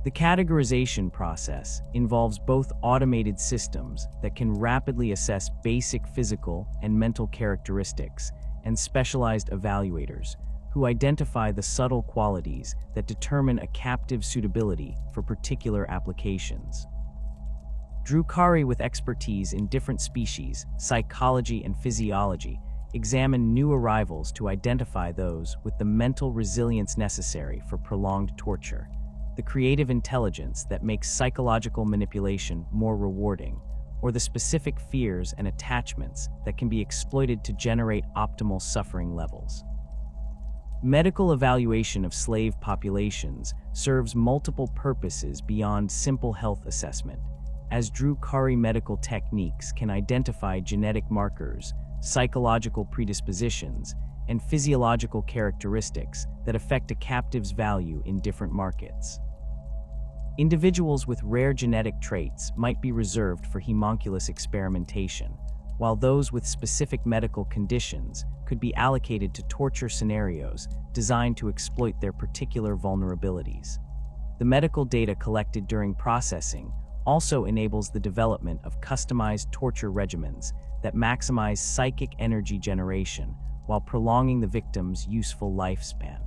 The categorization process involves both automated systems that can rapidly assess basic physical and mental characteristics and specialized evaluators who identify the subtle qualities that determine a captive's suitability for particular applications. Drukhari with expertise in different species, psychology and physiology examine new arrivals to identify those with the mental resilience necessary for prolonged torture, the creative intelligence that makes psychological manipulation more rewarding, or the specific fears and attachments that can be exploited to generate optimal suffering levels. Medical evaluation of slave populations serves multiple purposes beyond simple health assessment, as Drukhari medical techniques can identify genetic markers, psychological predispositions, and physiological characteristics that affect a captive's value in different markets. Individuals with rare genetic traits might be reserved for homunculus experimentation, while those with specific medical conditions could be allocated to torture scenarios designed to exploit their particular vulnerabilities. The medical data collected during processing also enables the development of customized torture regimens that maximize psychic energy generation while prolonging the victim's useful lifespan.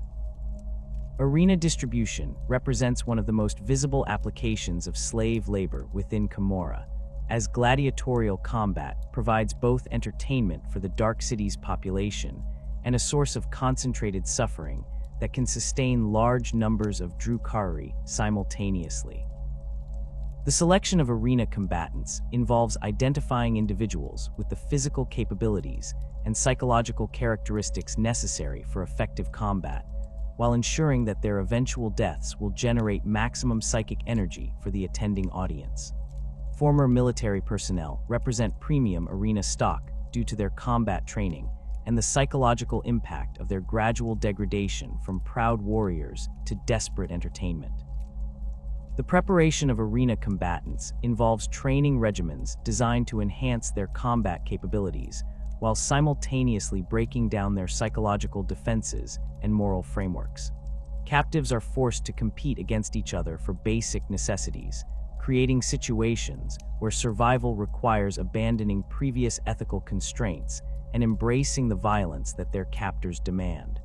Arena distribution represents one of the most visible applications of slave labor within Commorragh, as gladiatorial combat provides both entertainment for the Dark City's population and a source of concentrated suffering that can sustain large numbers of Drukhari simultaneously. The selection of arena combatants involves identifying individuals with the physical capabilities and psychological characteristics necessary for effective combat, while ensuring that their eventual deaths will generate maximum psychic energy for the attending audience. Former military personnel represent premium arena stock due to their combat training and the psychological impact of their gradual degradation from proud warriors to desperate entertainment. The preparation of arena combatants involves training regimens designed to enhance their combat capabilities while simultaneously breaking down their psychological defenses and moral frameworks. Captives are forced to compete against each other for basic necessities, creating situations where survival requires abandoning previous ethical constraints and embracing the violence that their captors demand.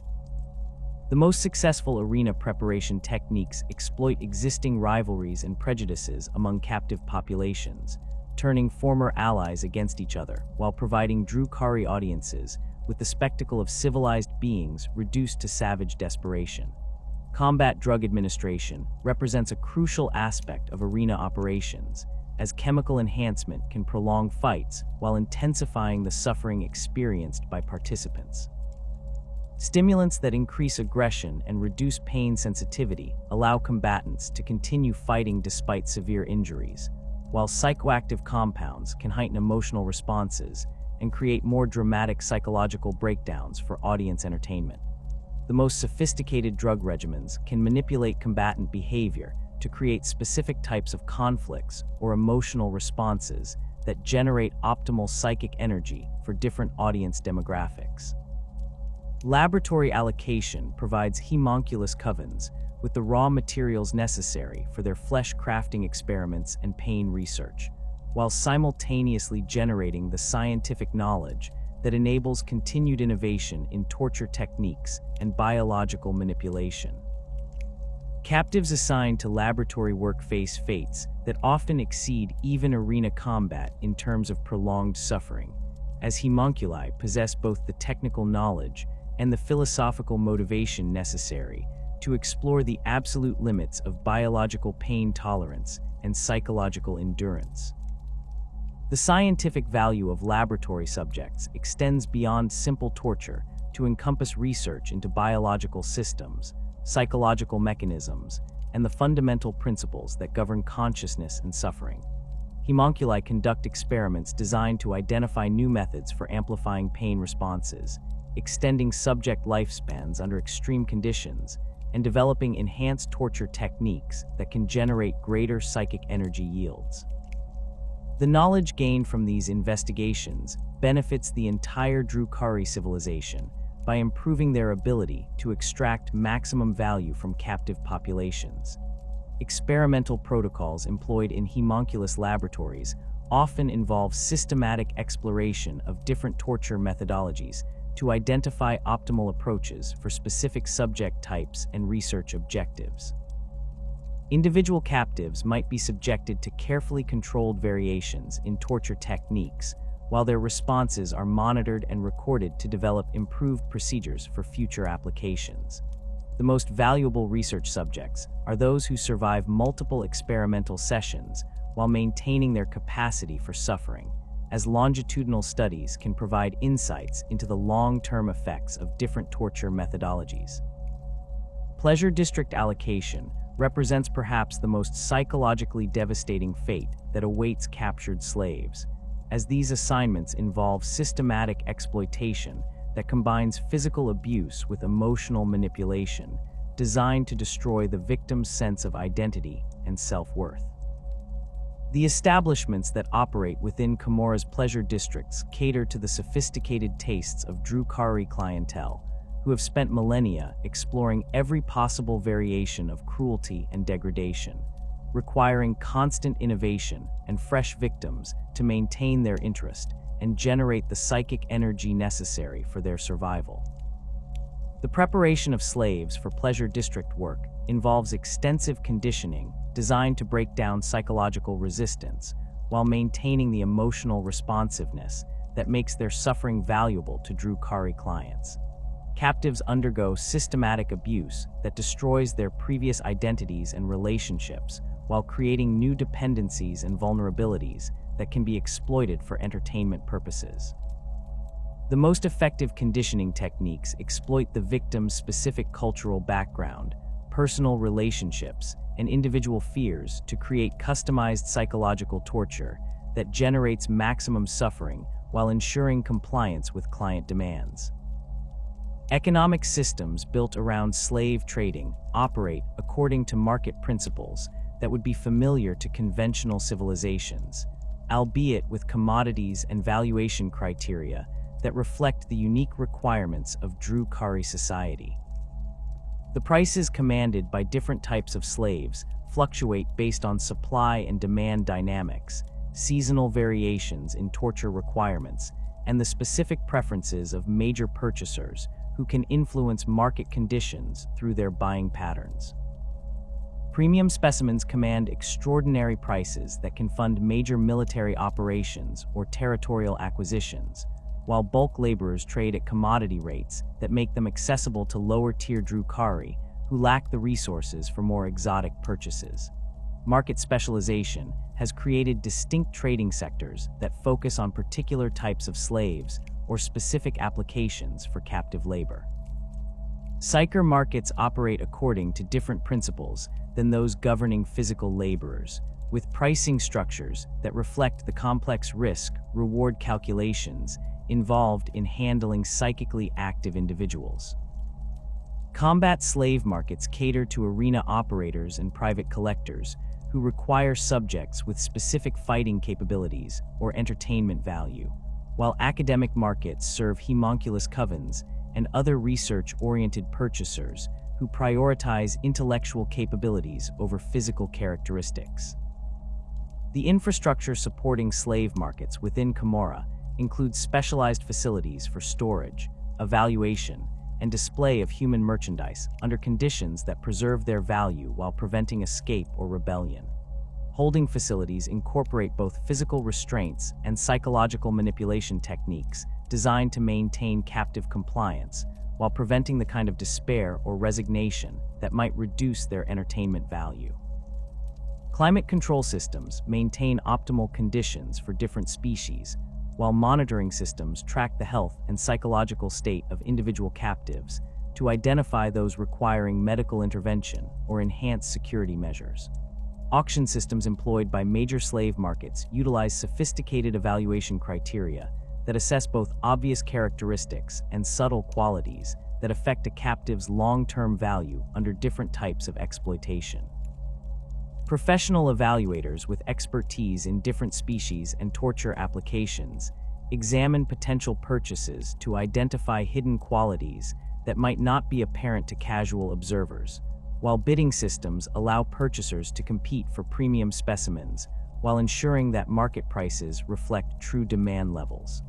The most successful arena preparation techniques exploit existing rivalries and prejudices among captive populations, turning former allies against each other while providing Drukhari audiences with the spectacle of civilized beings reduced to savage desperation. Combat drug administration represents a crucial aspect of arena operations, as chemical enhancement can prolong fights while intensifying the suffering experienced by participants. Stimulants that increase aggression and reduce pain sensitivity allow combatants to continue fighting despite severe injuries, while psychoactive compounds can heighten emotional responses and create more dramatic psychological breakdowns for audience entertainment. The most sophisticated drug regimens can manipulate combatant behavior to create specific types of conflicts or emotional responses that generate optimal psychic energy for different audience demographics. Laboratory allocation provides homunculus covens with the raw materials necessary for their flesh crafting experiments and pain research, while simultaneously generating the scientific knowledge that enables continued innovation in torture techniques and biological manipulation. Captives assigned to laboratory work face fates that often exceed even arena combat in terms of prolonged suffering, as homunculi possess both the technical knowledge and the philosophical motivation necessary to explore the absolute limits of biological pain tolerance and psychological endurance. The scientific value of laboratory subjects extends beyond simple torture to encompass research into biological systems, psychological mechanisms, and the fundamental principles that govern consciousness and suffering. Homunculi conduct experiments designed to identify new methods for amplifying pain responses, extending subject lifespans under extreme conditions, and developing enhanced torture techniques that can generate greater psychic energy yields. The knowledge gained from these investigations benefits the entire Drukhari civilization by improving their ability to extract maximum value from captive populations. Experimental protocols employed in homunculus laboratories often involve systematic exploration of different torture methodologies to identify optimal approaches for specific subject types and research objectives. Individual captives might be subjected to carefully controlled variations in torture techniques, while their responses are monitored and recorded to develop improved procedures for future applications. The most valuable research subjects are those who survive multiple experimental sessions while maintaining their capacity for suffering, as longitudinal studies can provide insights into the long-term effects of different torture methodologies. Pleasure district allocation represents perhaps the most psychologically devastating fate that awaits captured slaves, as these assignments involve systematic exploitation that combines physical abuse with emotional manipulation, designed to destroy the victim's sense of identity and self-worth. The establishments that operate within Commorragh's pleasure districts cater to the sophisticated tastes of Drukhari clientele, who have spent millennia exploring every possible variation of cruelty and degradation, requiring constant innovation and fresh victims to maintain their interest and generate the psychic energy necessary for their survival. The preparation of slaves for pleasure district work involves extensive conditioning designed to break down psychological resistance while maintaining the emotional responsiveness that makes their suffering valuable to Drukhari clients. Captives undergo systematic abuse that destroys their previous identities and relationships while creating new dependencies and vulnerabilities that can be exploited for entertainment purposes. The most effective conditioning techniques exploit the victim's specific cultural background, personal relationships, and individual fears to create customized psychological torture that generates maximum suffering while ensuring compliance with client demands. Economic systems built around slave trading operate according to market principles that would be familiar to conventional civilizations, albeit with commodities and valuation criteria that reflect the unique requirements of Drukhari society. The prices commanded by different types of slaves fluctuate based on supply and demand dynamics, seasonal variations in torture requirements, and the specific preferences of major purchasers who can influence market conditions through their buying patterns. Premium specimens command extraordinary prices that can fund major military operations or territorial acquisitions, while bulk laborers trade at commodity rates that make them accessible to lower-tier Drukhari who lack the resources for more exotic purchases. Market specialization has created distinct trading sectors that focus on particular types of slaves or specific applications for captive labor. Psyker markets operate according to different principles than those governing physical laborers, with pricing structures that reflect the complex risk-reward calculations involved in handling psychically active individuals. Combat slave markets cater to arena operators and private collectors who require subjects with specific fighting capabilities or entertainment value, while academic markets serve homunculus covens and other research-oriented purchasers who prioritize intellectual capabilities over physical characteristics. The infrastructure supporting slave markets within Commorragh includes specialized facilities for storage, evaluation, and display of human merchandise under conditions that preserve their value while preventing escape or rebellion. Holding facilities incorporate both physical restraints and psychological manipulation techniques designed to maintain captive compliance while preventing the kind of despair or resignation that might reduce their entertainment value. Climate control systems maintain optimal conditions for different species, while monitoring systems track the health and psychological state of individual captives to identify those requiring medical intervention or enhanced security measures. Auction systems employed by major slave markets utilize sophisticated evaluation criteria that assess both obvious characteristics and subtle qualities that affect a captive's long-term value under different types of exploitation. Professional evaluators with expertise in different species and torture applications examine potential purchases to identify hidden qualities that might not be apparent to casual observers, while bidding systems allow purchasers to compete for premium specimens while ensuring that market prices reflect true demand levels.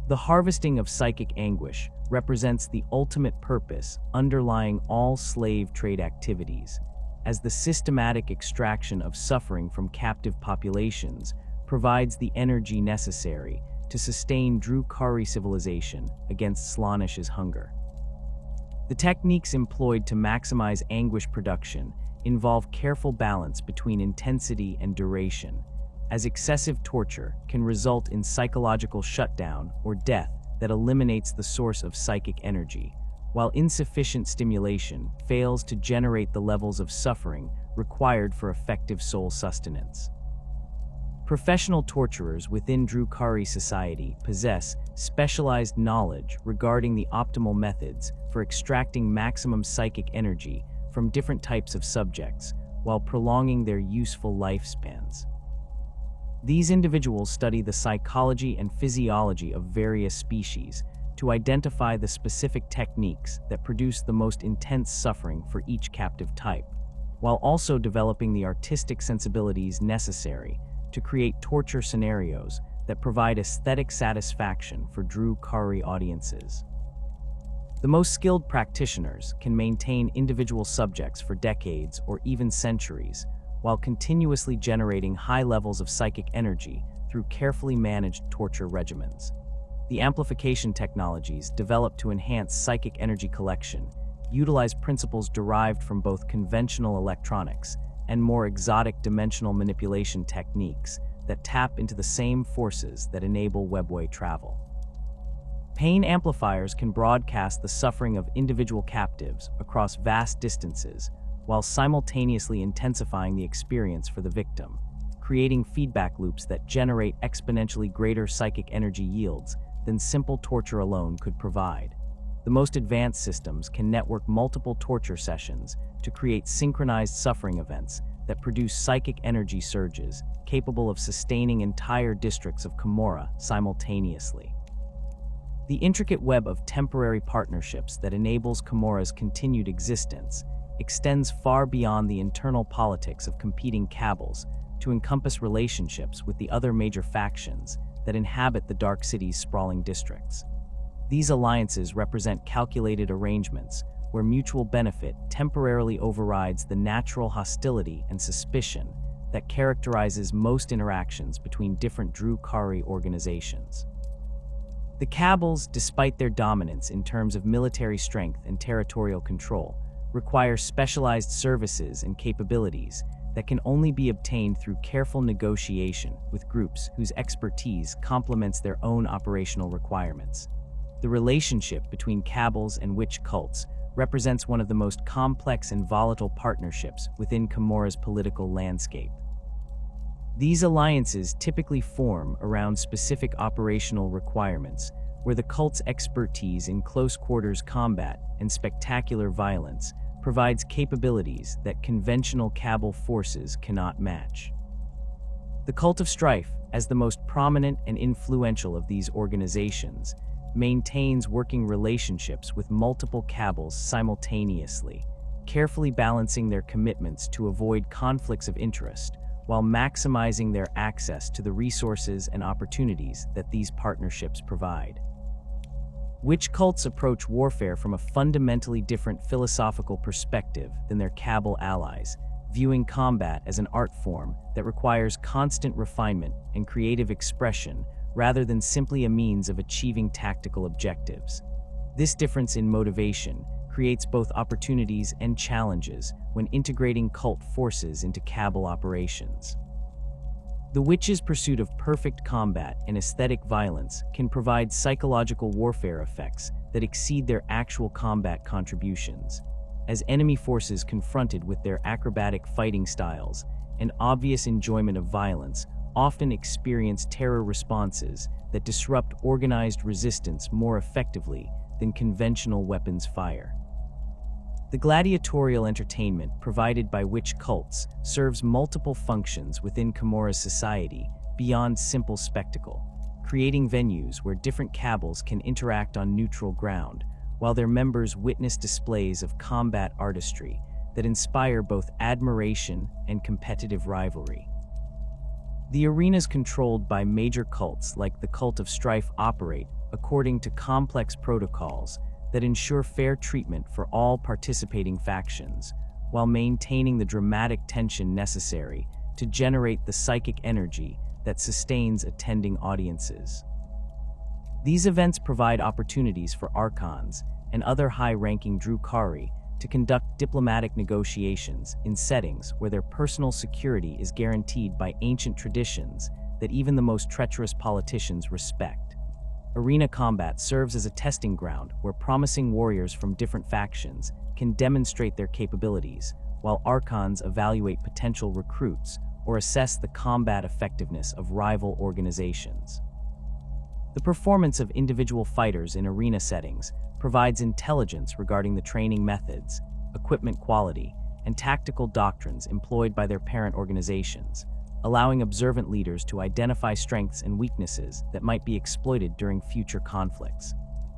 The harvesting of psychic anguish represents the ultimate purpose underlying all slave trade activities, as the systematic extraction of suffering from captive populations provides the energy necessary to sustain Drukhari civilization against Slaanesh's hunger. The techniques employed to maximize anguish production involve careful balance between intensity and duration, as excessive torture can result in psychological shutdown or death that eliminates the source of psychic energy, while insufficient stimulation fails to generate the levels of suffering required for effective soul sustenance. Professional torturers within Drukhari society possess specialized knowledge regarding the optimal methods for extracting maximum psychic energy from different types of subjects while prolonging their useful lifespans. These individuals study the psychology and physiology of various species to identify the specific techniques that produce the most intense suffering for each captive type, while also developing the artistic sensibilities necessary to create torture scenarios that provide aesthetic satisfaction for Drukhari audiences. The most skilled practitioners can maintain individual subjects for decades or even centuries, while continuously generating high levels of psychic energy through carefully managed torture regimens. The amplification technologies developed to enhance psychic energy collection utilize principles derived from both conventional electronics and more exotic dimensional manipulation techniques that tap into the same forces that enable Webway travel. Pain amplifiers can broadcast the suffering of individual captives across vast distances while simultaneously intensifying the experience for the victim, creating feedback loops that generate exponentially greater psychic energy yields than simple torture alone could provide. The most advanced systems can network multiple torture sessions to create synchronized suffering events that produce psychic energy surges capable of sustaining entire districts of Commorragh simultaneously. The intricate web of temporary partnerships that enables Commorragh's continued existence extends far beyond the internal politics of competing Kabals to encompass relationships with the other major factions that inhabit the Dark City's sprawling districts. These alliances represent calculated arrangements where mutual benefit temporarily overrides the natural hostility and suspicion that characterizes most interactions between different Drukhari organizations. The Kabals, despite their dominance in terms of military strength and territorial control, require specialized services and capabilities that can only be obtained through careful negotiation with groups whose expertise complements their own operational requirements. The relationship between Kabals and witch cults represents one of the most complex and volatile partnerships within Commorragh's political landscape. These alliances typically form around specific operational requirements, where the cult's expertise in close-quarters combat and spectacular violence provides capabilities that conventional Kabal forces cannot match. The Cult of Strife, as the most prominent and influential of these organizations, maintains working relationships with multiple Kabals simultaneously, carefully balancing their commitments to avoid conflicts of interest while maximizing their access to the resources and opportunities that these partnerships provide. Witch cults approach warfare from a fundamentally different philosophical perspective than their Kabal allies, viewing combat as an art form that requires constant refinement and creative expression rather than simply a means of achieving tactical objectives. This difference in motivation creates both opportunities and challenges when integrating cult forces into Kabal operations. The witches' pursuit of perfect combat and aesthetic violence can provide psychological warfare effects that exceed their actual combat contributions, as enemy forces confronted with their acrobatic fighting styles and obvious enjoyment of violence often experience terror responses that disrupt organized resistance more effectively than conventional weapons fire. The gladiatorial entertainment provided by witch cults serves multiple functions within Commorragh's society beyond simple spectacle, creating venues where different Kabals can interact on neutral ground, while their members witness displays of combat artistry that inspire both admiration and competitive rivalry. The arenas controlled by major cults like the Cult of Strife operate according to complex protocols that ensure fair treatment for all participating factions, while maintaining the dramatic tension necessary to generate the psychic energy that sustains attending audiences. These events provide opportunities for Archons and other high-ranking Drukhari to conduct diplomatic negotiations in settings where their personal security is guaranteed by ancient traditions that even the most treacherous politicians respect. Arena combat serves as a testing ground where promising warriors from different factions can demonstrate their capabilities, while Archons evaluate potential recruits or assess the combat effectiveness of rival organizations. The performance of individual fighters in arena settings provides intelligence regarding the training methods, equipment quality, and tactical doctrines employed by their parent organizations, allowing observant leaders to identify strengths and weaknesses that might be exploited during future conflicts.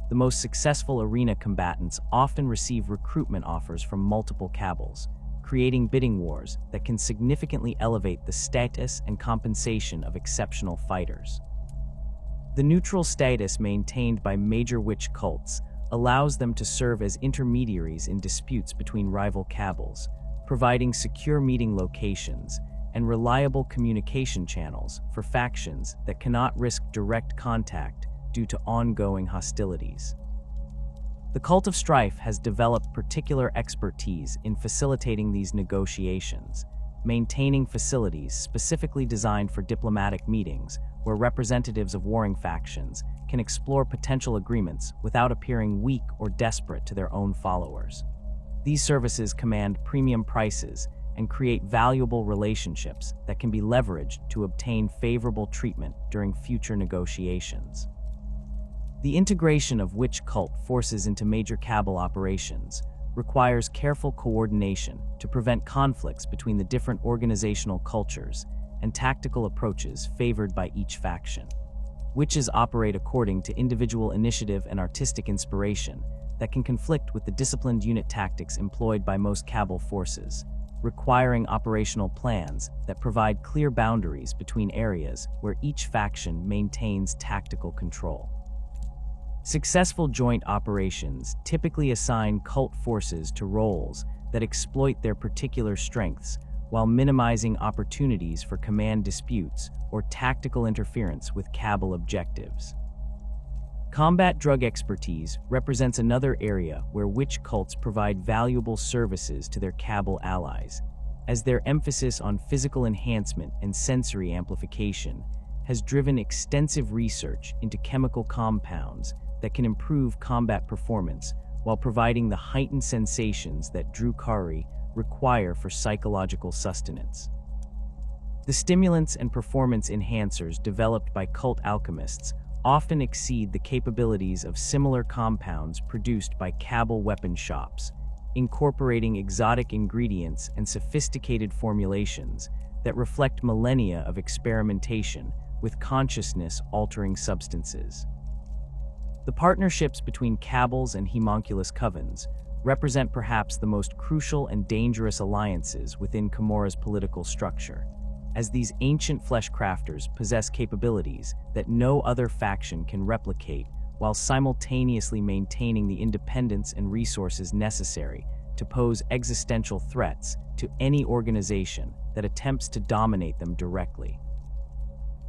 The most successful arena combatants often receive recruitment offers from multiple Kabals, creating bidding wars that can significantly elevate the status and compensation of exceptional fighters. The neutral status maintained by major witch cults allows them to serve as intermediaries in disputes between rival Kabals, providing secure meeting locations and reliable communication channels for factions that cannot risk direct contact due to ongoing hostilities. The Cult of Strife has developed particular expertise in facilitating these negotiations, maintaining facilities specifically designed for diplomatic meetings where representatives of warring factions can explore potential agreements without appearing weak or desperate to their own followers. These services command premium prices and create valuable relationships that can be leveraged to obtain favorable treatment during future negotiations. The integration of witch cult forces into major Kabal operations requires careful coordination to prevent conflicts between the different organizational cultures and tactical approaches favored by each faction. Witches operate according to individual initiative and artistic inspiration that can conflict with the disciplined unit tactics employed by most Kabal forces, requiring operational plans that provide clear boundaries between areas where each faction maintains tactical control. Successful joint operations typically assign cult forces to roles that exploit their particular strengths while minimizing opportunities for command disputes or tactical interference with Kabal objectives. Combat drug expertise represents another area where witch cults provide valuable services to their Kabal allies, as their emphasis on physical enhancement and sensory amplification has driven extensive research into chemical compounds that can improve combat performance while providing the heightened sensations that Drukhari require for psychological sustenance. The stimulants and performance enhancers developed by cult alchemists often exceed the capabilities of similar compounds produced by Kabal weapon shops, incorporating exotic ingredients and sophisticated formulations that reflect millennia of experimentation with consciousness-altering substances. The partnerships between Kabals and homunculus covens represent perhaps the most crucial and dangerous alliances within Commorragh's political structure, as these ancient fleshcrafters possess capabilities that no other faction can replicate while simultaneously maintaining the independence and resources necessary to pose existential threats to any organization that attempts to dominate them directly.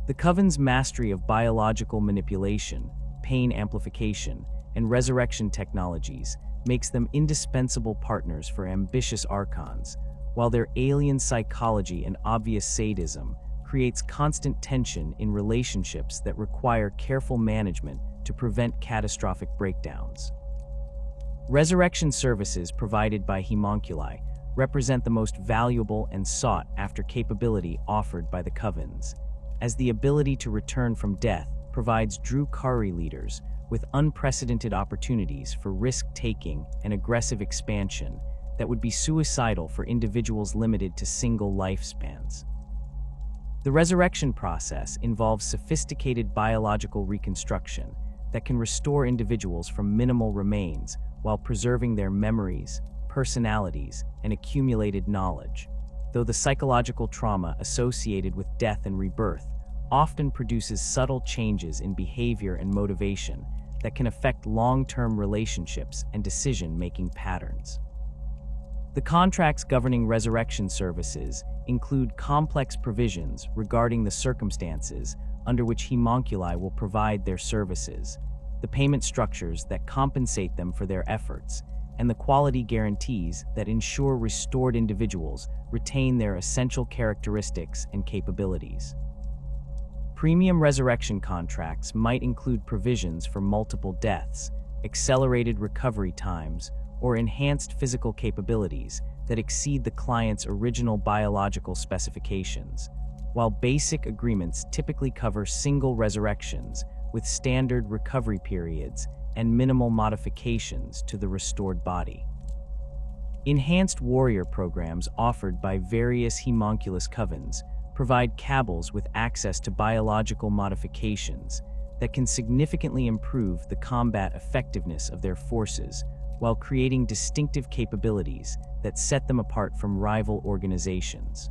The Coven's mastery of biological manipulation, pain amplification, and resurrection technologies makes them indispensable partners for ambitious Archons, while their alien psychology and obvious sadism creates constant tension in relationships that require careful management to prevent catastrophic breakdowns. Resurrection services provided by homunculi represent the most valuable and sought-after capability offered by the Covens, as the ability to return from death provides Drukhari leaders with unprecedented opportunities for risk-taking and aggressive expansion that would be suicidal for individuals limited to single lifespans. The resurrection process involves sophisticated biological reconstruction that can restore individuals from minimal remains while preserving their memories, personalities, and accumulated knowledge, though the psychological trauma associated with death and rebirth often produces subtle changes in behavior and motivation that can affect long-term relationships and decision-making patterns. The contracts governing resurrection services include complex provisions regarding the circumstances under which homunculi will provide their services, the payment structures that compensate them for their efforts, and the quality guarantees that ensure restored individuals retain their essential characteristics and capabilities. Premium resurrection contracts might include provisions for multiple deaths, accelerated recovery times, or enhanced physical capabilities that exceed the client's original biological specifications, while basic agreements typically cover single resurrections with standard recovery periods and minimal modifications to the restored body. Enhanced warrior programs offered by various homunculus covens provide Kabals with access to biological modifications that can significantly improve the combat effectiveness of their forces while creating distinctive capabilities that set them apart from rival organizations.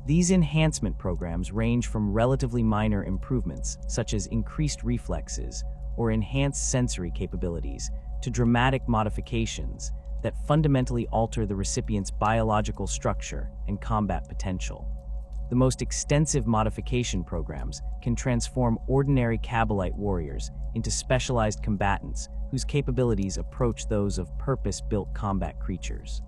These enhancement programs range from relatively minor improvements, such as increased reflexes or enhanced sensory capabilities, to dramatic modifications that fundamentally alter the recipient's biological structure and combat potential. The most extensive modification programs can transform ordinary Kabalite warriors into specialized combatants whose capabilities approach those of purpose-built combat creatures.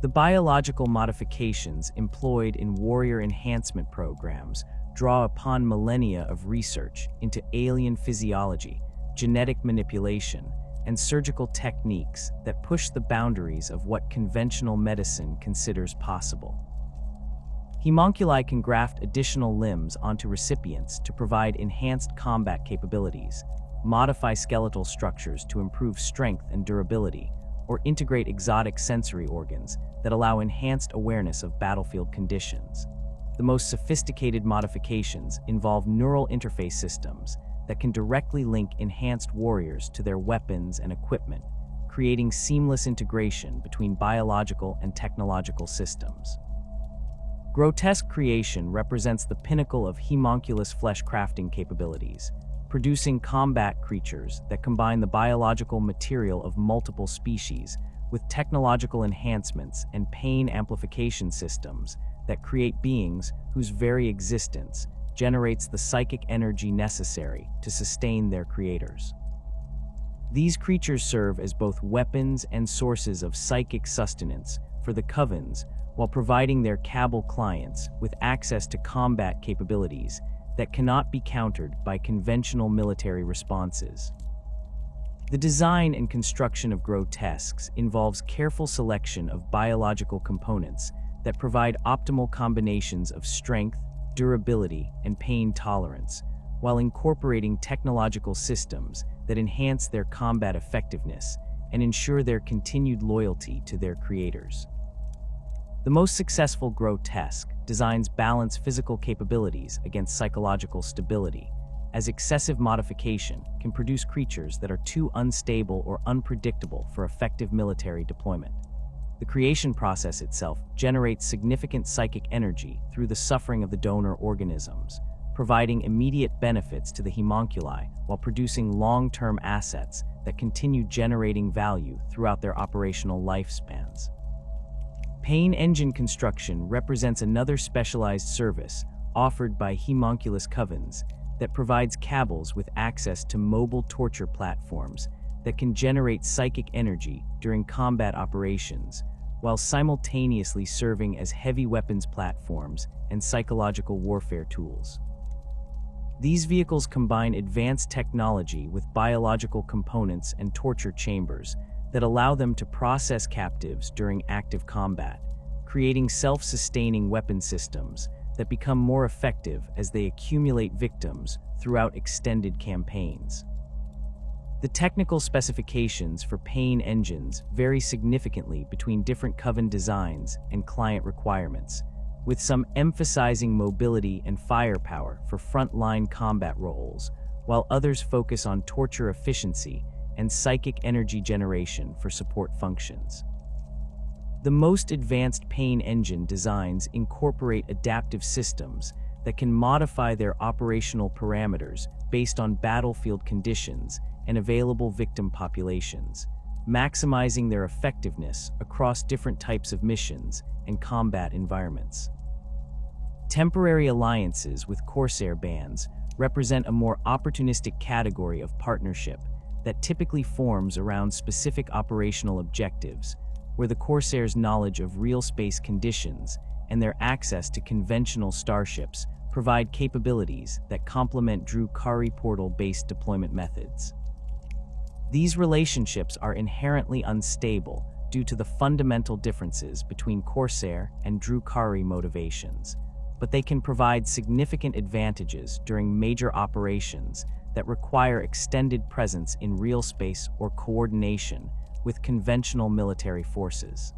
The biological modifications employed in warrior enhancement programs draw upon millennia of research into alien physiology, genetic manipulation, and surgical techniques that push the boundaries of what conventional medicine considers possible. Homunculi can graft additional limbs onto recipients to provide enhanced combat capabilities, modify skeletal structures to improve strength and durability, or integrate exotic sensory organs that allow enhanced awareness of battlefield conditions. The most sophisticated modifications involve neural interface systems that can directly link enhanced warriors to their weapons and equipment, creating seamless integration between biological and technological systems. Grotesque creation represents the pinnacle of homunculus flesh crafting capabilities, producing combat creatures that combine the biological material of multiple species with technological enhancements and pain amplification systems that create beings whose very existence generates the psychic energy necessary to sustain their creators. These creatures serve as both weapons and sources of psychic sustenance for the Covens, while providing their Kabal clients with access to combat capabilities that cannot be countered by conventional military responses. The design and construction of grotesques involves careful selection of biological components that provide optimal combinations of strength, durability, and pain tolerance, while incorporating technological systems that enhance their combat effectiveness and ensure their continued loyalty to their creators. The most successful grotesque designs balance physical capabilities against psychological stability, as excessive modification can produce creatures that are too unstable or unpredictable for effective military deployment. The creation process itself generates significant psychic energy through the suffering of the donor organisms, providing immediate benefits to the homunculi while producing long-term assets that continue generating value throughout their operational lifespans. Pain engine construction represents another specialized service offered by homunculus covens that provides Kabals with access to mobile torture platforms that can generate psychic energy during combat operations, while simultaneously serving as heavy weapons platforms and psychological warfare tools. These vehicles combine advanced technology with biological components and torture chambers that allow them to process captives during active combat, creating self-sustaining weapon systems that become more effective as they accumulate victims throughout extended campaigns. The technical specifications for Pain engines vary significantly between different Coven designs and client requirements, with some emphasizing mobility and firepower for front-line combat roles, while others focus on torture efficiency and psychic energy generation for support functions. The most advanced Pain engine designs incorporate adaptive systems that can modify their operational parameters based on battlefield conditions and available victim populations, maximizing their effectiveness across different types of missions and combat environments. Temporary alliances with Corsair bands represent a more opportunistic category of partnership that typically forms around specific operational objectives, where the Corsairs' knowledge of real space conditions and their access to conventional starships provide capabilities that complement Drukhari portal-based deployment methods. These relationships are inherently unstable due to the fundamental differences between Corsair and Drukhari motivations, but they can provide significant advantages during major operations that require extended presence in real space or coordination with conventional military forces.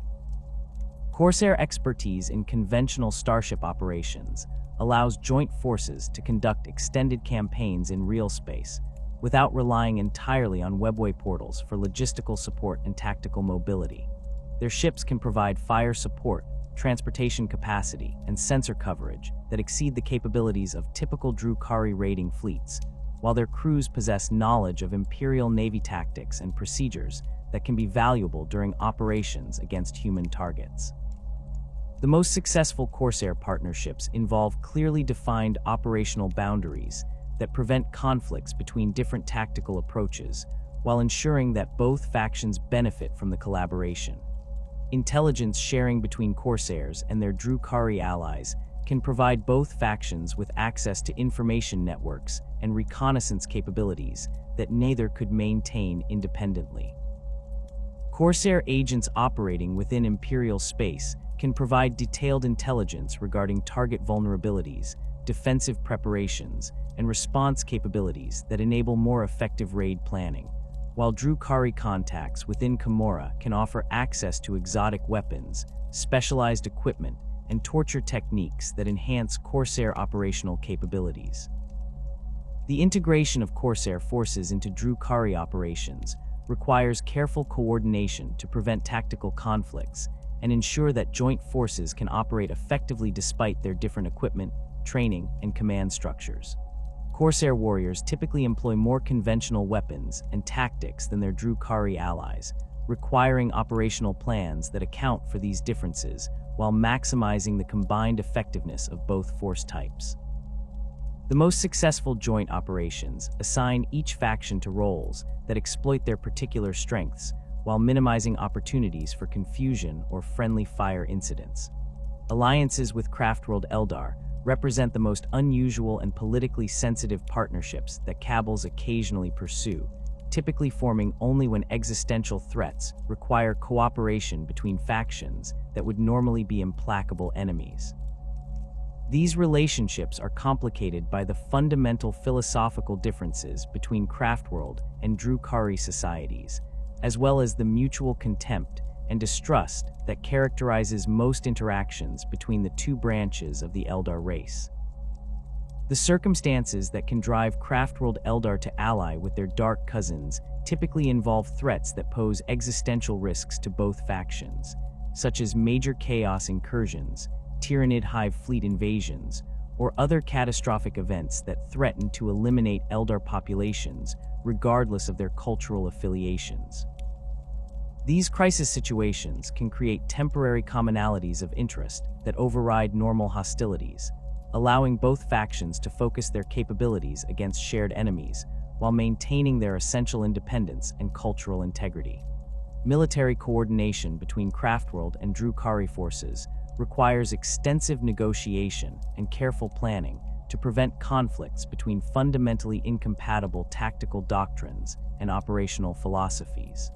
Corsair expertise in conventional starship operations allows joint forces to conduct extended campaigns in real space without relying entirely on Webway portals for logistical support and tactical mobility. Their ships can provide fire support, transportation capacity, and sensor coverage that exceed the capabilities of typical Drukhari raiding fleets, while their crews possess knowledge of Imperial Navy tactics and procedures that can be valuable during operations against human targets. The most successful Corsair partnerships involve clearly defined operational boundaries that prevent conflicts between different tactical approaches, while ensuring that both factions benefit from the collaboration. Intelligence sharing between Corsairs and their Drukhari allies can provide both factions with access to information networks and reconnaissance capabilities that neither could maintain independently. Corsair agents operating within Imperial space can provide detailed intelligence regarding target vulnerabilities, defensive preparations, and response capabilities that enable more effective raid planning, while Drukhari contacts within Commorragh can offer access to exotic weapons, specialized equipment, and torture techniques that enhance Corsair operational capabilities. The integration of Corsair forces into Drukhari operations requires careful coordination to prevent tactical conflicts and ensure that joint forces can operate effectively despite their different equipment, training, and command structures. Corsair warriors typically employ more conventional weapons and tactics than their Drukhari allies, requiring operational plans that account for these differences while maximizing the combined effectiveness of both force types. The most successful joint operations assign each faction to roles that exploit their particular strengths while minimizing opportunities for confusion or friendly fire incidents. Alliances with Craftworld Eldar represent the most unusual and politically sensitive partnerships that Kabals occasionally pursue, typically forming only when existential threats require cooperation between factions that would normally be implacable enemies. These relationships are complicated by the fundamental philosophical differences between Craftworld and Drukhari societies, as well as the mutual contempt and distrust that characterizes most interactions between the two branches of the Eldar race. The circumstances that can drive Craftworld Eldar to ally with their dark cousins typically involve threats that pose existential risks to both factions, such as major chaos incursions, Tyranid hive fleet invasions, or other catastrophic events that threaten to eliminate Eldar populations regardless of their cultural affiliations. These crisis situations can create temporary commonalities of interest that override normal hostilities, allowing both factions to focus their capabilities against shared enemies while maintaining their essential independence and cultural integrity. Military coordination between Craftworld and Drukhari forces requires extensive negotiation and careful planning to prevent conflicts between fundamentally incompatible tactical doctrines and operational philosophies.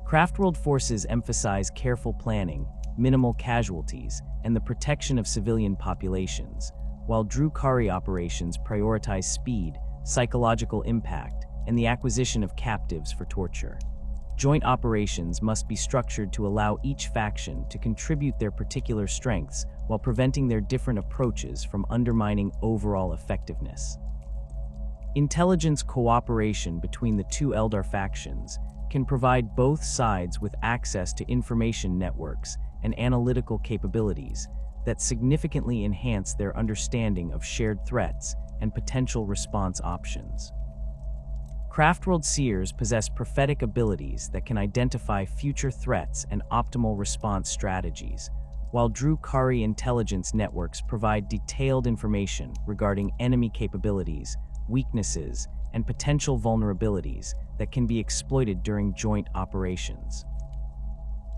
Craftworld forces emphasize careful planning, minimal casualties, and the protection of civilian populations, while Drukhari operations prioritize speed, psychological impact, and the acquisition of captives for torture. Joint operations must be structured to allow each faction to contribute their particular strengths while preventing their different approaches from undermining overall effectiveness. Intelligence cooperation between the two Eldar factions can provide both sides with access to information networks and analytical capabilities that significantly enhance their understanding of shared threats and potential response options. Craftworld seers possess prophetic abilities that can identify future threats and optimal response strategies, while Drukhari intelligence networks provide detailed information regarding enemy capabilities, weaknesses, and potential vulnerabilities that can be exploited during joint operations.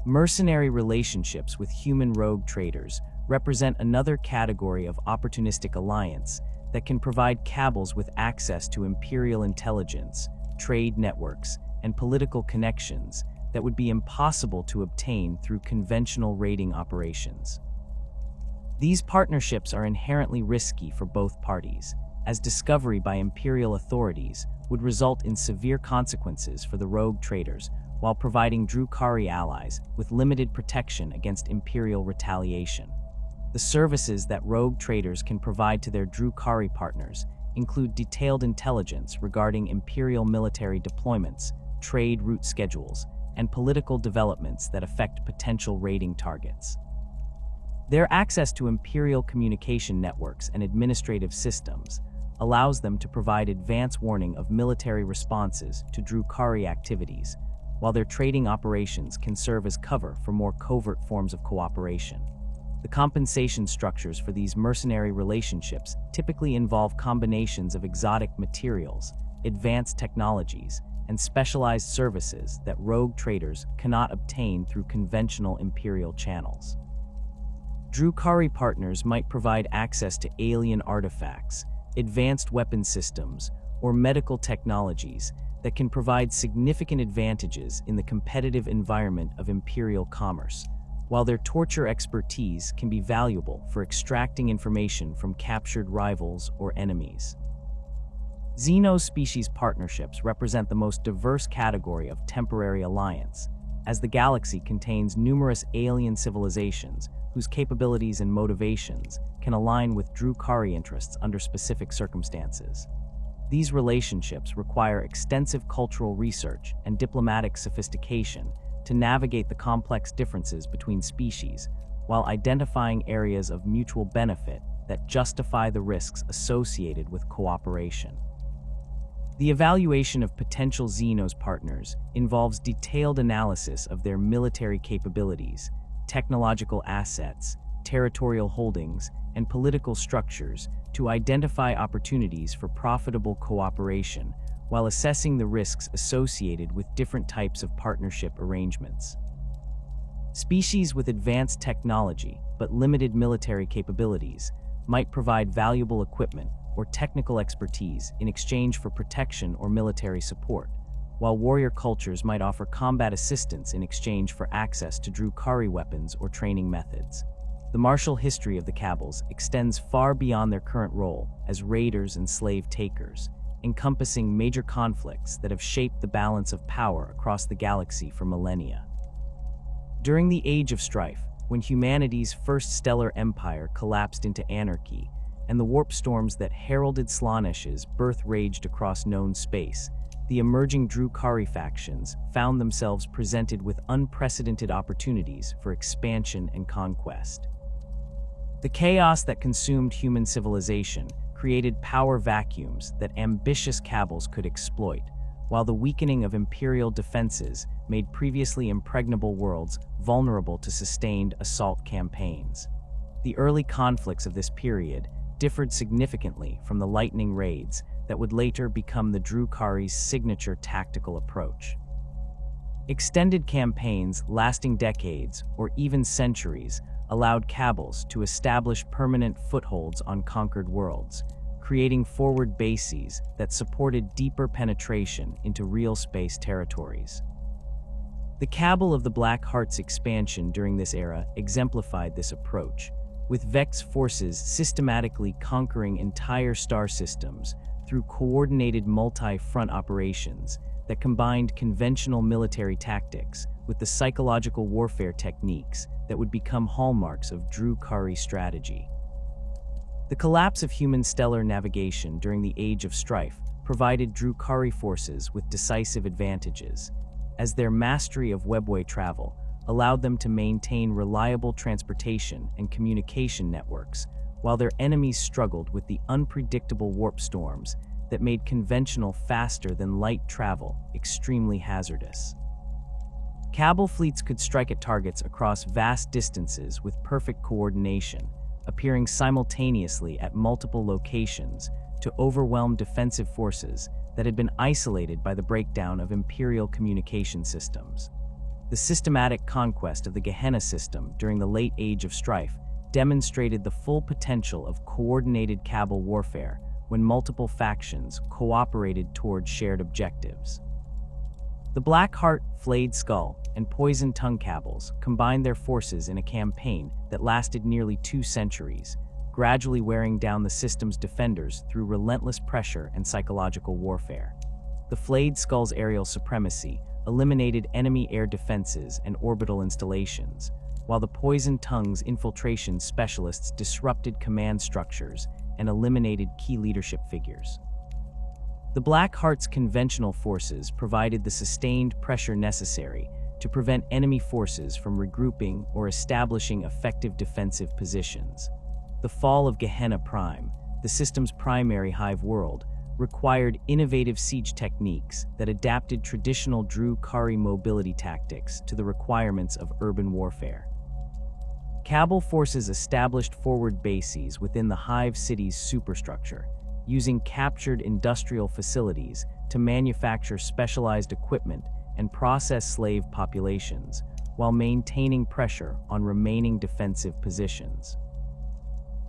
Mercenary relationships with human rogue traders represent another category of opportunistic alliance that can provide Kabals with access to imperial intelligence, trade networks, and political connections that would be impossible to obtain through conventional raiding operations. These partnerships are inherently risky for both parties, as discovery by imperial authorities would result in severe consequences for the rogue traders while providing Drukhari allies with limited protection against imperial retaliation. The services that rogue traders can provide to their Drukhari partners include detailed intelligence regarding imperial military deployments, trade route schedules, and political developments that affect potential raiding targets. Their access to imperial communication networks and administrative systems allows them to provide advance warning of military responses to Drukhari activities, while their trading operations can serve as cover for more covert forms of cooperation. The compensation structures for these mercenary relationships typically involve combinations of exotic materials, advanced technologies, and specialized services that rogue traders cannot obtain through conventional imperial channels. Drukhari partners might provide access to alien artifacts, advanced weapon systems, or medical technologies that can provide significant advantages in the competitive environment of imperial commerce, while their torture expertise can be valuable for extracting information from captured rivals or enemies. Xeno-species partnerships represent the most diverse category of temporary alliance, as the galaxy contains numerous alien civilizations whose capabilities and motivations can align with Drukhari interests under specific circumstances. These relationships require extensive cultural research and diplomatic sophistication to navigate the complex differences between species, while identifying areas of mutual benefit that justify the risks associated with cooperation. The evaluation of potential Xenos partners involves detailed analysis of their military capabilities, technological assets, territorial holdings, and political structures to identify opportunities for profitable cooperation, while assessing the risks associated with different types of partnership arrangements. Species with advanced technology but limited military capabilities might provide valuable equipment or technical expertise in exchange for protection or military support, while warrior cultures might offer combat assistance in exchange for access to Drukhari weapons or training methods. The martial history of the Kabals extends far beyond their current role as raiders and slave takers, encompassing major conflicts that have shaped the balance of power across the galaxy for millennia. During the Age of Strife, when humanity's first stellar empire collapsed into anarchy, and the warp storms that heralded Slaanesh's birth raged across known space, the emerging Drukhari factions found themselves presented with unprecedented opportunities for expansion and conquest. The chaos that consumed human civilization created power vacuums that ambitious Kabals could exploit, while the weakening of imperial defenses made previously impregnable worlds vulnerable to sustained assault campaigns. The early conflicts of this period differed significantly from the lightning raids that would later become the Drukhari's signature tactical approach. Extended campaigns lasting decades or even centuries allowed Kabals to establish permanent footholds on conquered worlds, creating forward bases that supported deeper penetration into real space territories. The Kabal of the Black Heart's expansion during this era exemplified this approach, with Vex forces systematically conquering entire star systems through coordinated multi-front operations that combined conventional military tactics with the psychological warfare techniques that would become hallmarks of Drukhari strategy. The collapse of human stellar navigation during the Age of Strife provided Drukhari forces with decisive advantages, as their mastery of Webway travel allowed them to maintain reliable transportation and communication networks, while their enemies struggled with the unpredictable warp storms that made conventional faster-than-light travel extremely hazardous. Kabal fleets could strike at targets across vast distances with perfect coordination, appearing simultaneously at multiple locations to overwhelm defensive forces that had been isolated by the breakdown of Imperial communication systems. The systematic conquest of the Gehenna system during the late Age of Strife demonstrated the full potential of coordinated Kabal warfare when multiple factions cooperated toward shared objectives. The Black Heart, Flayed Skull, and Poison Tongue Kabals combined their forces in a campaign that lasted nearly 2 centuries, gradually wearing down the system's defenders through relentless pressure and psychological warfare. The Flayed Skull's aerial supremacy eliminated enemy air defenses and orbital installations, while the Poison Tongue's infiltration specialists disrupted command structures and eliminated key leadership figures. The Black Heart's conventional forces provided the sustained pressure necessary to prevent enemy forces from regrouping or establishing effective defensive positions. The fall of Gehenna Prime, the system's primary hive world, required innovative siege techniques that adapted traditional Drukhari mobility tactics to the requirements of urban warfare. Kabal forces established forward bases within the hive city's superstructure, using captured industrial facilities to manufacture specialized equipment and process slave populations, while maintaining pressure on remaining defensive positions.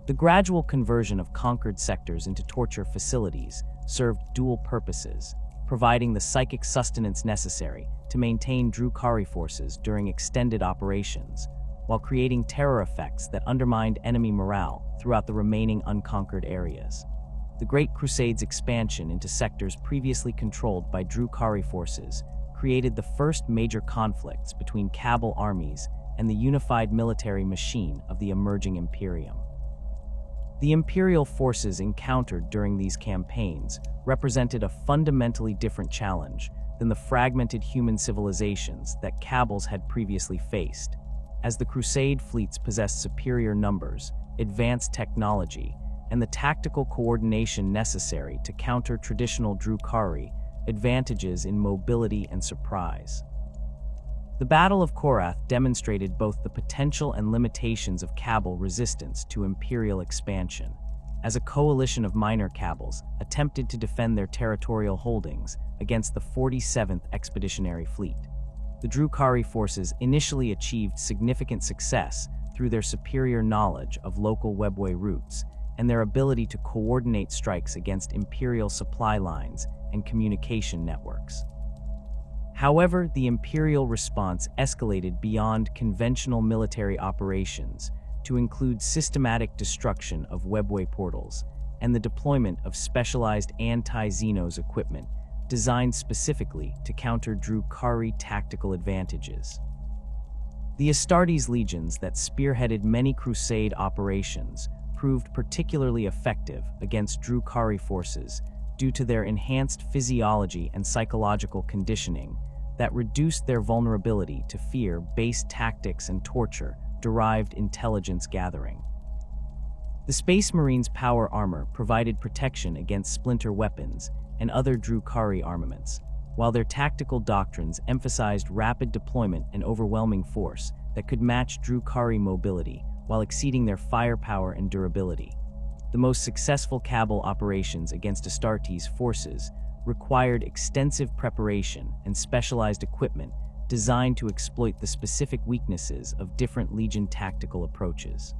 The gradual conversion of conquered sectors into torture facilities served dual purposes, providing the psychic sustenance necessary to maintain Drukhari forces during extended operations, while creating terror effects that undermined enemy morale throughout the remaining unconquered areas. The Great Crusade's expansion into sectors previously controlled by Drukhari forces created the first major conflicts between Kabal armies and the unified military machine of the emerging Imperium. The Imperial forces encountered during these campaigns represented a fundamentally different challenge than the fragmented human civilizations that Kabals had previously faced, as the Crusade fleets possessed superior numbers, advanced technology, and the tactical coordination necessary to counter traditional Drukhari advantages in mobility and surprise. The Battle of Korath demonstrated both the potential and limitations of Kabal resistance to Imperial expansion, as a coalition of minor Kabals attempted to defend their territorial holdings against the 47th Expeditionary Fleet. The Drukhari forces initially achieved significant success through their superior knowledge of local Webway routes and their ability to coordinate strikes against Imperial supply lines and communication networks. However, the Imperial response escalated beyond conventional military operations to include systematic destruction of Webway portals and the deployment of specialized anti-Xenos equipment designed specifically to counter Drukhari tactical advantages. The Astartes legions that spearheaded many Crusade operations proved particularly effective against Drukhari forces due to their enhanced physiology and psychological conditioning that reduced their vulnerability to fear-based tactics and torture-derived intelligence gathering. The Space Marines' power armor provided protection against splinter weapons and other Drukhari armaments, while their tactical doctrines emphasized rapid deployment and overwhelming force that could match Drukhari mobility while exceeding their firepower and durability. The most successful Kabal operations against Astartes' forces required extensive preparation and specialized equipment designed to exploit the specific weaknesses of different legion tactical approaches.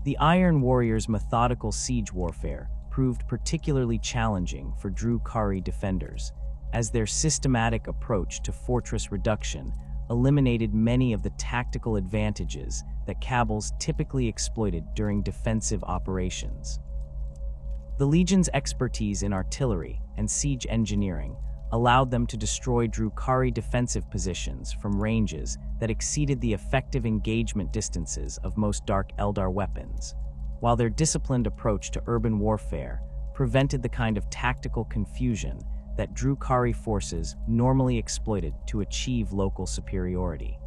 The Iron Warriors' methodical siege warfare proved particularly challenging for Drukhari defenders, as their systematic approach to fortress reduction eliminated many of the tactical advantages that Kabals typically exploited during defensive operations. The Legion's expertise in artillery and siege engineering allowed them to destroy Drukhari defensive positions from ranges that exceeded the effective engagement distances of most Dark Eldar weapons, while their disciplined approach to urban warfare prevented the kind of tactical confusion that Drukhari forces normally exploited to achieve local superiority.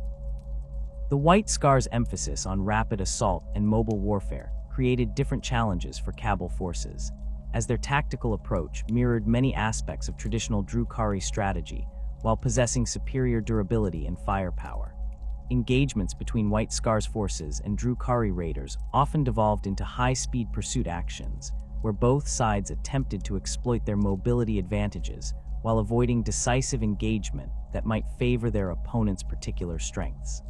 The White Scar's emphasis on rapid assault and mobile warfare created different challenges for Kabal forces, as their tactical approach mirrored many aspects of traditional Drukhari strategy while possessing superior durability and firepower. Engagements between White Scar's forces and Drukhari raiders often devolved into high-speed pursuit actions, where both sides attempted to exploit their mobility advantages while avoiding decisive engagement that might favor their opponent's particular strengths.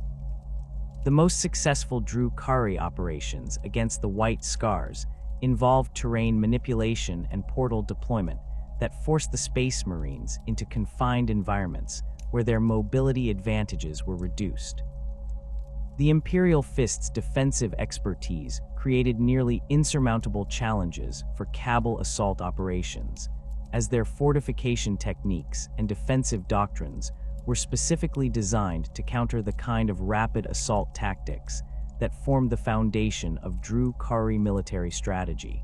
The most successful Drukhari operations against the White Scars involved terrain manipulation and portal deployment that forced the Space Marines into confined environments where their mobility advantages were reduced. The Imperial Fist's defensive expertise created nearly insurmountable challenges for Kabal assault operations, as their fortification techniques and defensive doctrines were specifically designed to counter the kind of rapid assault tactics that formed the foundation of Drukhari military strategy.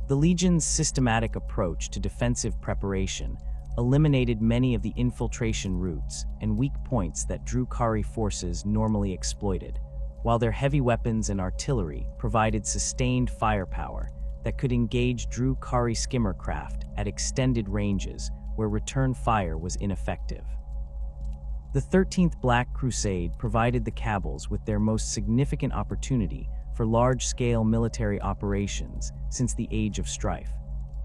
The Legion's systematic approach to defensive preparation eliminated many of the infiltration routes and weak points that Drukhari forces normally exploited, while their heavy weapons and artillery provided sustained firepower that could engage Drukhari skimmer craft at extended ranges where return fire was ineffective. The 13th Black Crusade provided the Kabals with their most significant opportunity for large-scale military operations since the Age of Strife,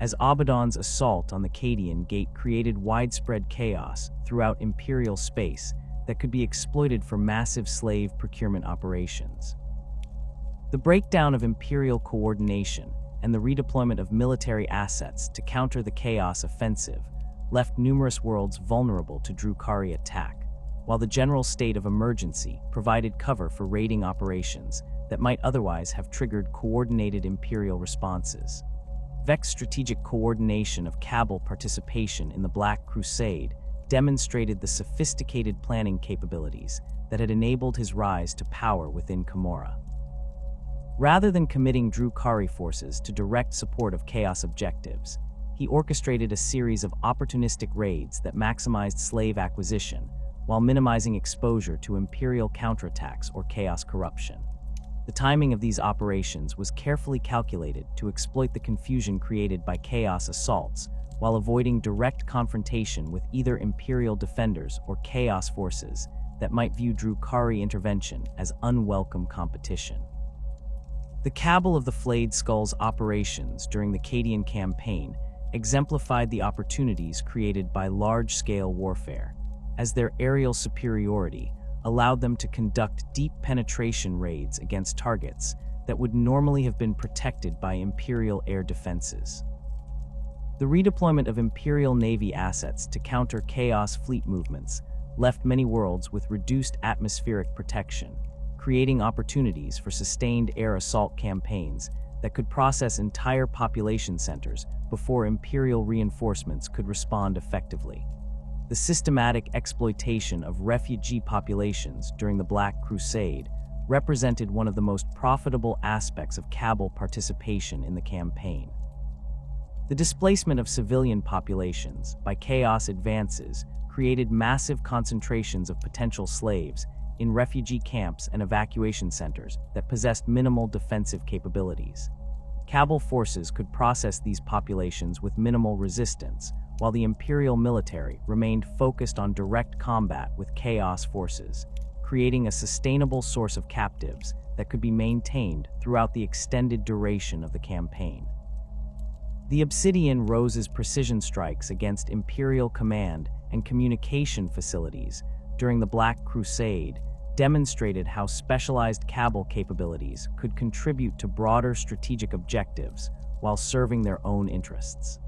as Abaddon's assault on the Cadian Gate created widespread chaos throughout Imperial space that could be exploited for massive slave procurement operations. The breakdown of Imperial coordination and the redeployment of military assets to counter the Chaos offensive left numerous worlds vulnerable to Drukhari attack, while the general state of emergency provided cover for raiding operations that might otherwise have triggered coordinated Imperial responses. Vex's strategic coordination of Kabal participation in the Black Crusade demonstrated the sophisticated planning capabilities that had enabled his rise to power within Commorragh. Rather than committing Drukhari forces to direct support of Chaos objectives, he orchestrated a series of opportunistic raids that maximized slave acquisition while minimizing exposure to Imperial counterattacks or Chaos corruption. The timing of these operations was carefully calculated to exploit the confusion created by Chaos assaults while avoiding direct confrontation with either Imperial defenders or Chaos forces that might view Drukhari intervention as unwelcome competition. The Kabal of the Flayed Skull's operations during the Cadian campaign exemplified the opportunities created by large-scale warfare, as their aerial superiority allowed them to conduct deep penetration raids against targets that would normally have been protected by Imperial air defenses. The redeployment of Imperial Navy assets to counter Chaos fleet movements left many worlds with reduced atmospheric protection, creating opportunities for sustained air assault campaigns that could process entire population centers before Imperial reinforcements could respond effectively. The systematic exploitation of refugee populations during the Black Crusade represented one of the most profitable aspects of Kabal participation in the campaign. The displacement of civilian populations by Chaos advances created massive concentrations of potential slaves in refugee camps and evacuation centers that possessed minimal defensive capabilities. Kabal forces could process these populations with minimal resistance, while the Imperial military remained focused on direct combat with Chaos forces, creating a sustainable source of captives that could be maintained throughout the extended duration of the campaign. The Obsidian Rose's precision strikes against Imperial command and communication facilities during the Black Crusade demonstrated how specialized Kabal capabilities could contribute to broader strategic objectives while serving their own interests.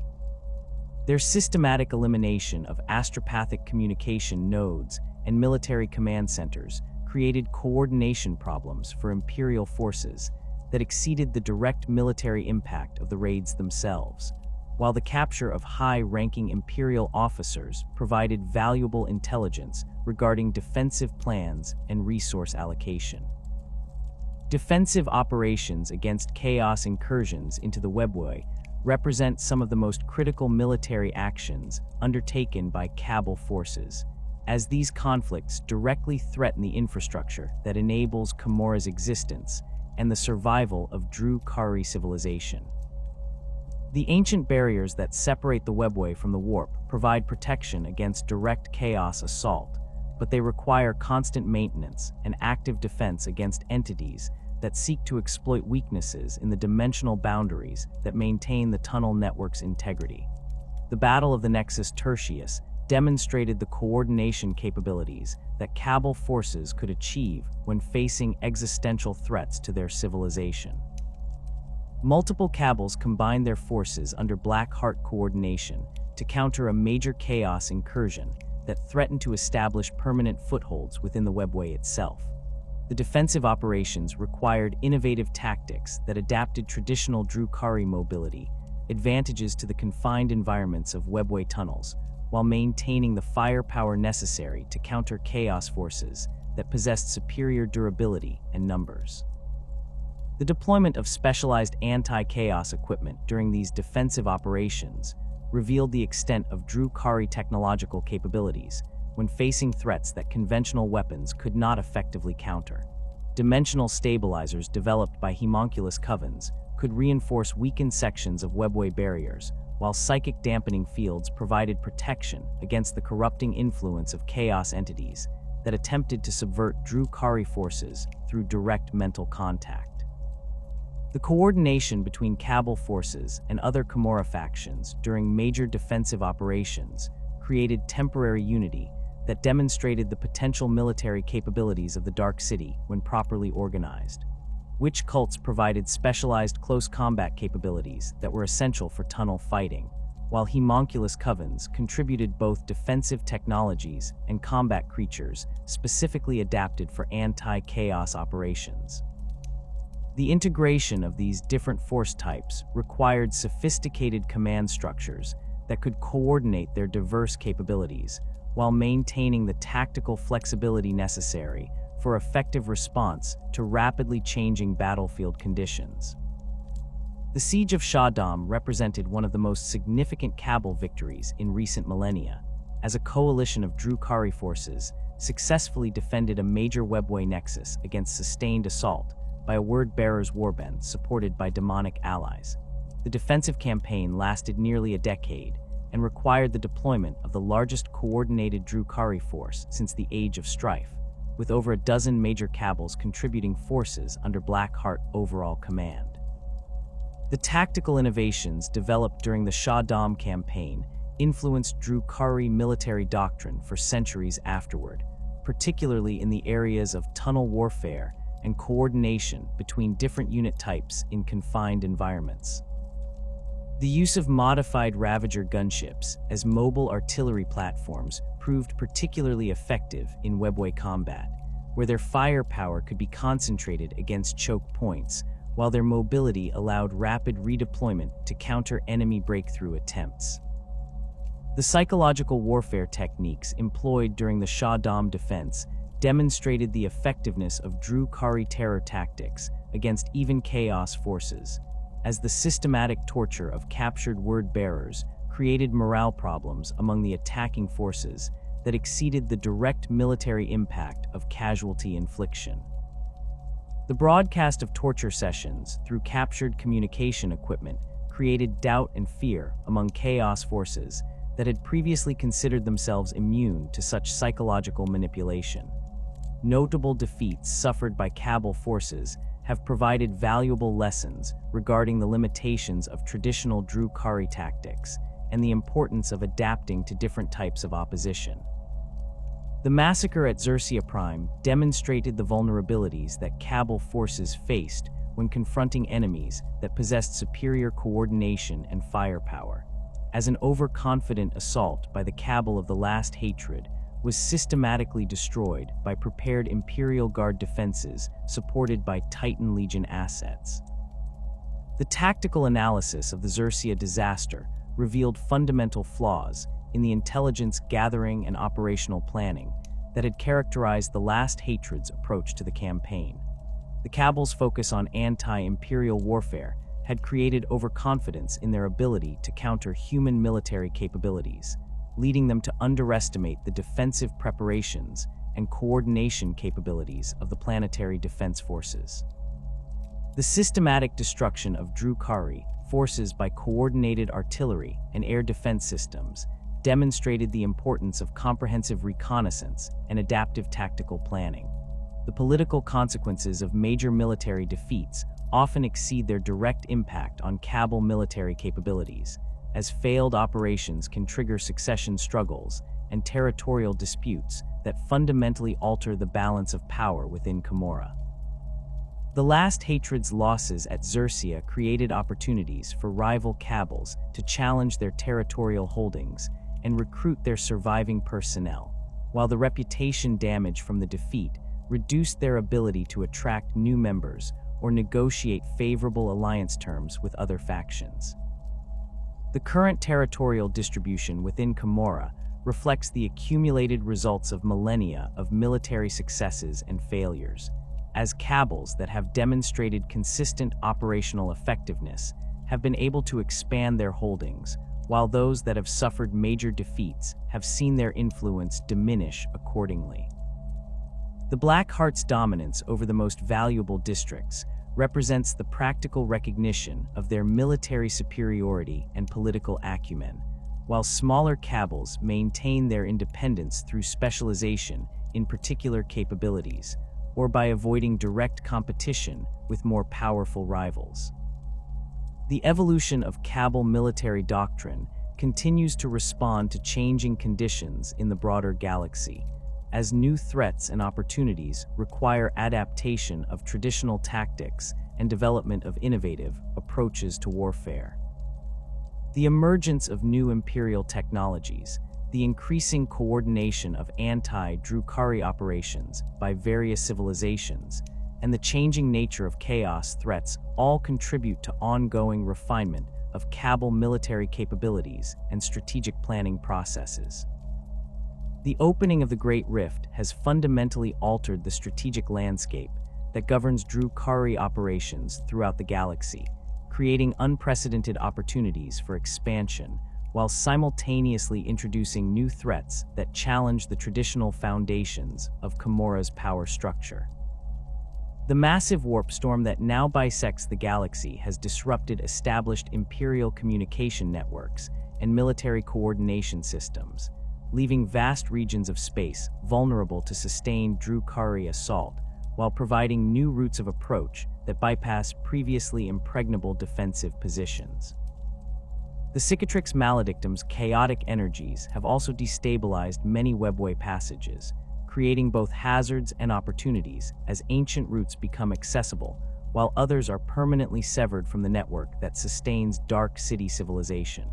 Their systematic elimination of astropathic communication nodes and military command centers created coordination problems for Imperial forces that exceeded the direct military impact of the raids themselves, while the capture of high-ranking Imperial officers provided valuable intelligence regarding defensive plans and resource allocation. Defensive operations against Chaos incursions into the Webway represent some of the most critical military actions undertaken by Kabal forces, as these conflicts directly threaten the infrastructure that enables Commorragh's existence and the survival of Drukhari civilization. The ancient barriers that separate the Webway from the Warp provide protection against direct Chaos assault, but they require constant maintenance and active defense against entities that seek to exploit weaknesses in the dimensional boundaries that maintain the tunnel network's integrity. The Battle of the Nexus Tertius demonstrated the coordination capabilities that Kabal forces could achieve when facing existential threats to their civilization. Multiple Kabals combined their forces under Black Heart coordination to counter a major Chaos incursion that threatened to establish permanent footholds within the Webway itself. The defensive operations required innovative tactics that adapted traditional Drukhari mobility, advantages to the confined environments of Webway tunnels, while maintaining the firepower necessary to counter Chaos forces that possessed superior durability and numbers. The deployment of specialized anti-Chaos equipment during these defensive operations revealed the extent of Drukhari technological capabilities when facing threats that conventional weapons could not effectively counter. Dimensional stabilizers developed by homunculus covens could reinforce weakened sections of Webway barriers, while psychic dampening fields provided protection against the corrupting influence of Chaos entities that attempted to subvert Drukhari forces through direct mental contact. The coordination between Kabal forces and other Commorragh factions during major defensive operations created temporary unity that demonstrated the potential military capabilities of the Dark City when properly organized. Witch cults provided specialized close combat capabilities that were essential for tunnel fighting, while homunculus covens contributed both defensive technologies and combat creatures specifically adapted for anti-Chaos operations. The integration of these different force types required sophisticated command structures that could coordinate their diverse capabilities while maintaining the tactical flexibility necessary for effective response to rapidly changing battlefield conditions. The Siege of Shahdam represented one of the most significant Kabal victories in recent millennia, as a coalition of Drukhari forces successfully defended a major Webway nexus against sustained assault by a Word-Bearer's warband supported by demonic allies. The defensive campaign lasted nearly a decade and required the deployment of the largest coordinated Drukhari force since the Age of Strife, with over a dozen major Kabals contributing forces under Black Heart overall command. The tactical innovations developed during the Shahdam campaign influenced Drukhari military doctrine for centuries afterward, particularly in the areas of tunnel warfare and coordination between different unit types in confined environments. The use of modified Ravager gunships as mobile artillery platforms proved particularly effective in Webway combat, where their firepower could be concentrated against choke points, while their mobility allowed rapid redeployment to counter enemy breakthrough attempts. The psychological warfare techniques employed during the Shahdam defense demonstrated the effectiveness of Drukhari terror tactics against even Chaos forces, as the systematic torture of captured word-bearers created morale problems among the attacking forces that exceeded the direct military impact of casualty infliction. The broadcast of torture sessions through captured communication equipment created doubt and fear among Chaos forces that had previously considered themselves immune to such psychological manipulation. notable defeats suffered by Kabal forces have provided valuable lessons regarding the limitations of traditional Drukhari tactics and the importance of adapting to different types of opposition. The massacre at Xerxia Prime demonstrated the vulnerabilities that Kabal forces faced when confronting enemies that possessed superior coordination and firepower, as an overconfident assault by the Kabal of the Last Hatred was systematically destroyed by prepared Imperial Guard defenses supported by Titan Legion assets. The tactical analysis of the Xerxia disaster revealed fundamental flaws in the intelligence gathering and operational planning that had characterized the Last Hatred's approach to the campaign. The Kabal's focus on anti-imperial warfare had created overconfidence in their ability to counter human military capabilities, leading them to underestimate the defensive preparations and coordination capabilities of the planetary defense forces. The systematic destruction of Drukhari forces by coordinated artillery and air defense systems demonstrated the importance of comprehensive reconnaissance and adaptive tactical planning. The political consequences of major military defeats often exceed their direct impact on Kabal military capabilities, as failed operations can trigger succession struggles and territorial disputes that fundamentally alter the balance of power within Commorragh. The Last Hatred's losses at Xerxia created opportunities for rival Kabals to challenge their territorial holdings and recruit their surviving personnel, while the reputation damage from the defeat reduced their ability to attract new members or negotiate favorable alliance terms with other factions. The current territorial distribution within Commorragh reflects the accumulated results of millennia of military successes and failures, as Kabals that have demonstrated consistent operational effectiveness have been able to expand their holdings, while those that have suffered major defeats have seen their influence diminish accordingly. The Black Heart's dominance over the most valuable districts represents the practical recognition of their military superiority and political acumen, while smaller Kabals maintain their independence through specialization in particular capabilities, or by avoiding direct competition with more powerful rivals. The evolution of Kabal military doctrine continues to respond to changing conditions in the broader galaxy, as new threats and opportunities require adaptation of traditional tactics and development of innovative approaches to warfare. The emergence of new imperial technologies, the increasing coordination of anti-Drukhari operations by various civilizations, and the changing nature of chaos threats all contribute to ongoing refinement of Kabal military capabilities and strategic planning processes. The opening of the Great Rift has fundamentally altered the strategic landscape that governs Drukhari operations throughout the galaxy, creating unprecedented opportunities for expansion, while simultaneously introducing new threats that challenge the traditional foundations of Commorragh's power structure. The massive warp storm that now bisects the galaxy has disrupted established Imperial communication networks and military coordination systems, leaving vast regions of space vulnerable to sustained Drukhari assault, while providing new routes of approach that bypass previously impregnable defensive positions. The Cicatrix Maledictum's chaotic energies have also destabilized many Webway passages, creating both hazards and opportunities as ancient routes become accessible, while others are permanently severed from the network that sustains Dark City civilization.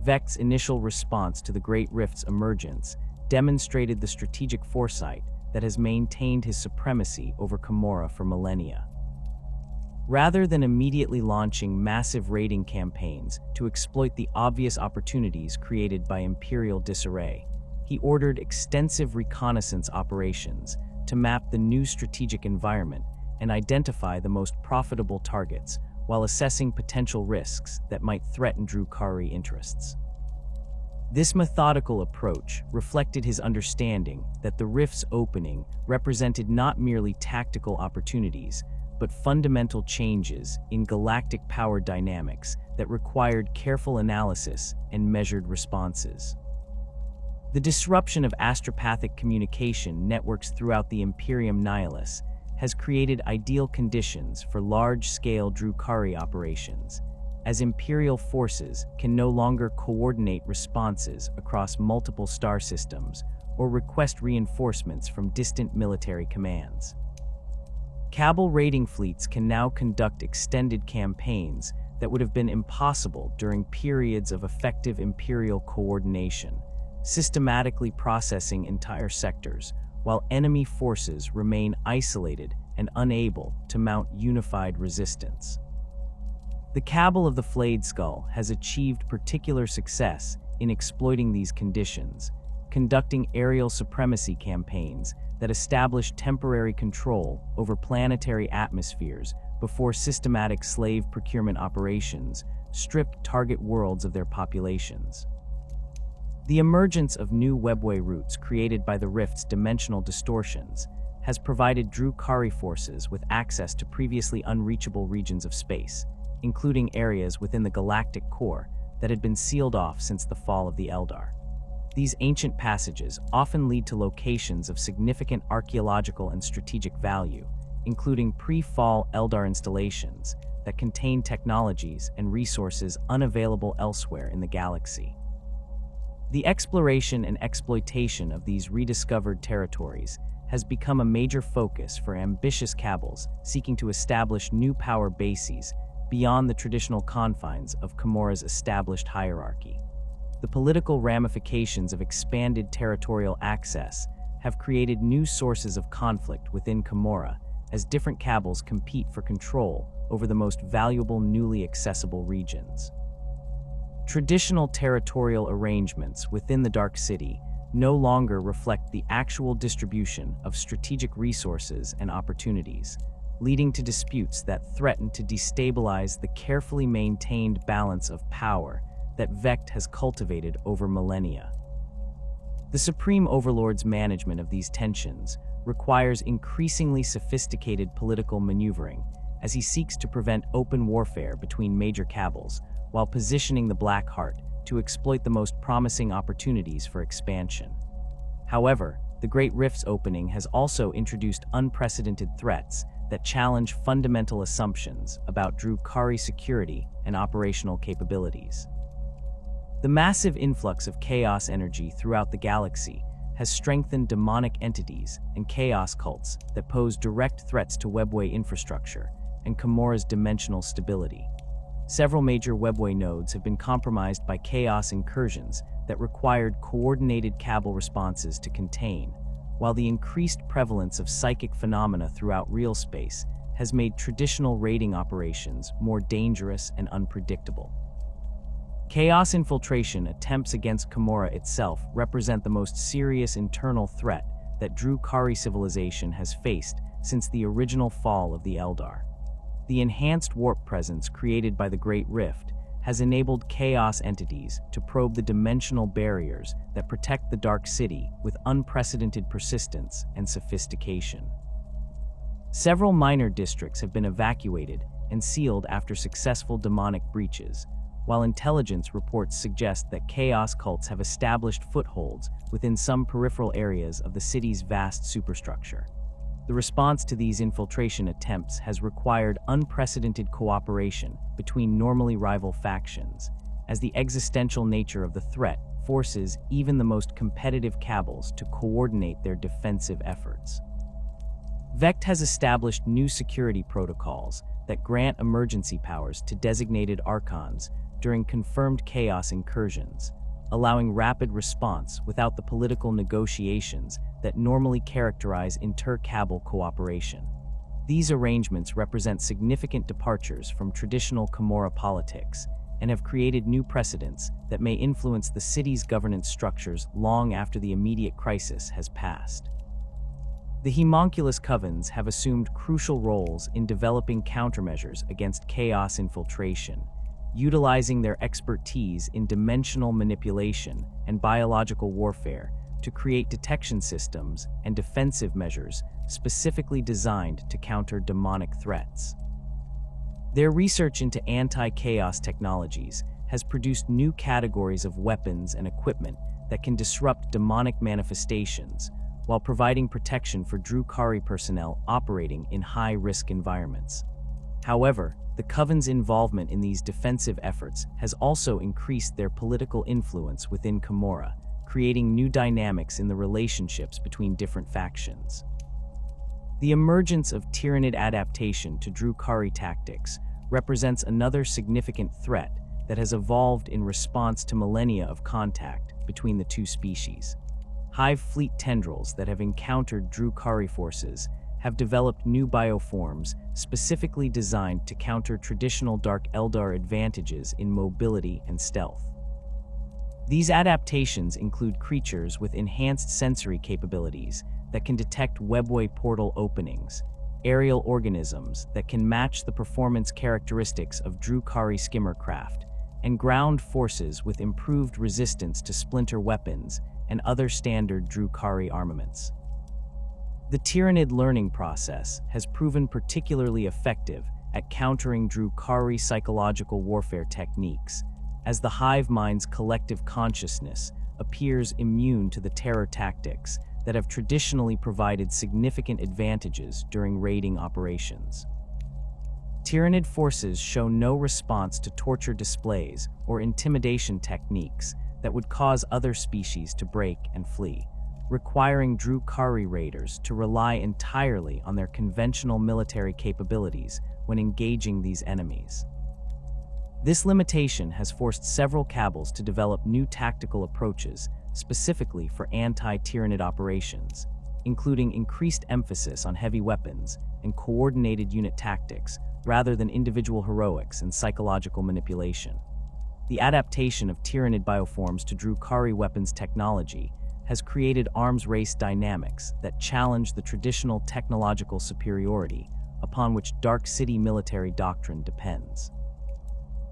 Vec's initial response to the Great Rift's emergence demonstrated the strategic foresight that has maintained his supremacy over Commorragh for millennia. Rather than immediately launching massive raiding campaigns to exploit the obvious opportunities created by Imperial disarray, he ordered extensive reconnaissance operations to map the new strategic environment and identify the most profitable targets, while assessing potential risks that might threaten Drukhari interests. This methodical approach reflected his understanding that the Rift's opening represented not merely tactical opportunities, but fundamental changes in galactic power dynamics that required careful analysis and measured responses. The disruption of astropathic communication networks throughout the Imperium Nihilus has created ideal conditions for large-scale Drukhari operations, as Imperial forces can no longer coordinate responses across multiple star systems or request reinforcements from distant military commands. Kabal raiding fleets can now conduct extended campaigns that would have been impossible during periods of effective Imperial coordination, systematically processing entire sectors, while enemy forces remain isolated and unable to mount unified resistance. The Kabal of the Flayed Skull has achieved particular success in exploiting these conditions, conducting aerial supremacy campaigns that establish temporary control over planetary atmospheres before systematic slave procurement operations strip target worlds of their populations. The emergence of new Webway routes created by the Rift's dimensional distortions has provided Drukhari forces with access to previously unreachable regions of space, including areas within the galactic core that had been sealed off since the fall of the Eldar. These ancient passages often lead to locations of significant archaeological and strategic value, including pre-fall Eldar installations that contain technologies and resources unavailable elsewhere in the galaxy. The exploration and exploitation of these rediscovered territories has become a major focus for ambitious Kabals seeking to establish new power bases beyond the traditional confines of Commorragh's established hierarchy. The political ramifications of expanded territorial access have created new sources of conflict within Commorragh as different Kabals compete for control over the most valuable newly accessible regions. Traditional territorial arrangements within the Dark City no longer reflect the actual distribution of strategic resources and opportunities, leading to disputes that threaten to destabilize the carefully maintained balance of power that Vect has cultivated over millennia. The Supreme Overlord's management of these tensions requires increasingly sophisticated political maneuvering as he seeks to prevent open warfare between major Kabals while positioning the Black Heart to exploit the most promising opportunities for expansion. However, the Great Rift's opening has also introduced unprecedented threats that challenge fundamental assumptions about Drukhari security and operational capabilities. The massive influx of chaos energy throughout the galaxy has strengthened demonic entities and chaos cults that pose direct threats to Webway infrastructure and Commorragh's dimensional stability. Several major Webway nodes have been compromised by chaos incursions that required coordinated Kabal responses to contain, while the increased prevalence of psychic phenomena throughout real space has made traditional raiding operations more dangerous and unpredictable. Chaos infiltration attempts against Commorragh itself represent the most serious internal threat that Drukhari civilization has faced since the original fall of the Eldar. The enhanced warp presence created by the Great Rift has enabled chaos entities to probe the dimensional barriers that protect the Dark City with unprecedented persistence and sophistication. Several minor districts have been evacuated and sealed after successful demonic breaches, while intelligence reports suggest that chaos cults have established footholds within some peripheral areas of the city's vast superstructure. The response to these infiltration attempts has required unprecedented cooperation between normally rival factions, as the existential nature of the threat forces even the most competitive Kabals to coordinate their defensive efforts. Vect has established new security protocols that grant emergency powers to designated Archons during confirmed chaos incursions, allowing rapid response without the political negotiations that normally characterize inter-Kabal cooperation. These arrangements represent significant departures from traditional Commorragh politics and have created new precedents that may influence the city's governance structures long after the immediate crisis has passed. The homunculus covens have assumed crucial roles in developing countermeasures against chaos infiltration, utilizing their expertise in dimensional manipulation and biological warfare to create detection systems and defensive measures specifically designed to counter demonic threats. Their research into anti-chaos technologies has produced new categories of weapons and equipment that can disrupt demonic manifestations while providing protection for Drukhari personnel operating in high-risk environments. However, the Coven's involvement in these defensive efforts has also increased their political influence within Commorragh, creating new dynamics in the relationships between different factions. The emergence of Tyranid adaptation to Drukhari tactics represents another significant threat that has evolved in response to millennia of contact between the two species. Hive fleet tendrils that have encountered Drukhari forces have developed new bioforms specifically designed to counter traditional Dark Eldar advantages in mobility and stealth. These adaptations include creatures with enhanced sensory capabilities that can detect Webway portal openings, aerial organisms that can match the performance characteristics of Drukhari skimmercraft, and ground forces with improved resistance to splinter weapons and other standard Drukhari armaments. The Tyranid learning process has proven particularly effective at countering Drukhari psychological warfare techniques, as the hive mind's collective consciousness appears immune to the terror tactics that have traditionally provided significant advantages during raiding operations. Tyranid forces show no response to torture displays or intimidation techniques that would cause other species to break and flee, requiring Drukhari raiders to rely entirely on their conventional military capabilities when engaging these enemies. This limitation has forced several Kabals to develop new tactical approaches specifically for anti-Tyranid operations, including increased emphasis on heavy weapons and coordinated unit tactics rather than individual heroics and psychological manipulation. The adaptation of Tyranid bioforms to Drukhari weapons technology has created arms race dynamics that challenge the traditional technological superiority upon which Dark City military doctrine depends.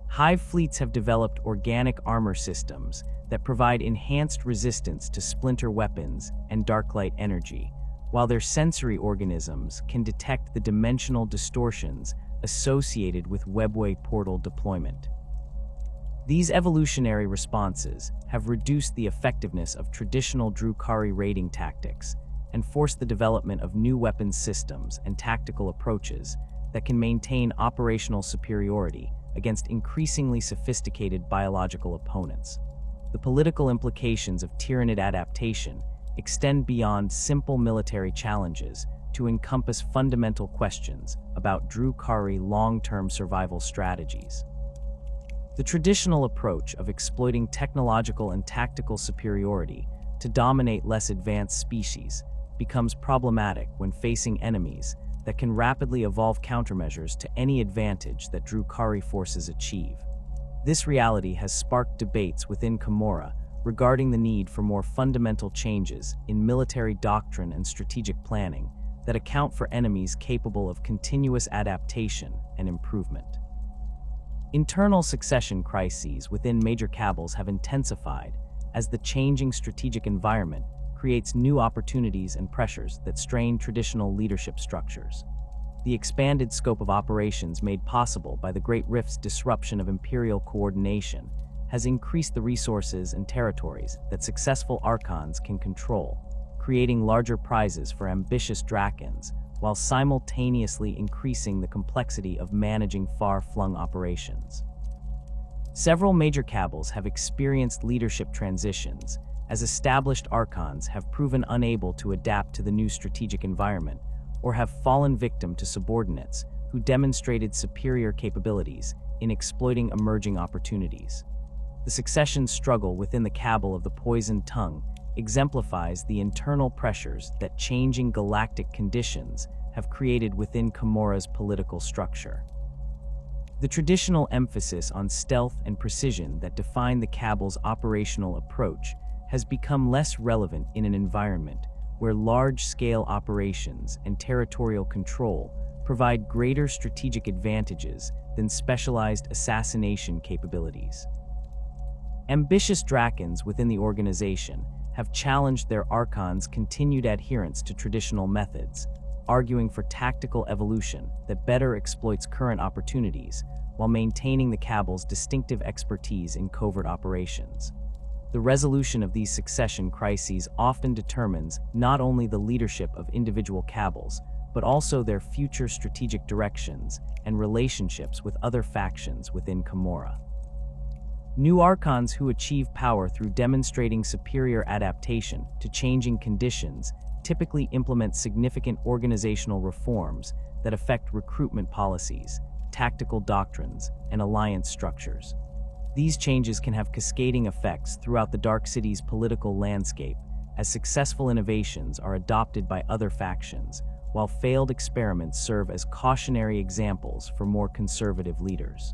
Hive fleets have developed organic armor systems that provide enhanced resistance to splinter weapons and darklight energy, while their sensory organisms can detect the dimensional distortions associated with Webway portal deployment. These evolutionary responses have reduced the effectiveness of traditional Drukhari raiding tactics and forced the development of new weapons systems and tactical approaches that can maintain operational superiority against increasingly sophisticated biological opponents. The political implications of Tyranid adaptation extend beyond simple military challenges to encompass fundamental questions about Drukhari long-term survival strategies. The traditional approach of exploiting technological and tactical superiority to dominate less advanced species becomes problematic when facing enemies that can rapidly evolve countermeasures to any advantage that Drukhari forces achieve. This reality has sparked debates within Commorragh regarding the need for more fundamental changes in military doctrine and strategic planning that account for enemies capable of continuous adaptation and improvement. Internal succession crises within major Kabals have intensified as the changing strategic environment creates new opportunities and pressures that strain traditional leadership structures. The expanded scope of operations made possible by the Great Rift's disruption of imperial coordination has increased the resources and territories that successful Archons can control, creating larger prizes for ambitious Drakons while simultaneously increasing the complexity of managing far-flung operations. Several major Kabals have experienced leadership transitions, as established Archons have proven unable to adapt to the new strategic environment or have fallen victim to subordinates who demonstrated superior capabilities in exploiting emerging opportunities. The succession struggle within the Kabal of the Poisoned Tongue exemplifies the internal pressures that changing galactic conditions have created within Commorragh's political structure. The traditional emphasis on stealth and precision that defined the Kabal's operational approach has become less relevant in an environment where large-scale operations and territorial control provide greater strategic advantages than specialized assassination capabilities. Ambitious Drakons within the organization have challenged their Archons' continued adherence to traditional methods, arguing for tactical evolution that better exploits current opportunities while maintaining the Kabal's distinctive expertise in covert operations. The resolution of these succession crises often determines not only the leadership of individual Kabals, but also their future strategic directions and relationships with other factions within Commorragh. New Archons who achieve power through demonstrating superior adaptation to changing conditions typically implement significant organizational reforms that affect recruitment policies, tactical doctrines, and alliance structures. These changes can have cascading effects throughout the Dark City's political landscape, as successful innovations are adopted by other factions, while failed experiments serve as cautionary examples for more conservative leaders.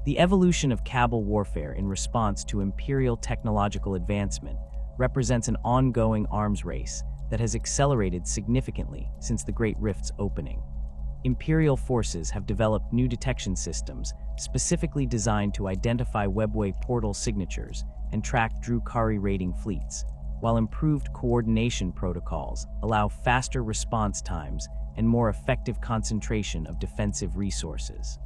The evolution of Kabal warfare in response to imperial technological advancement represents an ongoing arms race that has accelerated significantly since the Great Rift's opening. Imperial forces have developed new detection systems specifically designed to identify Webway portal signatures and track Drukhari raiding fleets, while improved coordination protocols allow faster response times and more effective concentration of defensive resources.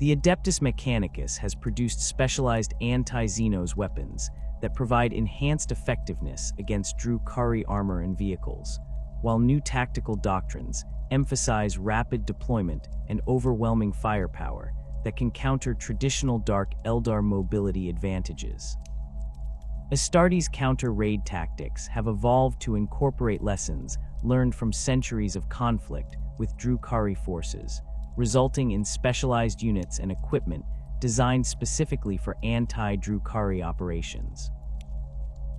The Adeptus Mechanicus has produced specialized anti-Xenos weapons that provide enhanced effectiveness against Drukhari armor and vehicles, while new tactical doctrines emphasize rapid deployment and overwhelming firepower that can counter traditional Dark Eldar mobility advantages. Astartes counter-raid tactics have evolved to incorporate lessons learned from centuries of conflict with Drukhari forces, resulting in specialized units and equipment designed specifically for anti-Drukhari operations.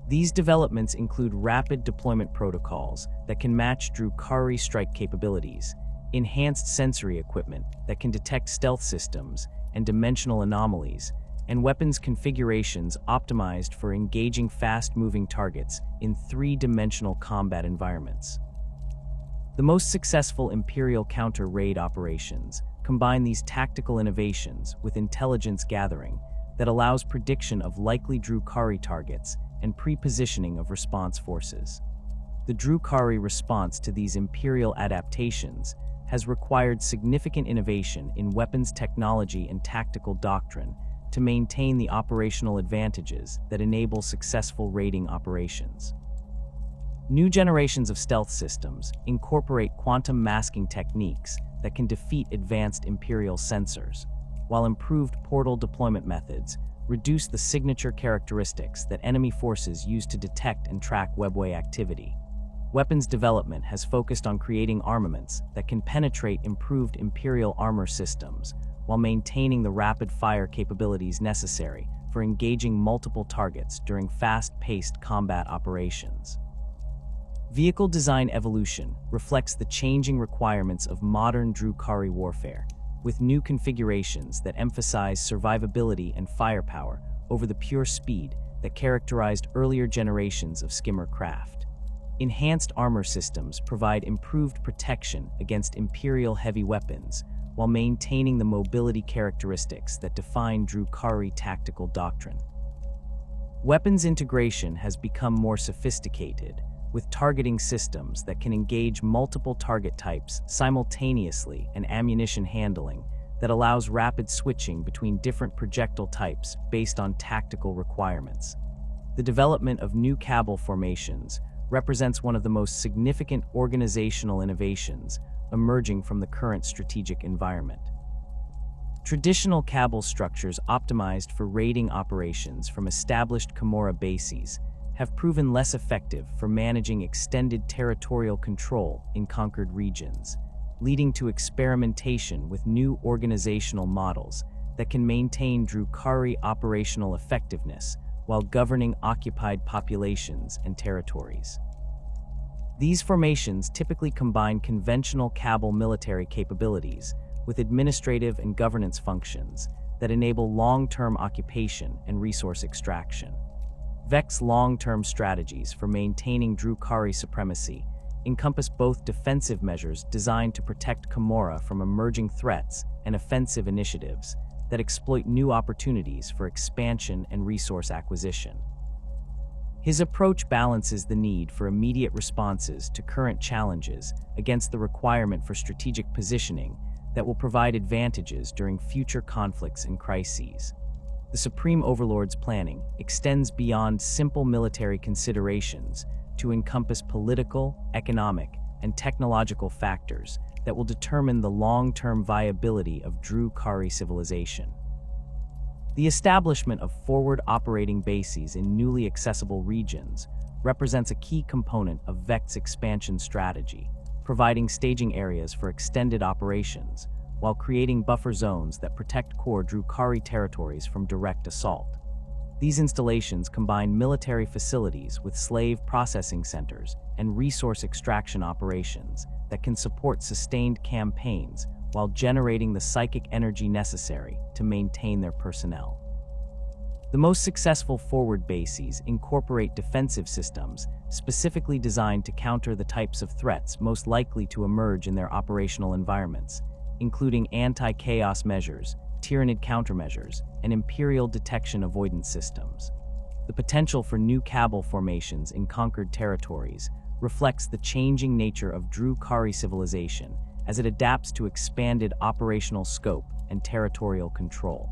These developments include rapid deployment protocols that can match Drukhari strike capabilities, enhanced sensory equipment that can detect stealth systems and dimensional anomalies, and weapons configurations optimized for engaging fast-moving targets in three-dimensional combat environments. The most successful Imperial counter-raid operations combine these tactical innovations with intelligence gathering that allows prediction of likely Drukhari targets and pre-positioning of response forces. The Drukhari response to these Imperial adaptations has required significant innovation in weapons technology and tactical doctrine to maintain the operational advantages that enable successful raiding operations. New generations of stealth systems incorporate quantum masking techniques that can defeat advanced Imperial sensors, while improved portal deployment methods reduce the signature characteristics that enemy forces use to detect and track Webway activity. Weapons development has focused on creating armaments that can penetrate improved Imperial armor systems while maintaining the rapid-fire capabilities necessary for engaging multiple targets during fast-paced combat operations. Vehicle design evolution reflects the changing requirements of modern Drukhari warfare, with new configurations that emphasize survivability and firepower over the pure speed that characterized earlier generations of skimmer craft. Enhanced armor systems provide improved protection against Imperial heavy weapons, while maintaining the mobility characteristics that define Drukhari tactical doctrine. Weapons integration has become more sophisticated, with targeting systems that can engage multiple target types simultaneously and ammunition handling that allows rapid switching between different projectile types based on tactical requirements. The development of new Kabal formations represents one of the most significant organizational innovations emerging from the current strategic environment. Traditional Kabal structures optimized for raiding operations from established Commorragh bases have proven less effective for managing extended territorial control in conquered regions, leading to experimentation with new organizational models that can maintain Drukhari operational effectiveness while governing occupied populations and territories. These formations typically combine conventional Kabal military capabilities with administrative and governance functions that enable long-term occupation and resource extraction. Vec's long-term strategies for maintaining Drukhari supremacy encompass both defensive measures designed to protect Commorragh from emerging threats and offensive initiatives that exploit new opportunities for expansion and resource acquisition. His approach balances the need for immediate responses to current challenges against the requirement for strategic positioning that will provide advantages during future conflicts and crises. The Supreme Overlord's planning extends beyond simple military considerations to encompass political, economic, and technological factors that will determine the long-term viability of Drukhari civilization. The establishment of forward operating bases in newly accessible regions represents a key component of Vect's expansion strategy, providing staging areas for extended operations, while creating buffer zones that protect core Drukhari territories from direct assault. These installations combine military facilities with slave processing centers and resource extraction operations that can support sustained campaigns while generating the psychic energy necessary to maintain their personnel. The most successful forward bases incorporate defensive systems specifically designed to counter the types of threats most likely to emerge in their operational environments, including anti-chaos measures, Tyranid countermeasures, and Imperial detection avoidance systems. The potential for new Kabal formations in conquered territories reflects the changing nature of Drukhari civilization as it adapts to expanded operational scope and territorial control.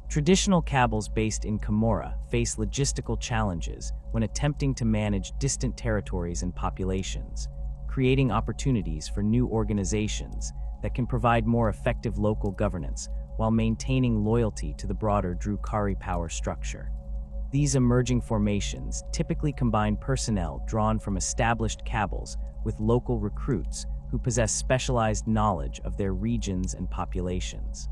Traditional Kabals based in Commorragh face logistical challenges when attempting to manage distant territories and populations, creating opportunities for new organizations that can provide more effective local governance while maintaining loyalty to the broader Drukhari power structure. These emerging formations typically combine personnel drawn from established Kabals with local recruits who possess specialized knowledge of their regions and populations.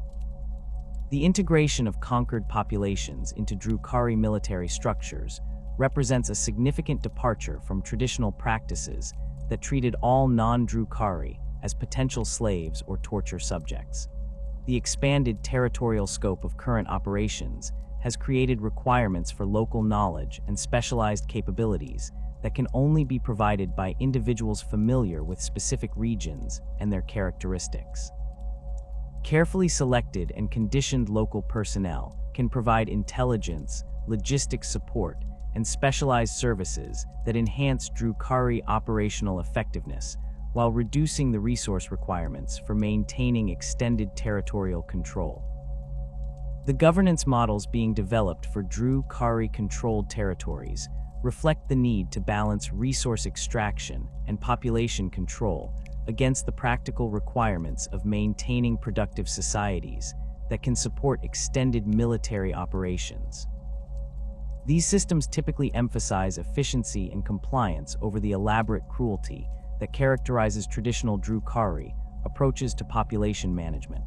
The integration of conquered populations into Drukhari military structures represents a significant departure from traditional practices that treated all non-Drukhari as potential slaves or torture subjects. The expanded territorial scope of current operations has created requirements for local knowledge and specialized capabilities that can only be provided by individuals familiar with specific regions and their characteristics. Carefully selected and conditioned local personnel can provide intelligence, logistics support, and specialized services that enhance Drukhari operational effectiveness while reducing the resource requirements for maintaining extended territorial control. The governance models being developed for Drukhari-controlled territories reflect the need to balance resource extraction and population control against the practical requirements of maintaining productive societies that can support extended military operations. These systems typically emphasize efficiency and compliance over the elaborate cruelty that characterizes traditional Drukhari approaches to population management,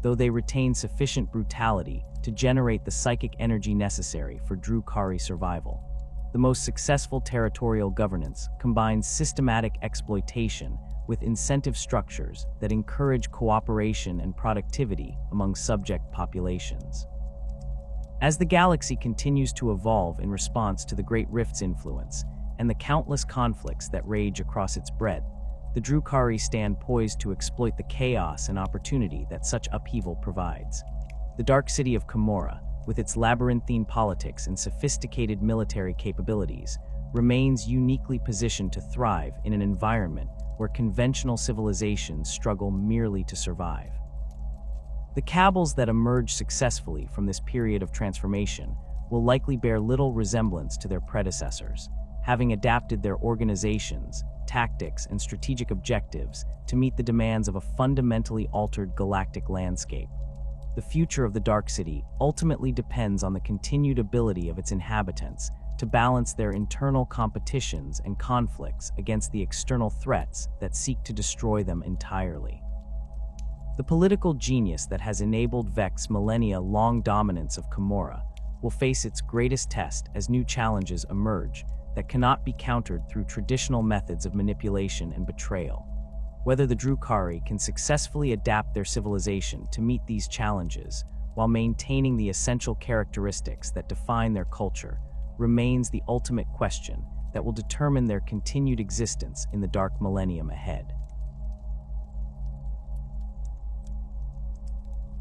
though they retain sufficient brutality to generate the psychic energy necessary for Drukhari survival. The most successful territorial governance combines systematic exploitation with incentive structures that encourage cooperation and productivity among subject populations. As the galaxy continues to evolve in response to the Great Rift's influence and the countless conflicts that rage across its breadth, the Drukhari stand poised to exploit the chaos and opportunity that such upheaval provides. The dark city of Commorragh, with its labyrinthine politics and sophisticated military capabilities, remains uniquely positioned to thrive in an environment where conventional civilizations struggle merely to survive. The Kabals that emerge successfully from this period of transformation will likely bear little resemblance to their predecessors, having adapted their organizations, tactics, and strategic objectives to meet the demands of a fundamentally altered galactic landscape. The future of the Dark City ultimately depends on the continued ability of its inhabitants to balance their internal competitions and conflicts against the external threats that seek to destroy them entirely. The political genius that has enabled Vect's millennia-long dominance of Commorragh will face its greatest test as new challenges emerge that cannot be countered through traditional methods of manipulation and betrayal. Whether the Drukhari can successfully adapt their civilization to meet these challenges while maintaining the essential characteristics that define their culture remains the ultimate question that will determine their continued existence in the dark millennium ahead.